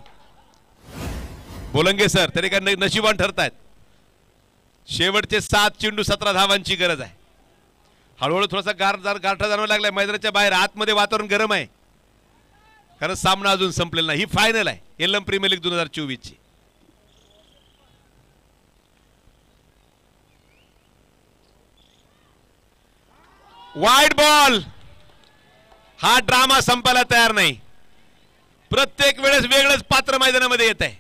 बोलंगे सर त्या ठिकाणी नशिबान ठरतायत. शेवटचे 7 चेंडू 17 धावांची गरज आहे. हळूहळू थोडासा गारठा जाणवायला लागलाय मैदानाच्या बाहेर. आतमध्ये वातावरण गरम आहे कारण सामना अजून संपलेला नाही. ही फायनल आहे एल्लम प्रीमियर लीग 2024 ची. Wide ball. हा ड्रामा संपायला तयार नाही. प्रत्येक वेळेस वेगळंच पात्र मैदानामध्ये येत आहे.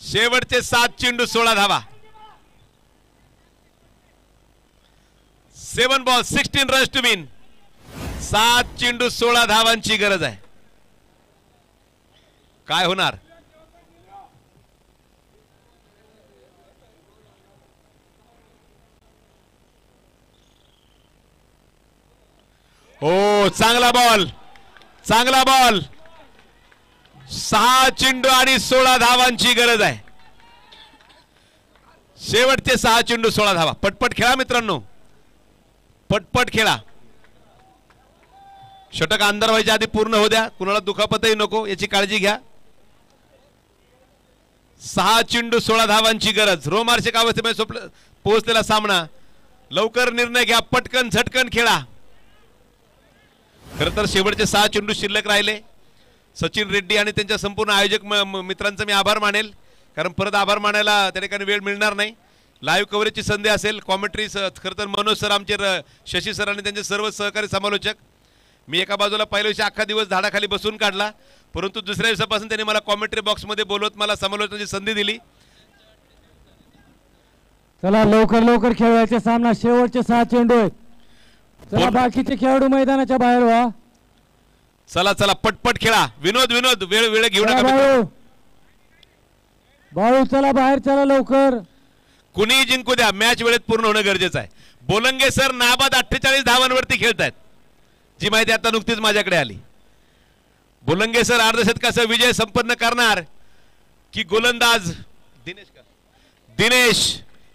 शेवटचे 7 चेंडू 16 धावा. 7 बॉल 16 रन्स टू विन. 7 चेंडू 16 धावांची गरज आहे. काय होणार? हो चांगला बॉल, चांगला बॉल. 6 चेंडू आणि 16 धावांची गरज आहे. शेवटचे 6 चेंडू 16 धावा. पटपट खेळा मित्रांनो, पटपट खेळा. षटक अंधार व्हायच्या आधी पूर्ण होऊ द्या. कुणाला दुखापतही नको याची काळजी घ्या. 6 चेंडू 16 धावांची गरज. रोमार्चक अवस्थेमध्ये पोहोचलेला सामना. लवकर निर्णय घ्या, पटकन झटकन खेळा. खरं तर शेवटचे 6 चेंडू शिल्लक राहिले. सचिन रेड्डी आणि त्यांच्या संपूर्ण आयोजक मित्रांचा मी आभार मानेल कारण परत आभार मानायला त्या ठिकाणी वेळ मिळणार नाही. लाईव्ह कव्हरेजची संधी असेल. कॉमेंट्री खरं तर मनोज सर, आमचे शशी सर आणि त्यांचे सर्व सहकारी समालोचक. मी एका बाजूला पहिल्या दिवशी अख्खा दिवस झाडाखाली बसून काढला, परंतु दुसऱ्या दिवसापासून त्यांनी मला कॉमेंट्री बॉक्समध्ये बोलवत मला समालोचनाची संधी दिली. चला लवकर लवकर खेळायचे. सामना शेवटचे 6 चेंडू आहेत. चला बाकीचे खेळाडू मैदानाच्या बाहेर व्हा. चला चला पटपट खेळा. विनोद वेळ घेऊ नका. भाऊ चला बाहेर, चला लवकर. कुणीही जिंकू द्या, मॅच वेळेत पूर्ण होणं गरजेचं आहे. बोलंगे सर नाबाद 48 धावांवरती खेळतायत. जी माहिती आता नुकतीच माझ्याकडे आली. बोलंगे सर अर्धशतकाचा विजय संपन्न करणार की गोलंदाज दिनेश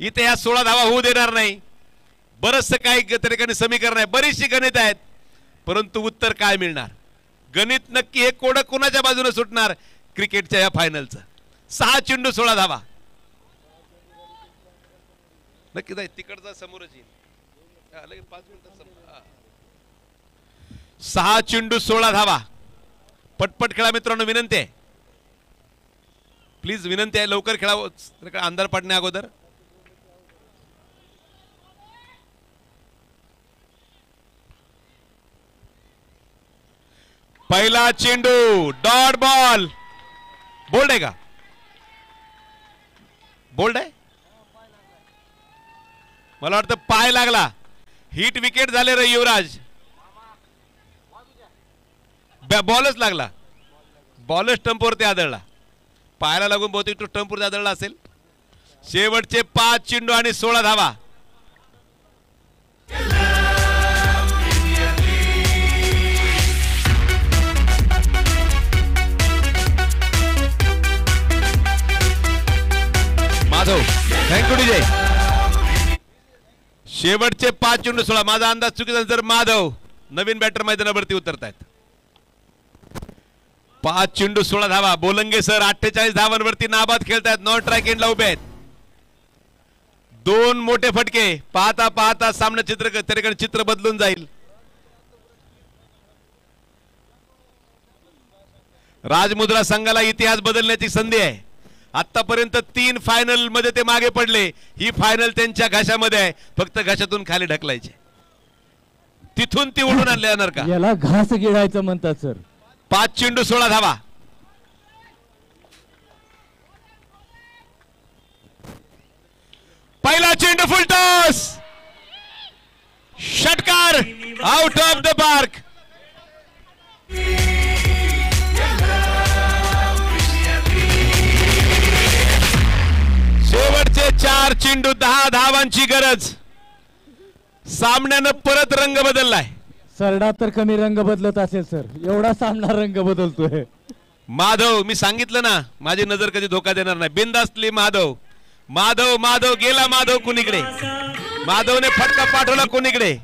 इथे या 16 धावा होऊ देणार नाही. बरंचसं काही त्या ठिकाणी समीकरण आहे, बरीचशी गणित आहेत, परंतु उत्तर काय मिळणार? गणित नक्की हे कोडं कोणाच्या बाजूने सुटणार क्रिकेटच्या या फायनलचं. 6 चेंडू 16 धावा. नक्की जाईल तिकडचा समोरच येईल. 5 मिनिटात 6 चेंडू 16 धावा. पटपट खेळा मित्रांनो, विनंती आहे, प्लीज विनंती आहे, लवकर खेळा अंधार पडण्या अगोदर. पहिला चेंडू डॉट बॉल. बोल्ड आहे का? बोल्ड आहे, मला वाटतं पाय लागला. हिट विकेट झाले रे युवराज. बॉलच लागला, बॉलच स्टंपवरती आदळला. पायाला लागून बहुतेक तो स्टंपवरती आदळला असेल. शेवटचे 5 चेंडू आणि 16 धावा. Madhav thank you DJ. शेवटचे 5 चेंडू 16. माझा अंदाज चुकीचा जर माधव नवीन बॅटर मैदानावरती उतरतायत. 5 चेंडू 16 धावा. बोलंगे सर 48 धावांवरती नाबाद खेळतायत. नॉन स्ट्राइक एंडला उभे आहेत. 2 मोठे फटके. पाहता पाहता सामना चित्र बदलून जाईल. राजमुद्रा संघाला इतिहास बदलण्याची संधी आहे. आतापर्यंत 3 फायनल मध्ये ते मागे पडले. ही फायनल त्यांच्या घशामध्ये आहे, फक्त घशातून खाली ढकलायचे. तिथून ती उडून आणले जाणार का? याला घास गिळायचं म्हणतात सर. 5 चेंडू 16 धावा. पहिला चेंडू फुलटॉस, षटकार, आउट ऑफ द पार्क. शेवटचे 4 चेंडू 10 धावांची गरज. सामन्यानं परत रंग बदललाय. सरडा तर कमी रंग बदलत असेल सर, एवढा सामना रंग बदलतोय. माधव, मी सांगितलं ना माझी नजर कधी धोका देणार नाही. बिंदासली माधव, माधव माधव गेला माधव कुणीकडे, माधवने फटका पाठवला कुणीकडे.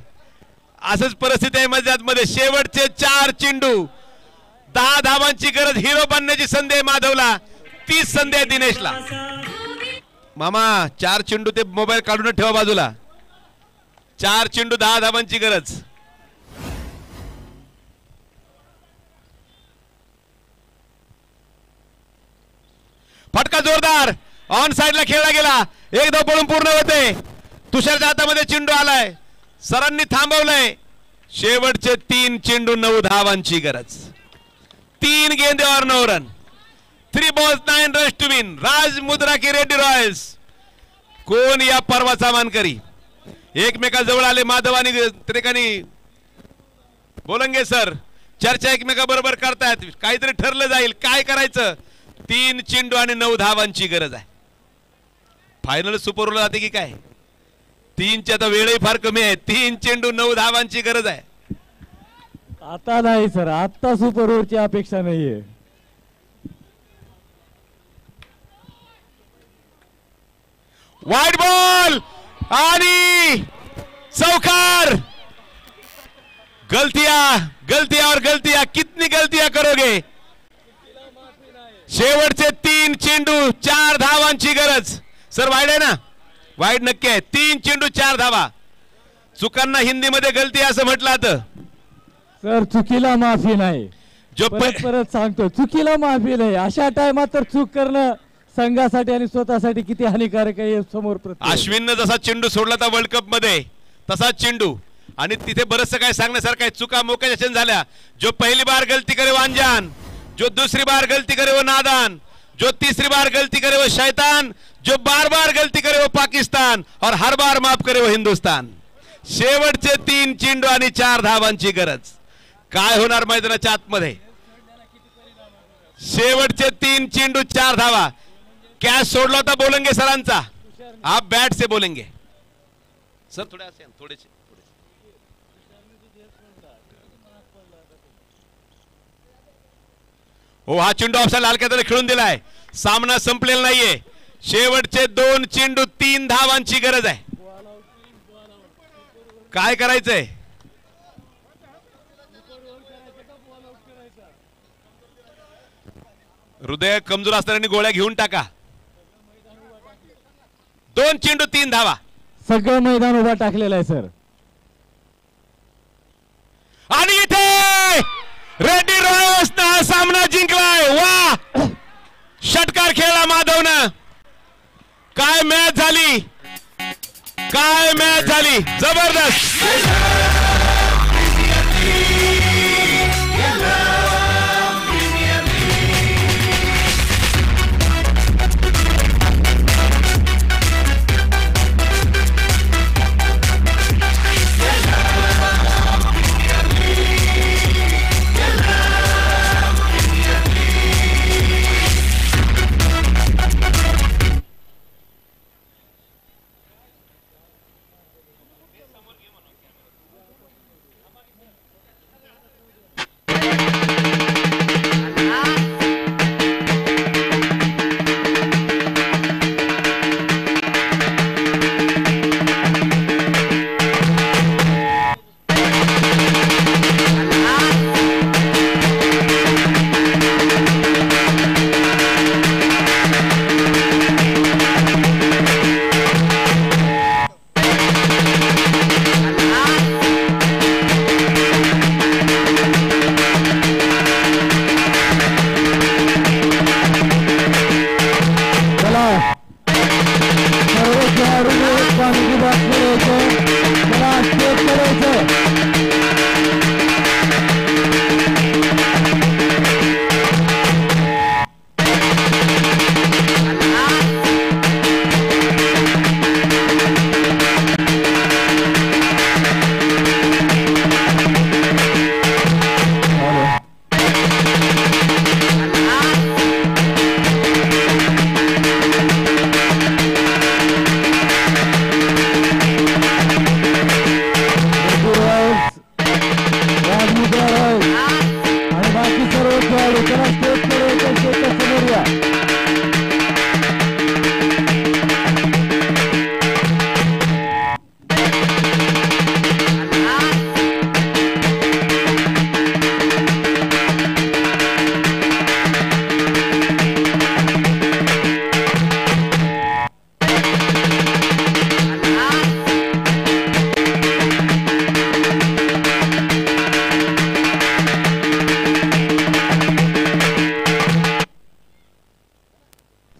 असंच परिस्थिती आहे मध्ये. शेवटचे 4 चेंडू 10 धावांची गरज. हिरो बनण्याची संधी आहे माधवला, 30 संधी आहे दिनेशला. मामा 4 चेंडू ते मोबाईल काढून ठेवा बाजूला. 4 चेंडू 10 धावांची गरज. फटका जोरदार ऑन साइडला खेळला गेला. एक धाव पळून पूर्ण होते. तुषारच्या हातामध्ये चेंडू आलाय, सरांनी थांबवलंय. शेवटचे 3 चेंडू 9 धावांची गरज. 3 गेंदेवर 9 run. 3 balls 9 runs to win. राज मुद्रा की रेड्डी रॉयल्स. कोण या पर्वाचा मानकरी? एकमेकाजवळ आले माधव आणि त्रिकाणी बोलंगे सर. चर्चा एकमेकाबरोबर करतायत. काहीतरी ठरलं जाईल, काय करायचं. 3 चेंडू आणि 9 धावांची गरज आहे. फायनल सुपर ओव्हरला जाते की काय? 3ची आता वेळही फार कमी आहे. 3 चेंडू 9 धावांची गरज आहे. आता नाही सर, आता सुपर ओव्हरची अपेक्षा नाहीये. वाईट बॉल आणि चौकार. गलतिया और गलतिया, कितनी गलतियां करोगे. शेवटचे 3 चेंडू 4 धावांची गरज. सर वाईड आहे ना? वाईड नक्की आहे. 3 चेंडू 4 धावा. चुकांना हिंदीमध्ये गलती असं म्हटलं जातं. सर चुकीला माफी नाही. जो परत सांगतो, चुकीला माफी नाही. अशा टायमात तर चूक करणं संघासाठी आणि स्वतःसाठी किती हानिकारक आहे समोर. अश्विननं जसा चेंडू सोडला होता वर्ल्ड कप मध्ये तसाच चेंडू. आणि तिथे बरंचसं काय सांगण्यासारखं आहे. चुका मोक्याच्या झाल्या. जो पहली बार गलती करे वो अनजान, जो दूसरी बार गलती करे वो नादान, जो तीसरी बार गलती करे वो शैतान, जो बार बार गलती करे वो पाकिस्तान और हर बार माफ करे वो हिंदुस्तान. शेवटचे 3 चेंडू आणि 4 धावांची गरज. काय होणार मैदानाच्या आतमध्ये? शेवटचे 3 चेंडू 4 धावा. कॅच सोडला होता बोलंगे सरांचा. आप बॅट से बोलेंगे सर. थोडे असे थोडेसे. हो, हा चेंडू ऑफसाइड हलक्यात खेळून दिलाय. सामना संपलेला नाहीये. शेवटचे 2 चेंडू 3 धावांची गरज आहे. काय करायचंय? हृदय कमजोर असणाऱ्यांनी गोळ्या घेऊन टाका. 2 चेंडू 3 धावा. सगळं मैदान उभा टाकलेलं आहे सर. आणि इथे रेड्डी रॉयल्स हा सामना जिंकलाय. वा, षटकार खेळला माधवनं. काय मॅच झाली, काय मॅच झाली, जबरदस्त.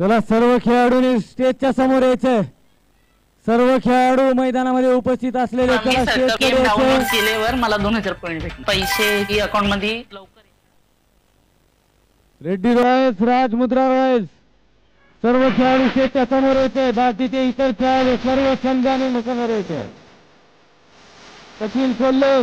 चला सर्व खेळाडूंनी स्टेजच्या समोर यायचंय. सर्व खेळाडू मैदानामध्ये उपस्थित असलेले चला स्टेजकडे डाउनलोड यायचंय. केल्यावर मला 2000 पॉईंट भेटले. पैसे ही अकाउंट मध्ये लवकर रेड्डी रॉयल्स, राज मुद्रा रॉयल्स सर्व खेळाडू स्टेजच्या समोर यायचे. बाकीचे इतर खेळाडू सर्व संघाने मुखावर यायचे. सचिन कोल्हे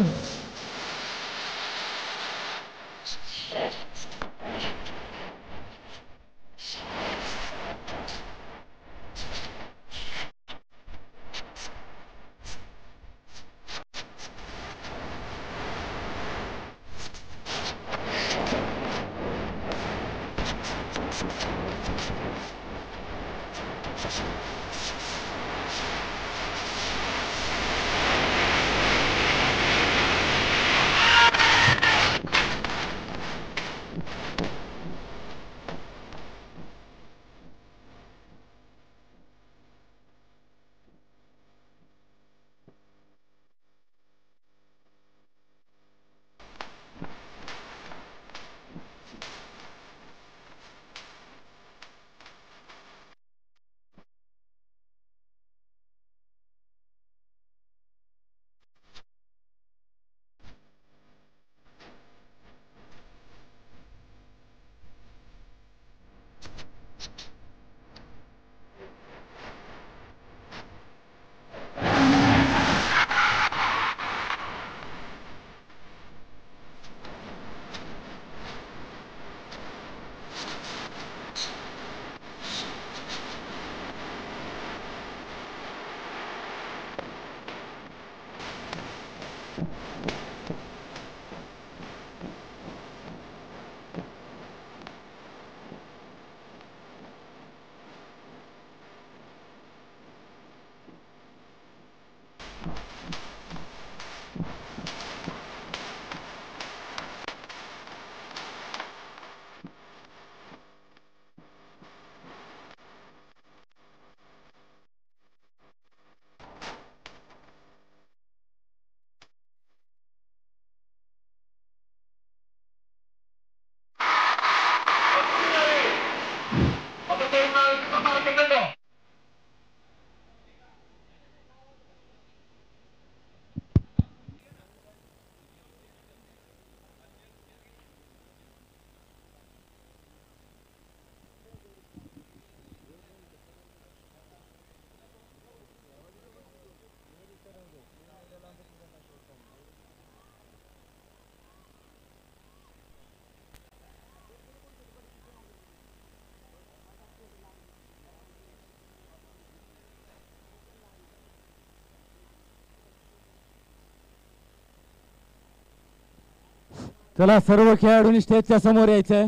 चला सर्व खेळाडूंनी स्टेजच्या समोर यायचंय.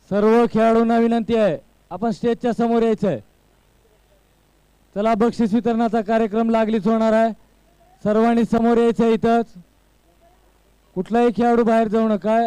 सर्व खेळाडूंना विनंती आहे आपण स्टेजच्या समोर यायचंय. चला बक्षीस वितरणाचा कार्यक्रम लागलीच होणार आहे. सर्वांनी समोर यायचंय. इथंच कुठलाही खेळाडू बाहेर जाऊ नका.